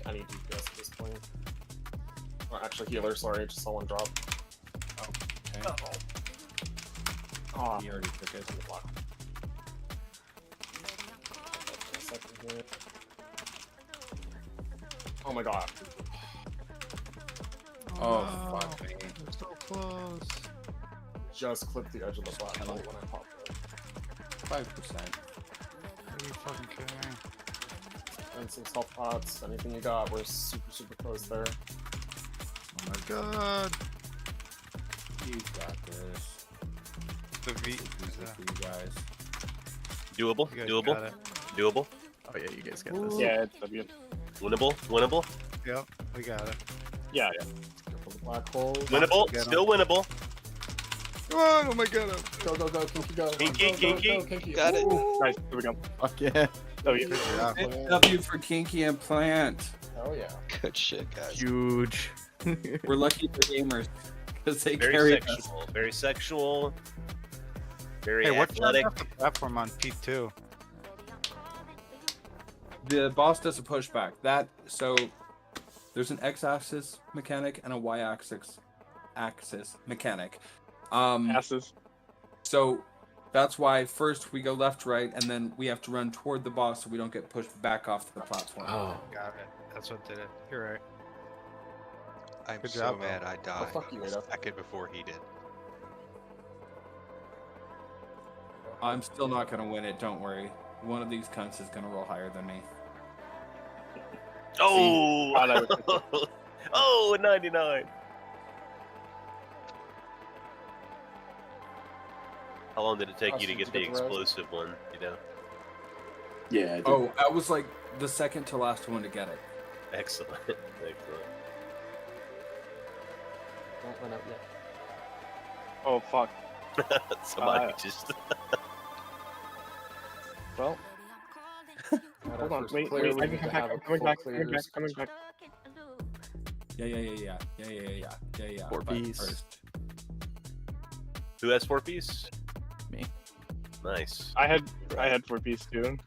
S18: I need to guess at this point. Oh, actually, healer. Sorry, just saw one drop.
S8: Okay.
S18: Oh,
S8: He already took it.
S18: Second here. Oh my god.
S8: Oh, fuck me.
S16: We're so close.
S18: Just clipped the edge of the black hole when I popped it.
S8: 5%.
S16: Are you fucking kidding me?
S18: And some health pots. Anything you got. We're super close there.
S16: Oh my god.
S8: You got this.
S16: The V.
S8: For you guys.
S5: Doable.
S16: You guys
S5: Doable.
S16: got it.
S5: Doable.
S14: Oh yeah, you guys got this.
S13: Yeah, it's W.
S5: Winnable. Winnable.
S16: Yep, we got it.
S13: Yeah, yeah.
S18: Careful the black hole.
S5: Winnable.
S16: Get 'em.
S5: Still winnable.
S16: Come on, oh my god.
S18: Go, Kinky, go.
S5: Kinky,
S18: Go,
S5: Kinky.
S18: Go, Kinky.
S17: Got it.
S18: Ooh.
S13: Nice. Here we go.
S14: Fuck yeah.
S13: W.
S8: W for Kinky and Plant.
S18: Hell yeah.
S17: Good shit, guys.
S14: Huge.
S8: We're lucky for gamers because they
S5: Very
S8: carry us.
S5: sexual. Very sexual. Very
S16: Hey, what's
S5: athletic.
S16: the platform on P2?
S8: The boss does a pushback. So there's an x-axis mechanic and a y-axis mechanic.
S13: Asses.
S8: So that's why first we go left, right, and then we have to run toward the boss so we don't get pushed back off the platform.
S5: Oh.
S16: Got it. That's what did it. You're right.
S9: I'm
S16: Good
S9: so
S16: job,
S9: mad
S16: though.
S9: I died
S18: fuck you,
S9: a
S18: Ada.
S9: second before he did.
S8: I'm still not gonna win it. Don't worry. One of these cunts is gonna roll higher than me.
S5: Oh. Oh, 99. How long did it take you to get the explosive one? You know.
S8: Yeah. Oh, I was like the second to last one to get it.
S5: Excellent. Excellent.
S18: Don't run out yet.
S13: Oh, fuck.
S5: Somebody just.
S13: Well. Hold on. Wait. I can come back. I'm coming back. Coming back.
S8: Yeah.
S14: Four
S8: But
S14: piece.
S8: first.
S5: Who has 4 piece?
S14: Me.
S5: Nice.
S13: I had 4 piece too.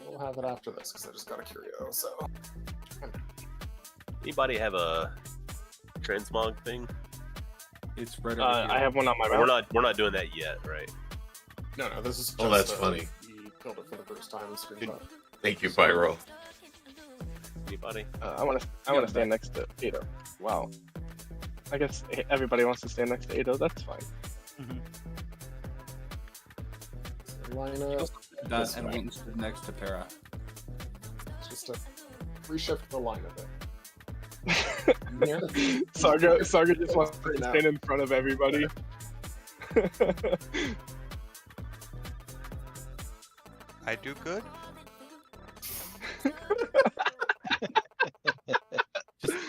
S18: We'll have it after this because I just got a curio. So.
S5: Anybody have a transmog thing?
S8: It's right over here.
S13: I have one on my
S5: We're
S13: mouth.
S5: not doing that yet, right?
S18: No, this is just.
S11: Oh, that's funny.
S18: You killed it for the first time in screenshot.
S11: Thank you, Pyro.
S5: Anybody?
S13: I want to stand next to Ado. Wow. I guess everybody wants to stand next to Ado. That's fine.
S18: Line up.
S8: That and one stood next to Para.
S18: Just to reshift the line of it.
S13: Sarga just wants to stand in front of everybody.
S9: I do good.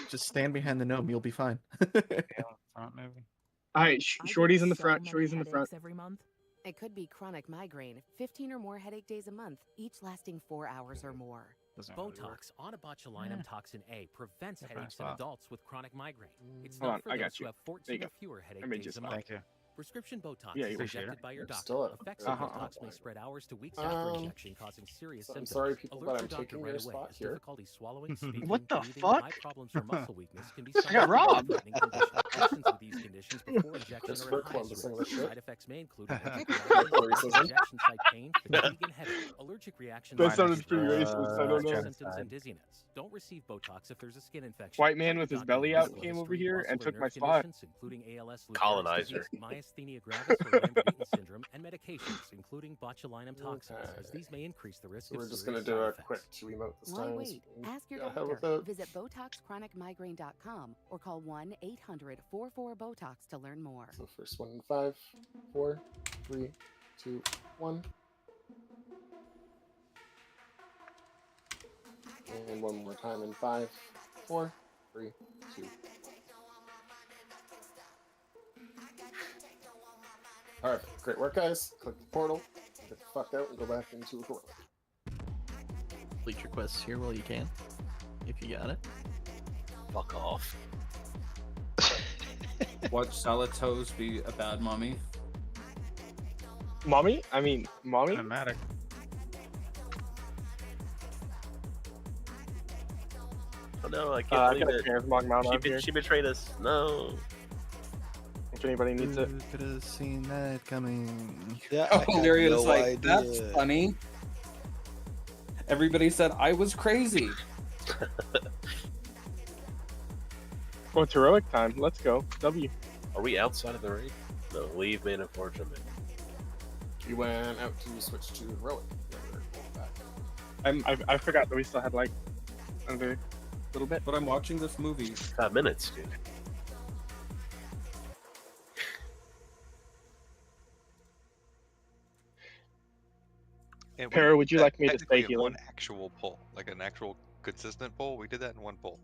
S14: Just stand behind the gnome. You'll be fine.
S16: Front maybe.
S13: All right, Shorty's in the front. Shorty's in the front.
S19: Every month. It could be chronic migraine, 15 or more headache days a month, each lasting 4 hours or more.
S15: Botox onabotulinum toxin A prevents
S16: That's
S15: headaches in
S16: nice.
S15: adults with chronic migraine. It's
S13: Hold
S15: not
S13: on,
S15: for
S13: I
S15: those
S13: got
S15: who
S13: you.
S15: have
S13: There
S15: 14
S13: you
S15: or
S13: go.
S15: fewer headache
S13: Let me
S15: days
S13: just
S15: a month.
S16: Thank you.
S15: Prescription Botox
S13: Yeah,
S15: is
S13: you appreciate
S15: injected
S13: it.
S15: by your doctor.
S18: Still it.
S15: Effects
S18: Yeah.
S15: of Botox may spread hours to weeks after injection, causing serious
S18: So I'm
S15: symptoms.
S18: sorry, people,
S15: Alert
S18: but
S15: your
S18: I'm
S15: doctor
S18: taking
S15: right
S18: your
S15: away,
S18: spot
S15: as
S18: here.
S15: difficulty swallowing, speaking,
S3: What the
S15: breathing,
S3: fuck?
S15: eye problems, or muscle weakness can be
S3: I got robbed.
S15: life-threatening conditions. Patients with these conditions before injection
S18: Chris
S15: are at
S18: Kirkland
S15: highest
S18: is saying
S15: risk.
S18: this shit.
S15: Side effects may include
S18: Racism.
S15: injection site pain, fatigue, and headache. Allergic reactions.
S13: That sounded pretty racist. I don't know.
S15: Symptoms and dizziness. Don't receive Botox if there's a skin infection.
S13: White man with his belly out came over here and took my spot.
S15: Including ALS, Lou
S5: Colonizer.
S15: Gehrig's disease, myasthenia gravis, or Lambert-Eaton syndrome, and medications, including botulinum toxins, as these may increase the risk
S18: So we're
S15: of
S18: just
S15: serious
S18: gonna do a
S15: side
S18: quick 2 emote this
S19: Why
S18: time.
S19: wait? Ask your
S18: Go ahead with
S19: doctor.
S18: it.
S19: Visit BotoxChronicMigraine.com or call 1-800-44-BOTOX to learn more.
S18: So first one in 5, 4, 3, 2, 1. And one more time in 5, 4, 3, 2. Alright, great work, guys. Click the portal, get the fuck out, and go back into a corner.
S14: Complete your quests here while you can, if you got it.
S5: Fuck off.
S8: Watch Salatos be a bad mommy.
S13: Mommy? I mean, mommy?
S5: Oh no, I
S13: I
S5: can't
S13: got
S5: believe
S13: a
S5: it.
S13: transmog mount on here.
S5: She betrayed us. No.
S13: If anybody needs it.
S14: Who could have seen that coming?
S17: Yeah,
S8: Oh, Lyria's like, that's funny. Everybody said I was crazy.
S13: Oh, it's heroic time. Let's go. W.
S5: Are we outside of the raid? No, leave main and fortune.
S18: We went out to switch to heroic. Yeah, we're going back.
S13: I forgot that we still had like another little bit.
S8: But I'm watching this movie.
S5: 5 minutes, dude.
S9: And
S13: Para, would you like me to
S9: technically
S13: stay
S9: at
S13: healing?
S9: one actual pull, like an actual consistent pull. We did that in one pull.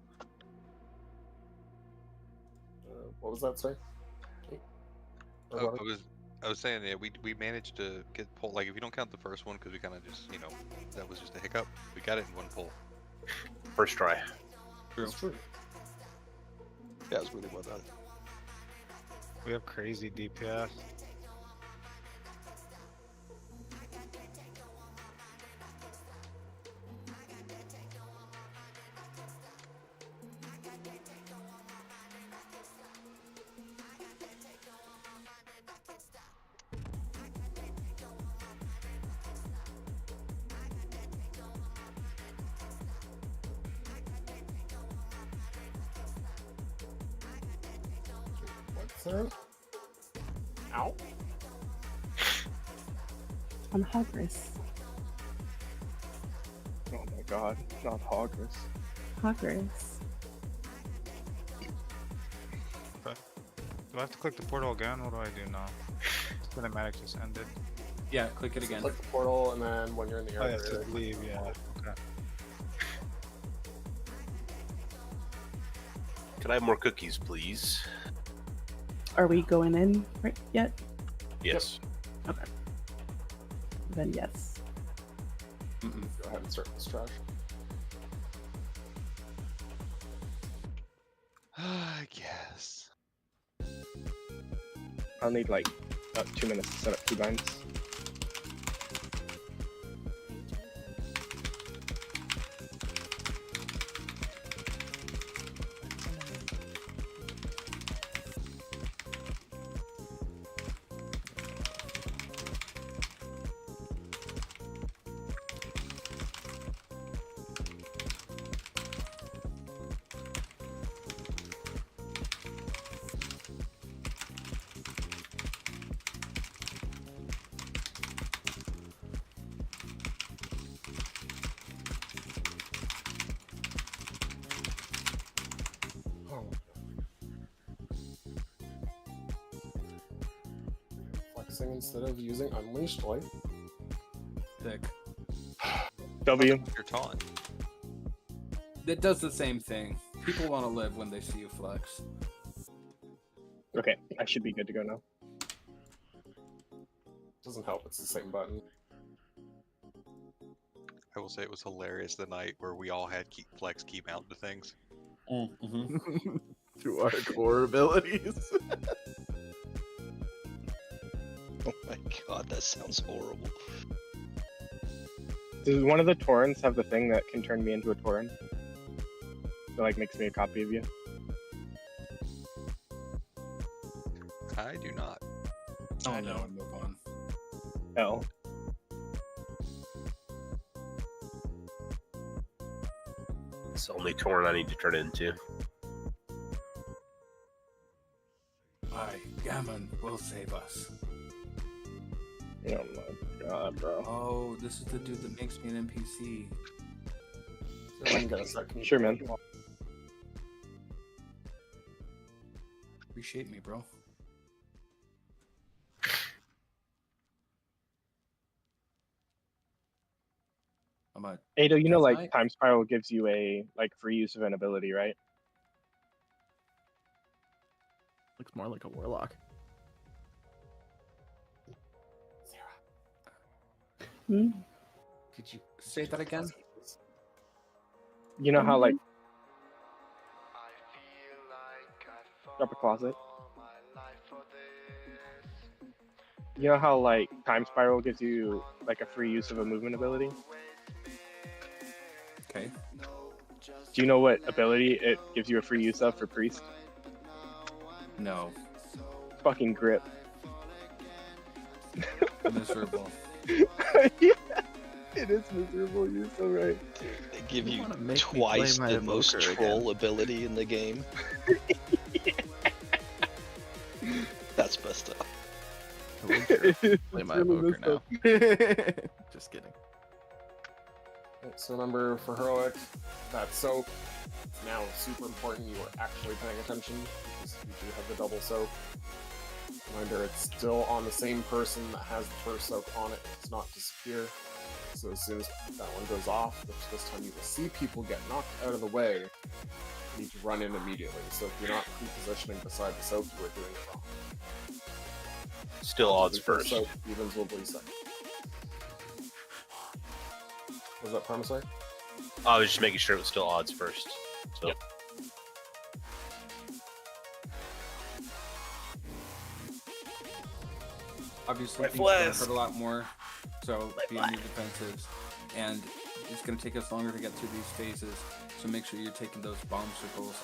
S18: What was that, sorry?
S9: Oh, I was saying, yeah, we managed to get pull. Like, if you don't count the first one, because we kind of just, that was just a hiccup. We got it in one pull.
S5: First try.
S9: True.
S18: That's true.
S17: Yeah, it was really well done.
S16: We have crazy DPS.
S18: What's that? Ow.
S7: I'm Hogress.
S13: Oh my god, not Hogress.
S7: Hogress.
S16: Do I have to click the portal again? What do I do now? Cinematic just ended.
S8: Yeah, click it again.
S18: Click the portal, and then when you're in the
S16: Oh,
S18: area,
S16: yeah, to leave, yeah. Okay.
S5: Could I have more cookies, please?
S7: Are we going in right yet?
S5: Yes.
S7: Okay. Then yes.
S18: Go ahead and start this trash.
S9: I guess.
S13: I'll need like 2 minutes to set up keybinds.
S18: Flexing instead of using Unleashed Light.
S8: Sick.
S13: W.
S9: You're taunt.
S8: It does the same thing. People want to live when they see you flex.
S13: Okay, I should be good to go now.
S18: Doesn't help, it's the same button.
S9: I will say it was hilarious the night where we all had flex key mount to things.
S14: To our core abilities.
S17: Oh my god, that sounds horrible.
S13: Does one of the Taurens have the thing that can turn me into a Tauren? That like makes me a copy of you?
S9: I do not.
S8: Oh no, move on.
S13: L.
S5: It's the only torn I need to turn into.
S8: Aye, Gammon will save us.
S13: Oh my god, bro.
S8: Oh, this is the dude that makes me an NPC.
S18: Hang on a second.
S13: Sure, man.
S8: Reshape me, bro. I'm a
S13: Ado, you know,
S8: Death
S13: like
S8: Knight?
S13: Time Spiral gives you a like free use of an ability, right?
S14: Looks more like a warlock.
S7: Hmm?
S8: Could you say that again?
S13: You know how like drop a closet. You know how like Time Spiral gives you like a free use of a movement ability?
S8: Okay.
S13: Do you know what ability it gives you a free use of for priest?
S8: No.
S13: Fucking grip.
S8: Miserable.
S13: Yeah, it is miserable. You're so right.
S17: They give you
S14: wanna make me
S17: twice
S14: play my
S17: the most
S14: Evoker
S17: troll ability in the game. That's messed up.
S14: I wouldn't care if I play
S13: It's
S14: my
S13: really
S14: Evoker now.
S13: messed
S14: Just kidding.
S18: Right, so remember, for heroic, that soak is now super important. You are actually paying attention because you do have the double soak. Reminder, it's still on the same person that has the first soak on it. It does not disappear. So as soon as that one goes off, which this time you will see people get knocked out of the way, you need to run in immediately. So if you're not pre-positioning beside the soak, you are doing it wrong.
S5: Still odds first.
S18: Soak, evens will be second. Was that promissory?
S5: I was just making sure it was still odds first. So.
S17: Yep.
S8: Obviously,
S5: Red
S8: things are going to
S5: flash.
S8: hurt a lot more, so be on your defensives. And it's going to take us longer to get through these phases, so make sure you're taking those bomb circles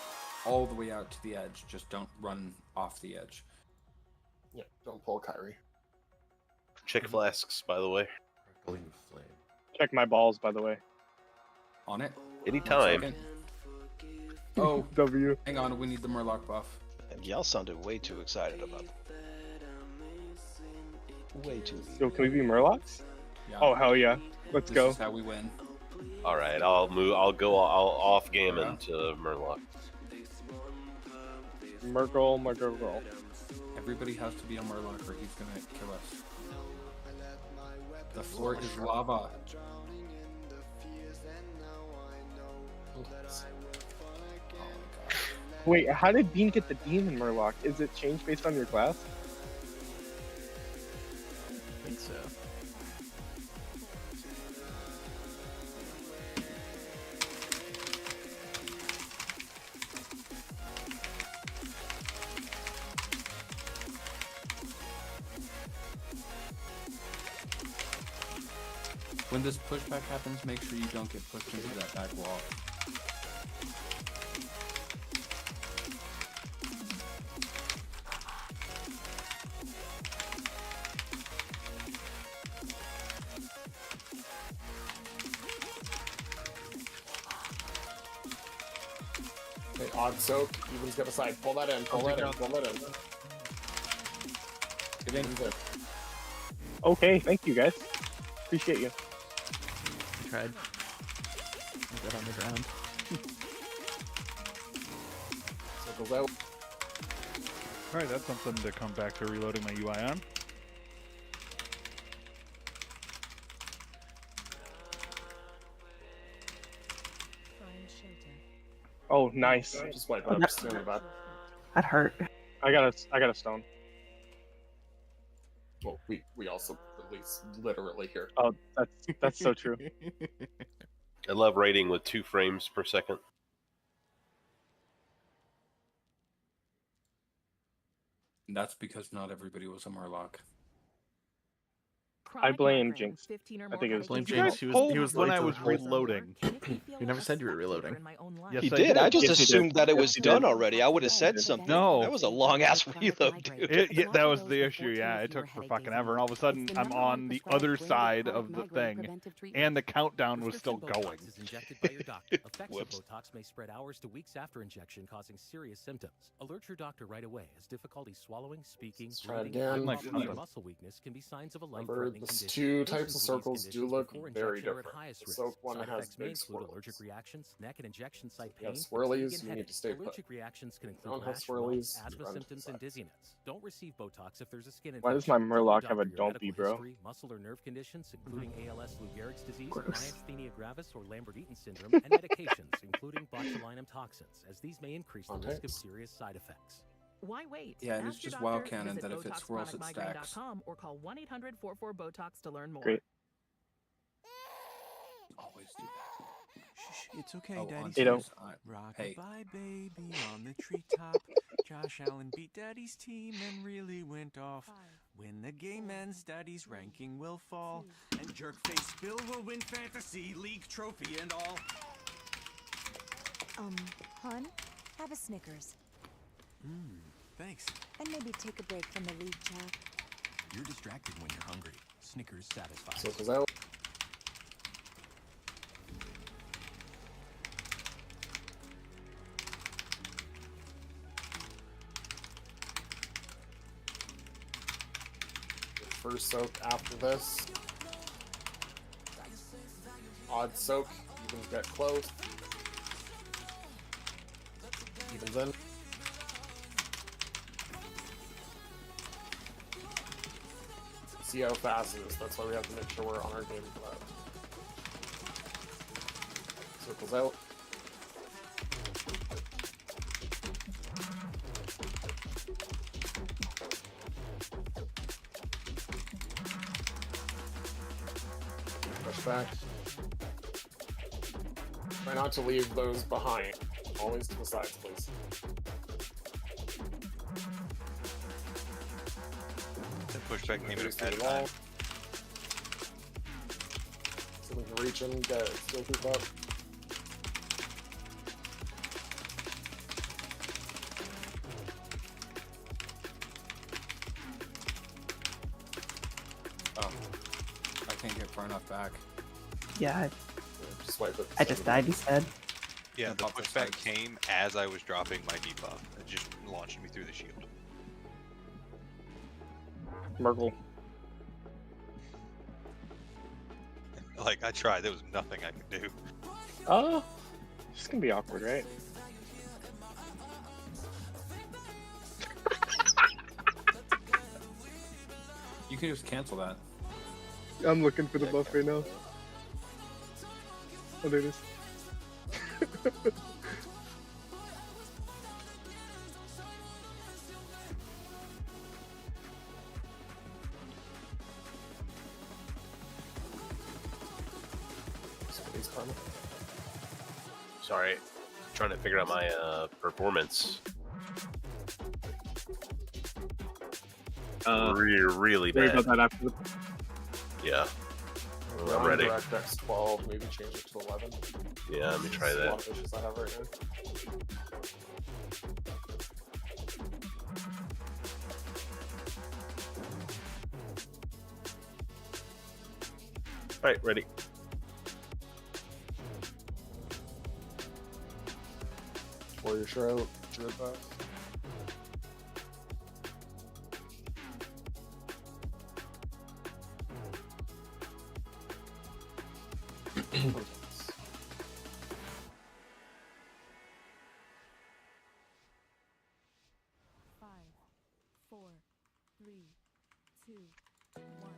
S8: all the way out to the edge. Just don't run off the edge.
S18: Yeah, don't pull Kyrie.
S5: Check flasks, by the way.
S13: Check my balls, by the way.
S8: On it.
S5: Anytime.
S8: 1 second. Oh,
S13: W.
S8: Hang on, we need the Murloc buff.
S17: And y'all sounded way too excited about that. Way too.
S13: Yo, can we be Murlocs?
S8: Yeah.
S13: Oh, hell yeah. Let's
S8: This
S13: go.
S8: is how we win.
S5: All right, I'll move. I'll go. I'll off Gammon to Murloc.
S13: Murgle.
S8: Everybody has to be a Murloc or he's going to kill us. The floor is lava.
S13: Wait, how did Bean get the Demon Murloc? Is it changed based on your class?
S14: I think so.
S8: When this pushback happens, make sure you don't get pushed into that back wall.
S18: Okay, odd soak, evens get aside. Pull that in, pull that in, pull that in.
S8: Get in.
S13: Okay, thank you guys. Appreciate you.
S14: I tried. Get on the ground.
S18: So goes out.
S4: Alright, that's something to come back to reloading my UI on.
S13: Oh, nice.
S18: Just wipe it up soon about.
S7: That hurt.
S13: I got a stone.
S18: Well, we also at least literally here.
S13: Oh, that's so true.
S5: I love rating with 2 frames per second.
S8: And that's because not everybody was a Murloc.
S13: I blame Jinx. I think it was
S14: Blame
S13: Jinx.
S14: Jinx. He was
S4: when
S14: late
S4: I
S14: to the
S4: was
S14: party.
S4: reloading.
S14: You never said you were reloading.
S4: Yes,
S17: He
S4: I
S17: did. I just
S13: Yes, he did.
S17: assumed that it was
S13: Yes, he
S17: done
S13: did.
S17: already. I would have said something.
S4: No.
S17: That was a long ass reload, dude.
S4: Yeah, that was the issue. Yeah, it took for fucking ever, and all of a sudden I'm on the other side of the thing, and the countdown was still going.
S15: Is injected by your doctor. Effects of
S17: Whoops.
S15: Botox may spread hours to weeks after injection, causing serious symptoms. Alert your doctor right away, as difficulty swallowing, speaking,
S18: try
S15: breathing,
S18: again.
S15: eye
S4: Like
S15: problems,
S4: nothing.
S15: and muscle weakness can be signs of a
S18: Remember,
S15: life-threatening
S18: the
S15: condition.
S18: two types of
S15: Patients with these
S18: circles do
S15: conditions
S18: look
S15: before
S18: very
S15: injection are at
S18: different.
S15: highest
S18: The
S15: risk.
S18: soak one
S15: Side
S18: has
S15: effects may
S18: big
S15: include
S18: swirlies.
S15: allergic reactions, neck and injection site
S18: If you have
S15: pain,
S18: swirlies,
S15: fatigue, and
S18: you need to
S15: headache.
S18: stay put.
S15: Allergic reactions can
S18: If you
S15: include
S18: don't have
S15: rash,
S18: swirlies,
S15: welts,
S18: you
S15: asthma
S18: run to the
S15: symptoms, and
S18: side.
S15: dizziness. Don't receive Botox if there's a skin infection.
S13: Why does my
S15: Tell your
S13: Murloc have a
S15: doctor your
S13: don't be,
S15: medical
S13: bro?
S15: history, muscle or nerve conditions, including ALS, Lou Gehrig's disease,
S13: Gross.
S15: myasthenia gravis, or Lambert-Eaton syndrome, and medications, including botulinum toxins, as these may increase the risk of serious side effects.
S10: Why wait?
S8: Yeah, and it's
S10: Ask your
S8: just wild
S10: doctor,
S8: canon
S10: visit
S8: that if it swirls, it stacks.
S10: BotoxChronicMigraine.com or call 1-800-44-BOTOX to learn more.
S13: Great.
S8: Always do that.
S22: Shh, it's okay,
S8: Oh,
S22: Daddy.
S8: on
S13: Hey-do.
S8: Teams, hey.
S22: Rock-a-bye, baby, on the treetop. Josh Allen beat Daddy's team and really went off. When the game ends, Daddy's ranking will fall. And Jerkface Bill will win Fantasy League trophy and all.
S2: Hun, have a Snickers.
S21: Thanks.
S2: And maybe take a break from the league chat.
S21: You're distracted when you're hungry. Snickers satisfies.
S18: Circles out. First soak after this. Odd soak. Evens get close. Evens in. See how fast it is. That's why we have to make sure we're on our game for that. Circles out. Push back. Try not to leave those behind. Always to the sides, please.
S9: Push back, maybe to
S18: the wall. So we can reach him, get it, still keep up.
S8: Oh, I can't get far enough back.
S7: Yeah,
S18: Swipe it.
S7: I just died instead.
S9: Yeah, the pushback came as I was dropping my debuff. It just launched me through the shield.
S13: Merkle.
S9: Like, I tried, there was nothing I could do.
S13: Oh, this is gonna be awkward, right?
S8: You can just cancel that.
S13: I'm looking for the buff right now. Oh, there it is.
S5: Sorry, trying to figure out my performance. Really
S13: Worry
S5: bad.
S13: about that after the.
S5: Yeah.
S18: We're
S5: I'm
S18: on
S5: ready.
S18: DirectX 12, maybe change it to 11.
S5: Yeah, let me try
S18: There's a lot
S5: that.
S18: of issues I have right now.
S5: All right, ready.
S18: Warrior Shroud, Druid buff.
S2: Five, four, three, two, one.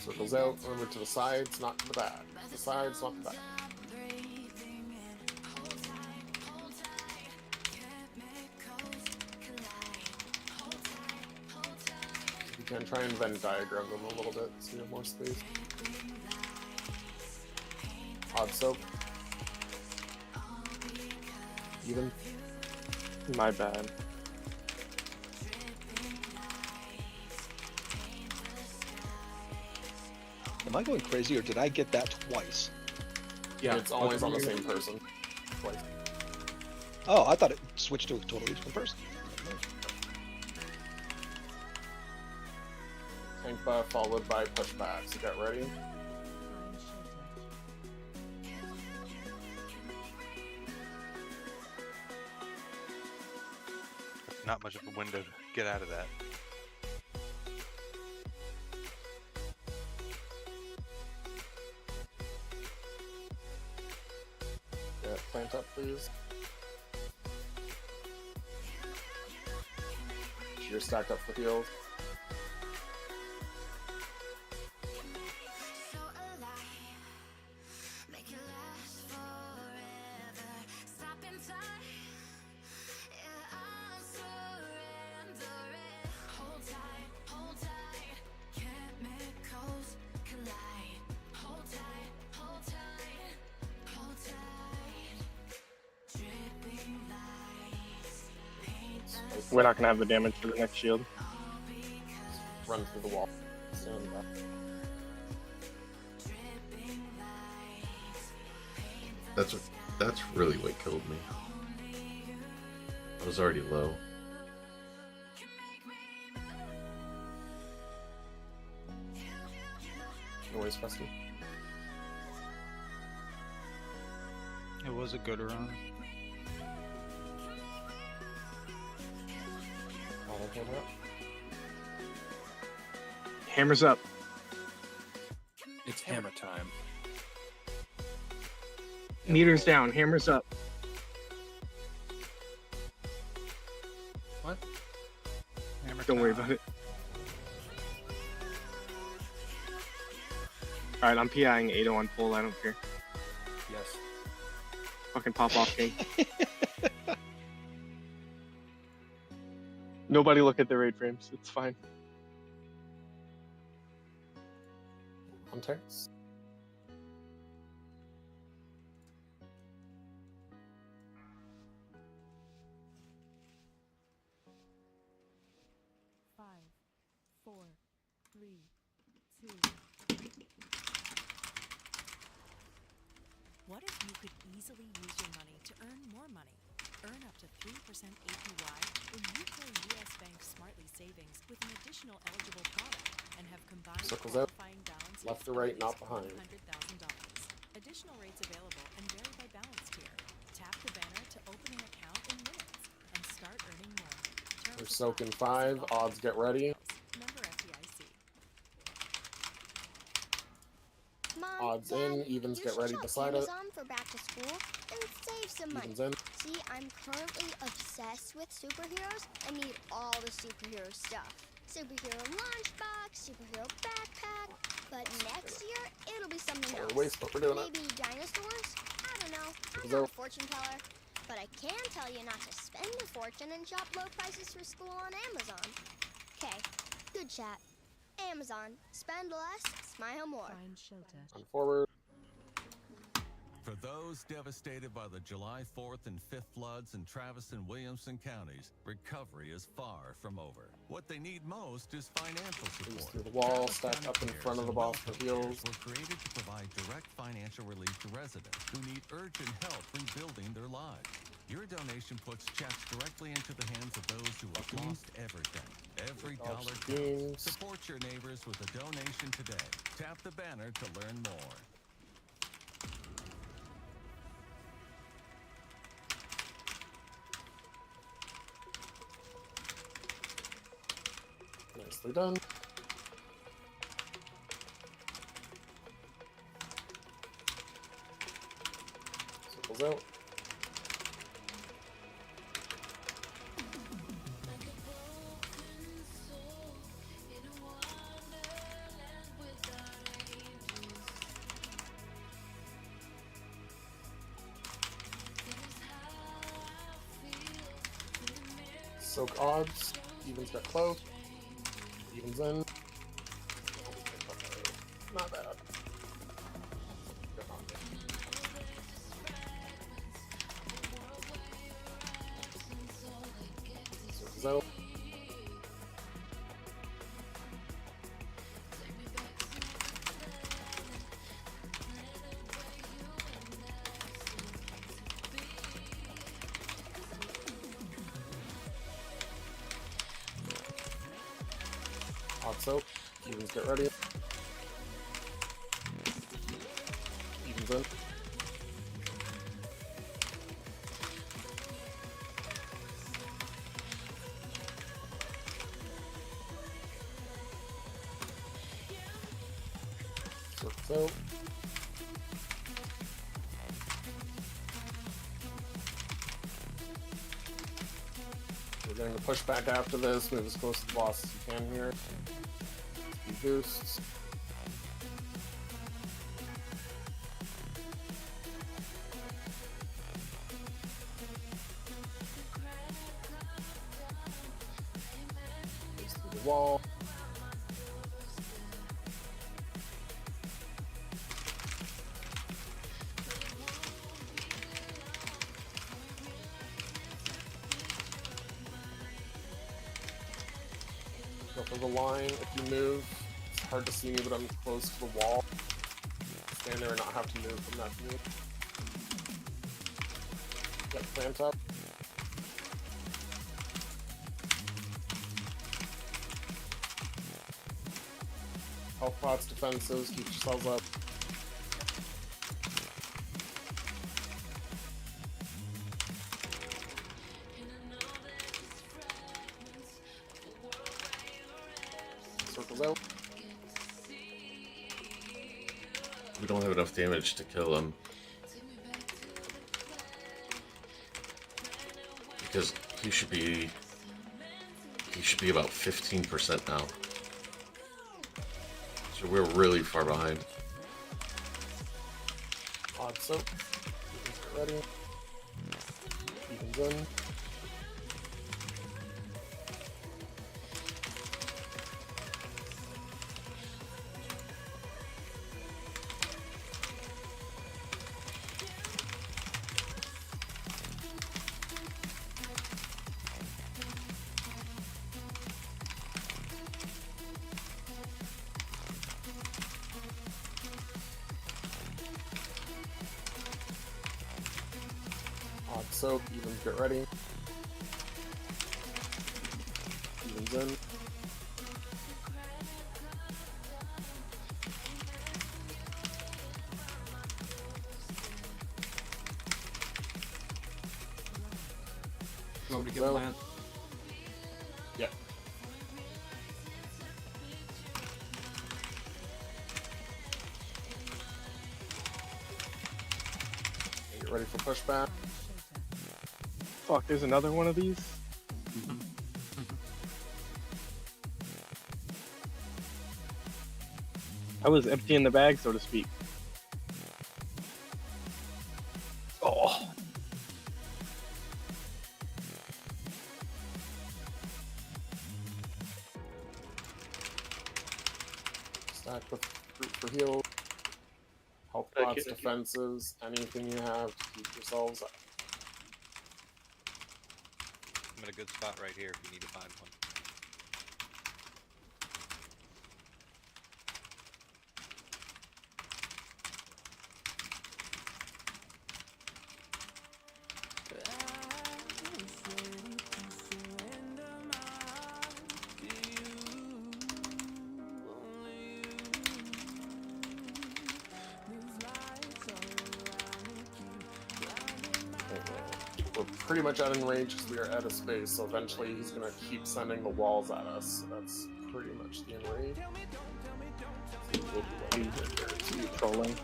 S18: Circles out, remember to the sides, not to the back. The sides, not the back. If you can, try and Venn diagram them a little bit so you have more space. Odd soap. Even.
S13: My bad.
S17: Am I going crazy or did I get that twice?
S18: Yeah, it's always on the same person. Twice.
S17: Oh, I thought it switched to a totally different person.
S18: Tank buff followed by pushback. So get ready.
S9: Not much of a window to get out of that.
S18: Yeah, plant up, please. You're stacked up for heals.
S13: We're not gonna have the damage for the next shield. Run through the wall. Stand back.
S11: That's really what killed me. I was already low.
S18: No worries, Preston.
S16: It was a good run.
S13: Hammers up.
S8: It's hammer time.
S13: Meters down. Hammers up.
S8: What?
S13: Don't worry about it. Alright, I'm PIing 8-0 on full. I don't care.
S8: Yes.
S13: Fucking pop off, King. Nobody look at the raid frames. It's fine.
S18: Context.
S19: What if you could easily use your money to earn more money? Earn up to 3% APY in UK US Bank Smartly Savings with an additional eligible product and have combined
S18: Circles out.
S19: qualifying balance
S18: Left to right, not behind.
S19: $100,000. Additional rates available and vary by balance tier. Tap the banner to open an account in minutes and start earning more.
S18: We're soaking 5. Odds get ready.
S19: Member FDIC.
S12: Mom,
S18: Odds in, evens
S12: you
S18: get
S12: should
S18: ready
S12: shop
S18: beside it.
S12: Amazon for back to school and save some money.
S18: Evens in.
S12: See, I'm currently obsessed with superheroes. I need all the superhero stuff. Superhero lunchbox, superhero backpack. But next year, it'll be something else.
S18: Waste, but we're doing it.
S12: Maybe dinosaurs? I don't know. I'm
S18: So-
S12: not a fortune teller. But I can tell you not to spend a fortune and shop low prices for school on Amazon. Okay, good chat. Amazon. Spend less, smile more.
S19: Find shelter.
S18: On forward.
S3: For those devastated by the July 4th and 5th floods in Travis and Williamson counties, recovery is far from over. What they need most is financial support.
S18: Through the wall,
S3: Travis
S18: stacked
S3: County
S18: up in
S3: Cares
S18: front of the
S3: and
S18: boss for
S3: Welfare
S18: heals.
S3: Cares were created to provide direct financial relief to residents who need urgent help rebuilding their lives. Your donation puts checks directly into the hands of those who have lost everything. Every dollar counts. Support your neighbors with a donation today. Tap the banner to learn more.
S18: Nicely done. Circles out. Soak odds. Evens got close. Evens in. Not bad. Circles out. Hot soap. Evens get ready. Evens in. Circles out. We're getting the pushback after this. Move as close to the boss as you can here. Speed boosts. Goes through the wall. Go for the line. If you move, it's hard to see me, but I'm close to the wall. Stand there and not have to move from that view. Yep, plant up. Health pots, defensives, keep yourselves up. Circles out.
S11: We don't have enough damage to kill him. Because he should be about 15% now. So we're really far behind.
S18: Odd soap. Get ready. Evens in. Odd soap, evens get ready. Evens in.
S8: You want me to get plant?
S18: Yeah. Get ready for pushback.
S13: Fuck, there's another one of these? I was emptying the bag, so to speak. Oh.
S18: Stack with fruit for heal. Health pots, defensives, anything you have to keep yourselves up.
S9: I'm in a good spot right here if you need to find one.
S18: We're pretty much out in range because we are out of space, so eventually he's going to keep sending the walls at us. So that's pretty much the enrage. We'll be waiting here.
S13: Trolling.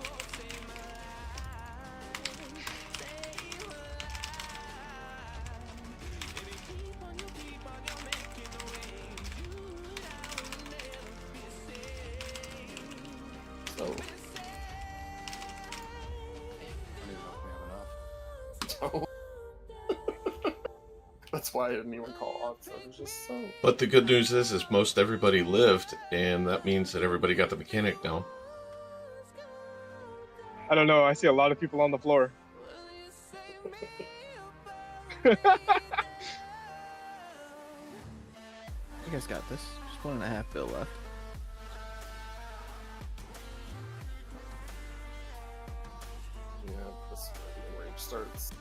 S18: So. That's why I didn't even call odds. I was just so.
S11: But the good news is most everybody lived, and that means that everybody got the mechanic now.
S13: I don't know, I see a lot of people on the floor.
S14: You guys got this. Just 1.5 bill left.
S18: Yeah, this is where the enrage starts.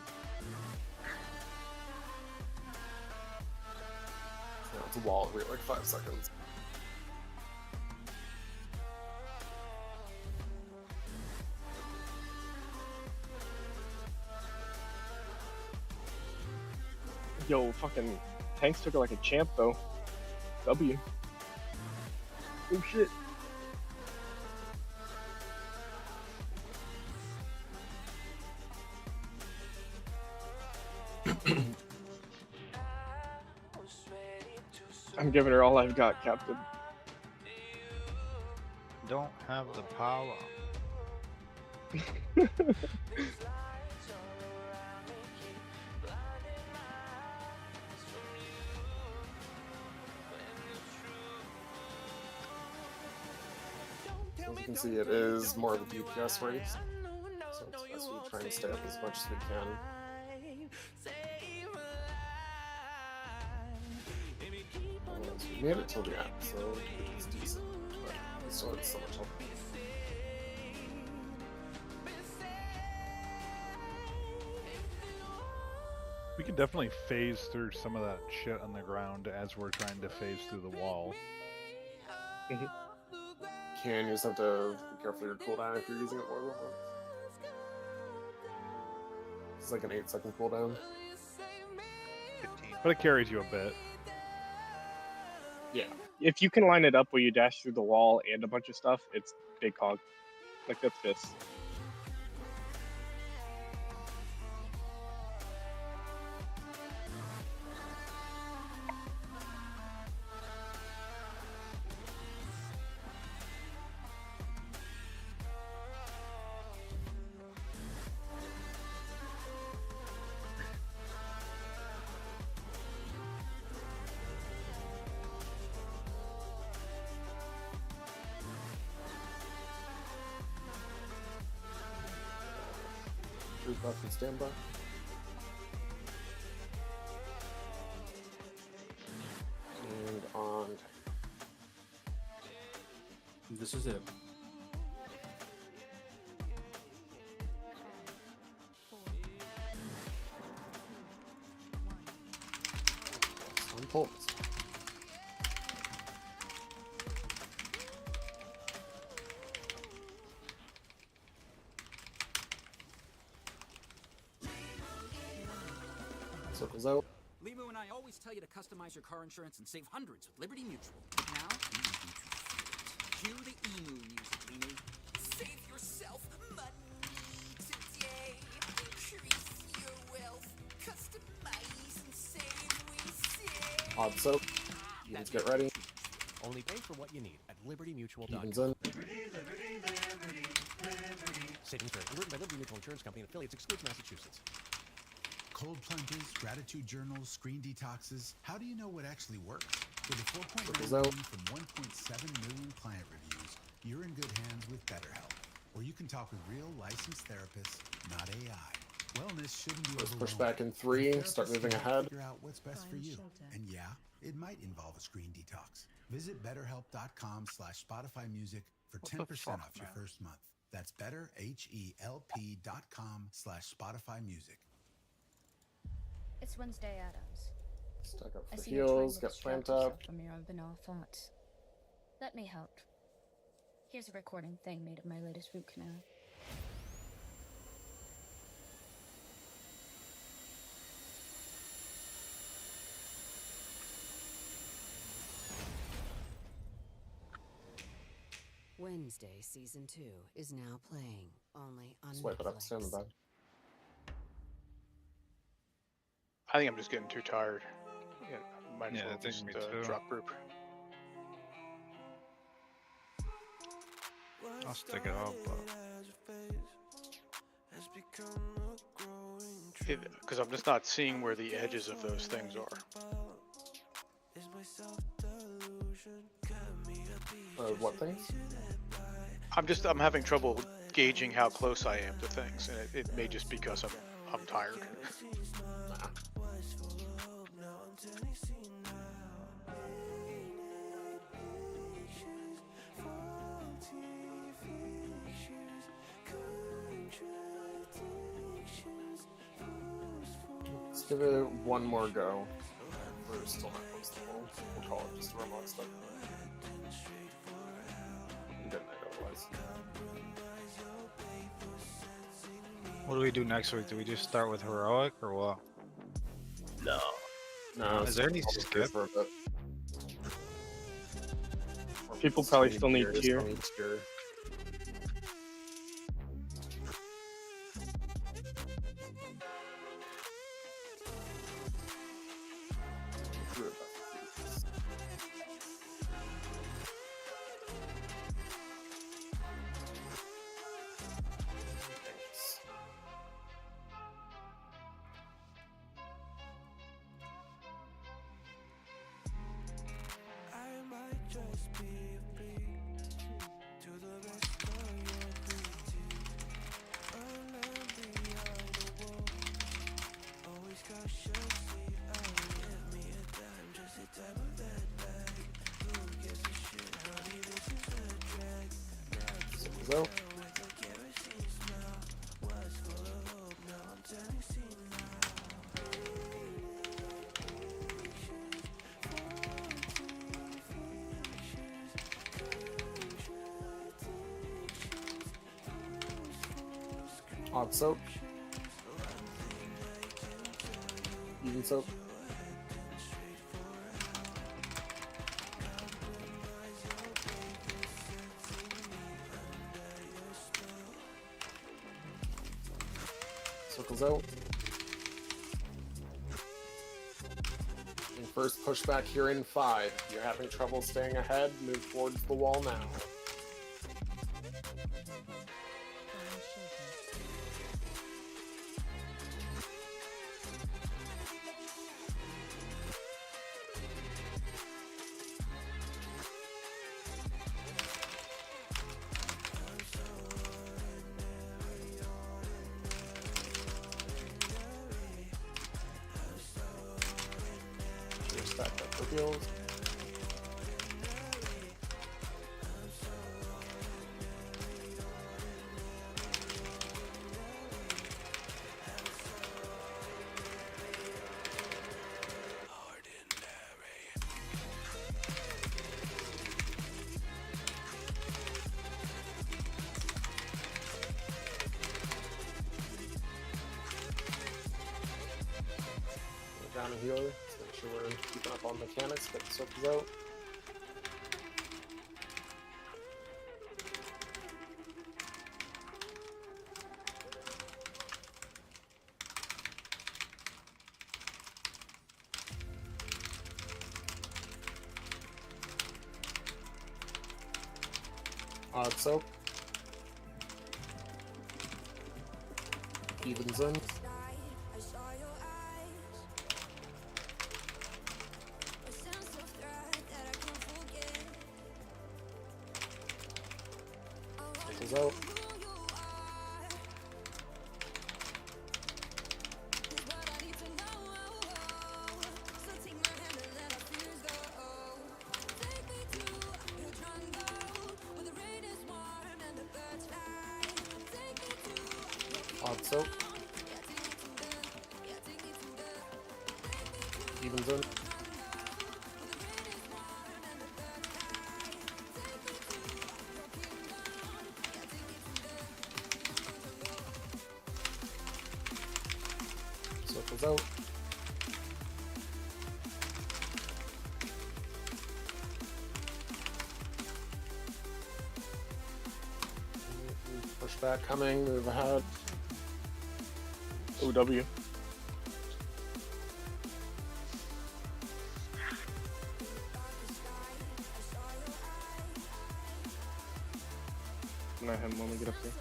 S18: Now it's a wall every like 5 seconds.
S13: Yo, fucking tanks took it like a champ though. W. Oh shit. I'm giving her all I've got, Captain.
S16: Don't have the power.
S18: As you can see, it is more of a DPS race. So it's best we try and stay up as much as we can. As we We made it till the end, so it's decent. But we still had so much help.
S4: We can definitely phase through some of that shit on the ground as we're trying to phase through the wall.
S18: You just have to be careful your cooldown if you're using it more than once. It's like an 8-second cooldown.
S4: But it carries you a bit.
S18: Yeah.
S13: If you can line it up where you dash through the wall and a bunch of stuff, it's big hog. Like that's this.
S18: Truth left and standby. And on.
S8: This is it.
S18: On pulse. Circles out.
S6: Limu and I always tell you to customize your car insurance and save hundreds with Liberty Mutual. Now, you need to cue the emu music, Limu. Save yourself money today. Increase your wealth. Customize and save, we say.
S18: Odd soap. Let's get ready.
S15: Only pay for what you need at libertymutual.com.
S18: Evens in.
S15: Savings rate underwritten by Liberty Mutual Insurance Company and affiliates, excludes Massachusetts.
S21: Cold plunges, gratitude journals, screen detoxes. How do you know what actually works? With a 4.9
S18: out.
S21: rating from 1.7 million client reviews, you're in good hands with BetterHelp, where you can talk with real licensed therapists, not AI. Wellness shouldn't be
S18: Let's push
S21: overwhelming.
S18: back in 3, start moving ahead.
S21: Figure out what's best for you. And yeah, it might involve a screen detox. Visit betterhelp.com/Spotify Music for 10% off your first month. That's betterhelp.com/Spotify Music.
S20: It's Wednesday, Adams.
S18: Stack up
S20: I
S18: for
S20: see you're trying
S18: heals,
S20: to
S18: get
S20: distract
S18: plant
S20: yourself
S18: up.
S20: from your own banal thoughts. Let me help. Here's a recording thing made of my latest root canal.
S23: Wednesday Season 2 is now playing only on
S18: Swipe it up,
S23: Netflix.
S18: stand in the bed.
S24: I think I'm just getting too tired. Yeah, might as
S16: Yeah,
S24: well
S16: I think
S24: just
S16: me too.
S24: drop group.
S16: I'll stick it out, but
S24: Because I'm just not seeing where the edges of those things are.
S18: What things?
S24: I'm having trouble gauging how close I am to things, and it may just be because I'm tired.
S18: Let's give it one more go. We're still not close to the goal. We'll call it just a remote stuff. Good night otherwise.
S16: what do we do next week? Do we just start with heroic or what?
S5: No.
S18: No.
S16: Is there any
S18: I'll just
S16: skip?
S18: for a bit.
S13: People probably still need tier.
S22: I might just be a freak to the
S18: Circles out. Odd soap. Even soap. Circles out. And first pushback here in 5. If you're having trouble staying ahead, move towards the wall now. Stack up for heals. Down a healer. Make sure we're keeping up on mechanics, get the circles out. Odd soap. Evens in. Circles out. Odd soap. Evens in. Circles out. Push back coming, move ahead.
S13: OW. Can I have him when we get up there?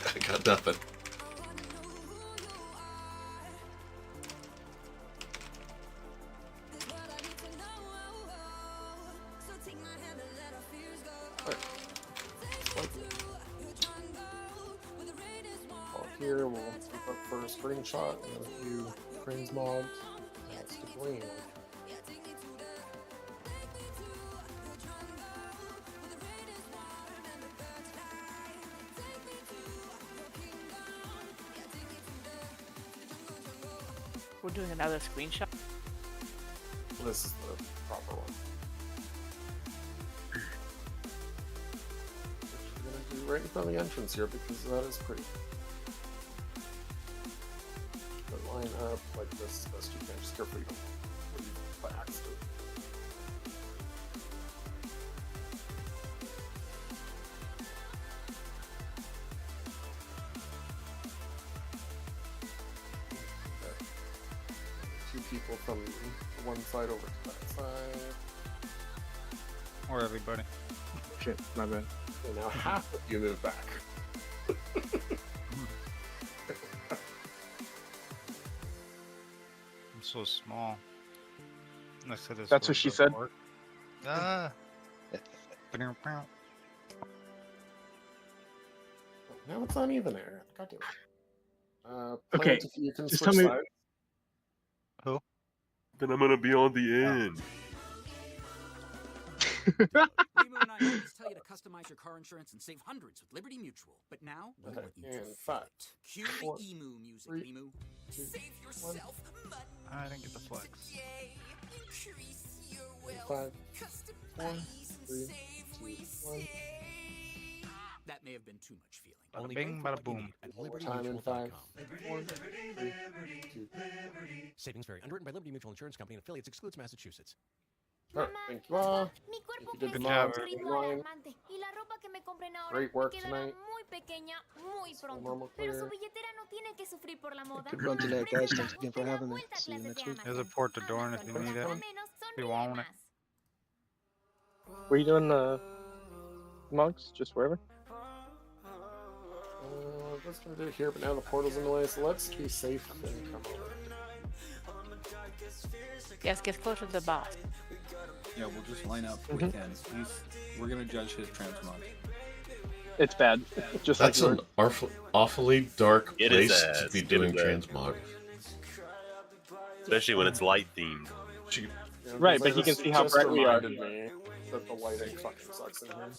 S11: I got nothing.
S18: Here we'll keep up for a screenshot and a few cringe mobs. That's the green.
S1: We're doing another screenshot.
S18: This is the proper one. Which we're gonna do right in front of the entrance here because that is pretty. But line up like this as best you can, just carefully don't leave by accident. Two people from one side over to that side.
S16: Or everybody.
S13: Shit, my bad.
S18: Okay, now half of you move back.
S16: so small. Next to this.
S18: That's what she said.
S16: Ah.
S18: Now it's uneven there. God damn it.
S2: Okay,
S18: Plant, if you can
S2: just
S18: switch
S2: tell me-
S18: sides.
S16: Who?
S2: Then I'm gonna be on the end.
S6: Remo and I always tell you to customize your car insurance and save hundreds with Liberty Mutual. But now, we
S18: Okay,
S6: want you to
S18: and
S6: feel
S18: 5,
S6: it. Cue
S18: 4,
S6: the emu music,
S18: 3,
S6: Remo.
S18: 2,
S6: Save
S18: 1.
S6: yourself money
S16: I didn't get the flex.
S6: today. Increase your wealth.
S18: 5, 4,
S6: Customize
S18: 3,
S6: and save,
S18: 2,
S6: we
S18: 1.
S6: say. That may have been too much feeling.
S16: Bada
S6: Only
S16: bing,
S6: go for
S16: bada
S6: what you
S16: boom.
S6: need at
S18: One more time in 5,
S6: libertymutual.com.
S18: 4, 3, 2.
S15: Savings vary. Underwritten by Liberty Mutual Insurance Company and affiliates. Excludes Massachusetts.
S18: Alright, thank you all.
S12: Mi cuerpo
S18: If you did the
S12: crece
S16: job.
S12: a un ritmo
S18: online,
S12: alarmante y la ropa que me compren ahora
S18: great
S12: me
S18: work
S12: quedará
S18: tonight.
S12: muy pequeña muy pronto.
S18: normal
S12: Pero su
S18: clear.
S12: billetera no tiene que sufrir por la moda.
S2: Good run
S12: Con los
S2: tonight,
S12: precios
S2: guys. Thanks
S12: bajos
S2: again
S12: te
S2: for
S12: da
S2: having me.
S12: vuelta a
S2: See you
S12: clases
S2: next
S12: de
S2: week.
S16: There's a
S12: Amazon.
S16: port to door if you
S12: Amazon,
S16: need it.
S12: paga menos,
S16: If you
S12: sonríe
S16: want it.
S12: más.
S13: Were you doing mugs? Just wherever?
S18: I was gonna do it here, but now the portal's in the way, so let's be safe and come over.
S1: Yes, get closer to the boss.
S8: Yeah, we'll just line up with Ken. We're gonna judge his transmog.
S13: It's bad. Just
S11: That's
S13: like
S11: an
S13: yours.
S11: awfully dark
S5: It is
S11: place
S5: ass.
S11: to be
S5: It
S11: doing
S5: is ass.
S11: transmog.
S5: Especially when it's light themed.
S13: Right, but he can see how
S18: just
S13: bright we are.
S18: reminded me that the lighting fucking sucks in here.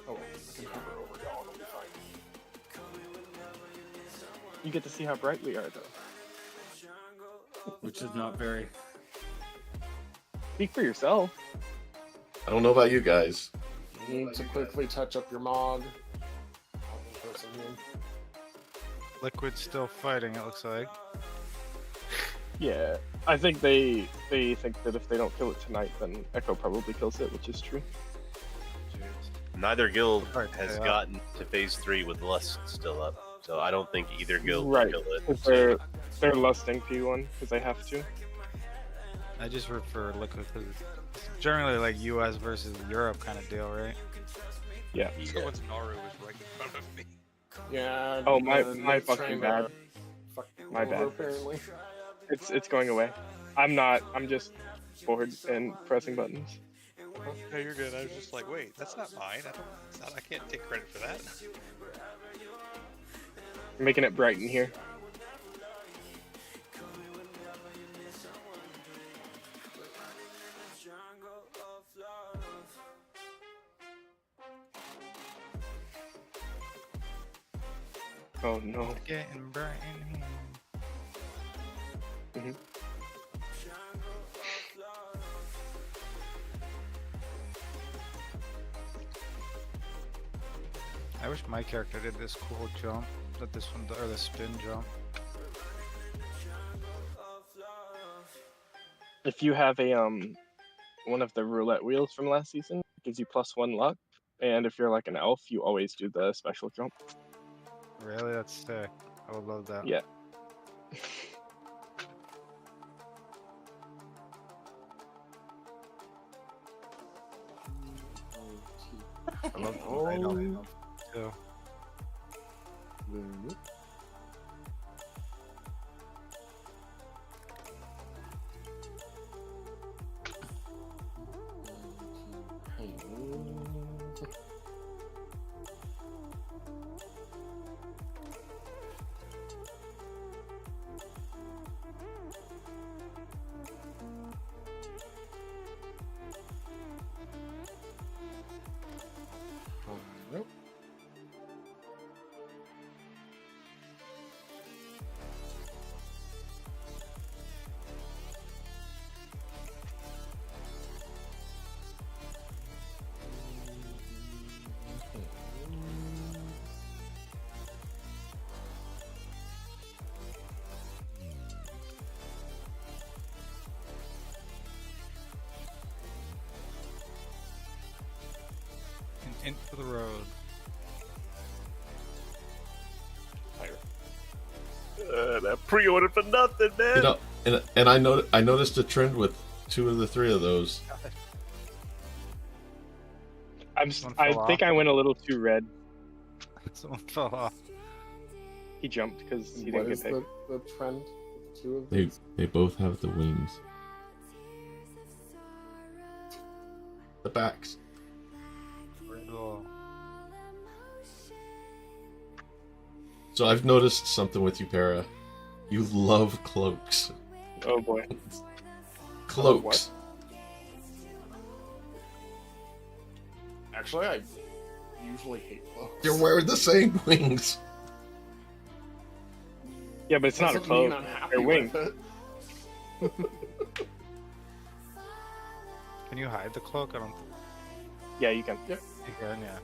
S18: Oh, well, I can hover over y'all, it'll be fine.
S13: You get to see how bright we are, though.
S8: Which is not very.
S13: Speak for yourself.
S11: I don't know about you guys.
S18: You need to quickly touch up your mod. Person here.
S16: Liquid's still fighting, it looks like.
S13: Yeah, I think they think that if they don't kill it tonight, then Echo probably kills it, which is true.
S5: Neither guild
S16: Right,
S5: has
S16: yeah.
S5: gotten to phase 3 with Lust still up, so I don't think either guild
S13: Right,
S5: will kill it.
S13: 'cause they're lusting P1 because they have to.
S16: I just prefer Liquid because it's generally like US versus Europe kind of deal, right?
S13: Yeah.
S9: Someone's Naru was right in front of me.
S18: Yeah.
S13: Oh my
S18: Nick's
S13: fucking
S18: trying
S13: bad.
S18: to fuck
S13: My
S18: over,
S13: bad.
S18: apparently.
S13: It's going away. I'm not. I'm just bored and pressing buttons.
S9: No, you're good. I was just like, wait, that's not mine. I can't take credit for that.
S13: I'm making it bright in here. Oh no.
S16: Getting bright in here.
S13: Mhm.
S16: I wish my character did this cool jump, that this one, or the spin jump.
S13: If you have a one of the roulette wheels from last season, it gives you +1 luck, and if you're like an elf, you always do the special jump.
S16: Really? That's sick. I would love that.
S13: Yeah.
S16: I love the light on it too.
S18: Nope.
S16: And into the road.
S5: That pre-order for nothing, man.
S11: You know, and I noticed a trend with 2 of the 3 of those.
S13: I think I went a little too red.
S16: Someone fell off.
S13: He jumped because he
S18: What
S13: didn't
S18: is
S13: get picked.
S18: the trend with two of
S11: They
S18: these?
S11: they both have the wings. The backs. So I've noticed something with you, Para. You love cloaks.
S13: Oh boy.
S11: Cloaks.
S18: Actually, I usually hate clothes.
S11: You're wearing the same wings.
S13: Yeah, but it's not a
S18: Doesn't mean
S13: cloak.
S18: I'm happy
S13: They're wings.
S18: with it.
S16: Can you hide the cloak? I don't.
S13: Yeah, you can.
S16: You can, yeah.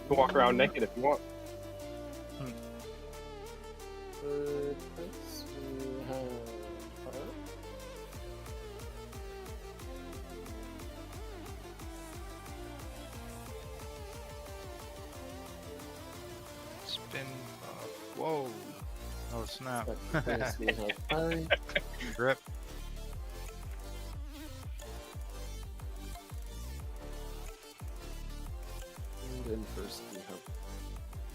S13: You can walk around naked if you want.
S18: Prince, we have her.
S16: Spin. Whoa. Oh snap.
S18: Prince, we have her.
S16: Grip.
S18: And in first we have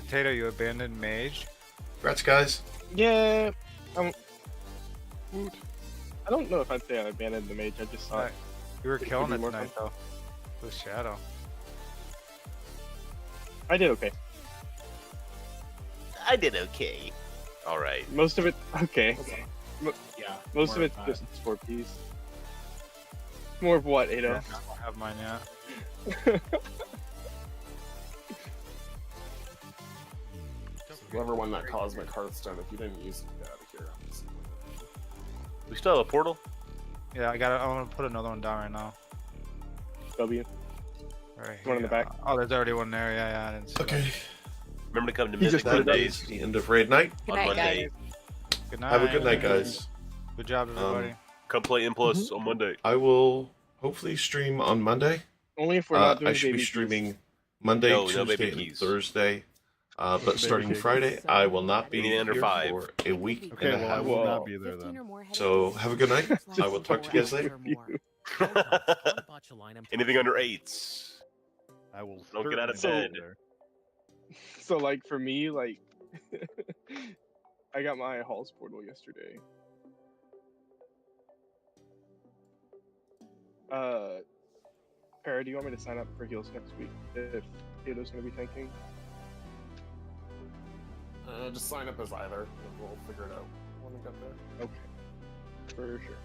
S16: Potato, you abandoned mage.
S11: Congrats, guys.
S13: Yeah. I don't know if I'd say I abandoned the mage. I just thought
S16: You were
S13: it could
S16: killing
S13: be
S16: it
S13: more
S16: tonight
S13: fun.
S16: though. With Shadow.
S13: I did okay.
S5: I did okay. All right.
S13: Most of it okay.
S18: yeah.
S13: Most
S18: more
S13: of it's
S18: that.
S13: just 4 Ps. More of what, Ada?
S16: Yeah, I have mine, yeah.
S18: Whoever won that Cosmic Hearthstone, if you didn't use it, get out of here. I'm just-
S5: We still have a portal?
S16: Yeah, I got. I'm gonna put another one down right now.
S13: W.
S16: Right
S13: One in the back.
S16: Oh, there's already one there. Yeah, I didn't see
S11: Okay.
S5: Remember to come to
S13: He just
S5: Mythic
S13: put it up.
S5: Mondays
S11: The end of raid night.
S1: Good
S5: on
S1: night,
S5: Monday.
S1: guys.
S16: Good night.
S11: Have a good night, guys.
S16: Good job, everybody.
S5: Come play M Plus on Monday.
S11: I will hopefully stream on Monday.
S13: Only if we're not doing
S11: I should
S13: baby
S11: be
S13: keys.
S11: streaming Monday,
S5: No
S11: Tuesday,
S5: baby
S11: and
S5: keys.
S11: Thursday. But
S4: Baby
S11: starting
S4: keys.
S11: Friday, I will not be
S5: Anything under
S11: here
S5: 5.
S11: for a week
S4: Okay,
S11: and a
S4: well, I
S11: half.
S4: will not be there then.
S11: So have a good night. I will talk to you guys later.
S5: Anything under 8s.
S4: I will.
S5: Don't get out of
S4: certainly
S5: bed.
S4: be there.
S13: So like for me, like I got my Halls portal yesterday. Para, do you want me to sign up for heals next week if Ada's gonna be tanking?
S18: Just sign up as either, and we'll figure it out when we get there.
S13: Okay. For sure.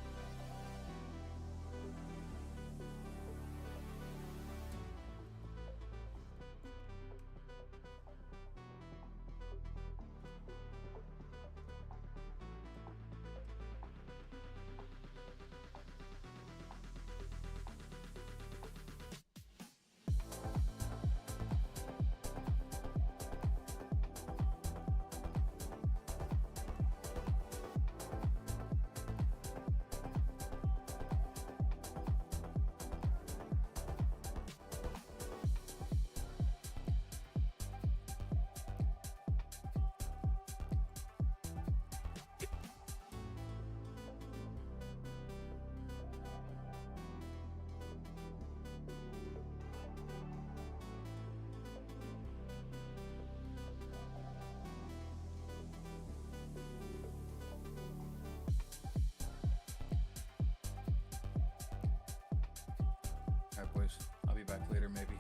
S8: Alright, boys. I'll be back later, maybe.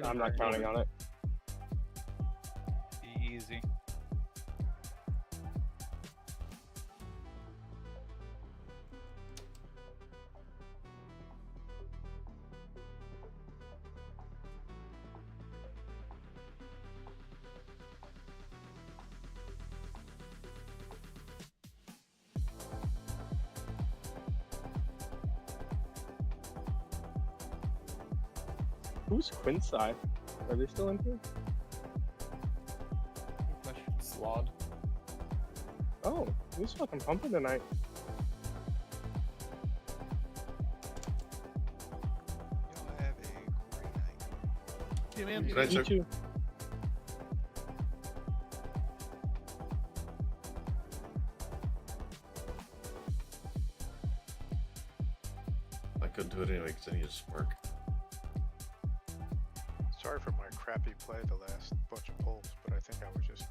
S13: I'm not counting on it.
S16: Easy.
S13: Who's Quincy? Are they still in here?
S18: Slod.
S13: Oh, who's fucking pumping tonight?
S9: Y'all have a great night.
S4: Yeah, man.
S11: Good night,
S13: You
S11: sir.
S13: too.
S11: I couldn't do it anyway because I need a spark.
S24: Sorry for my crappy play the last bunch of polls, but I think I was just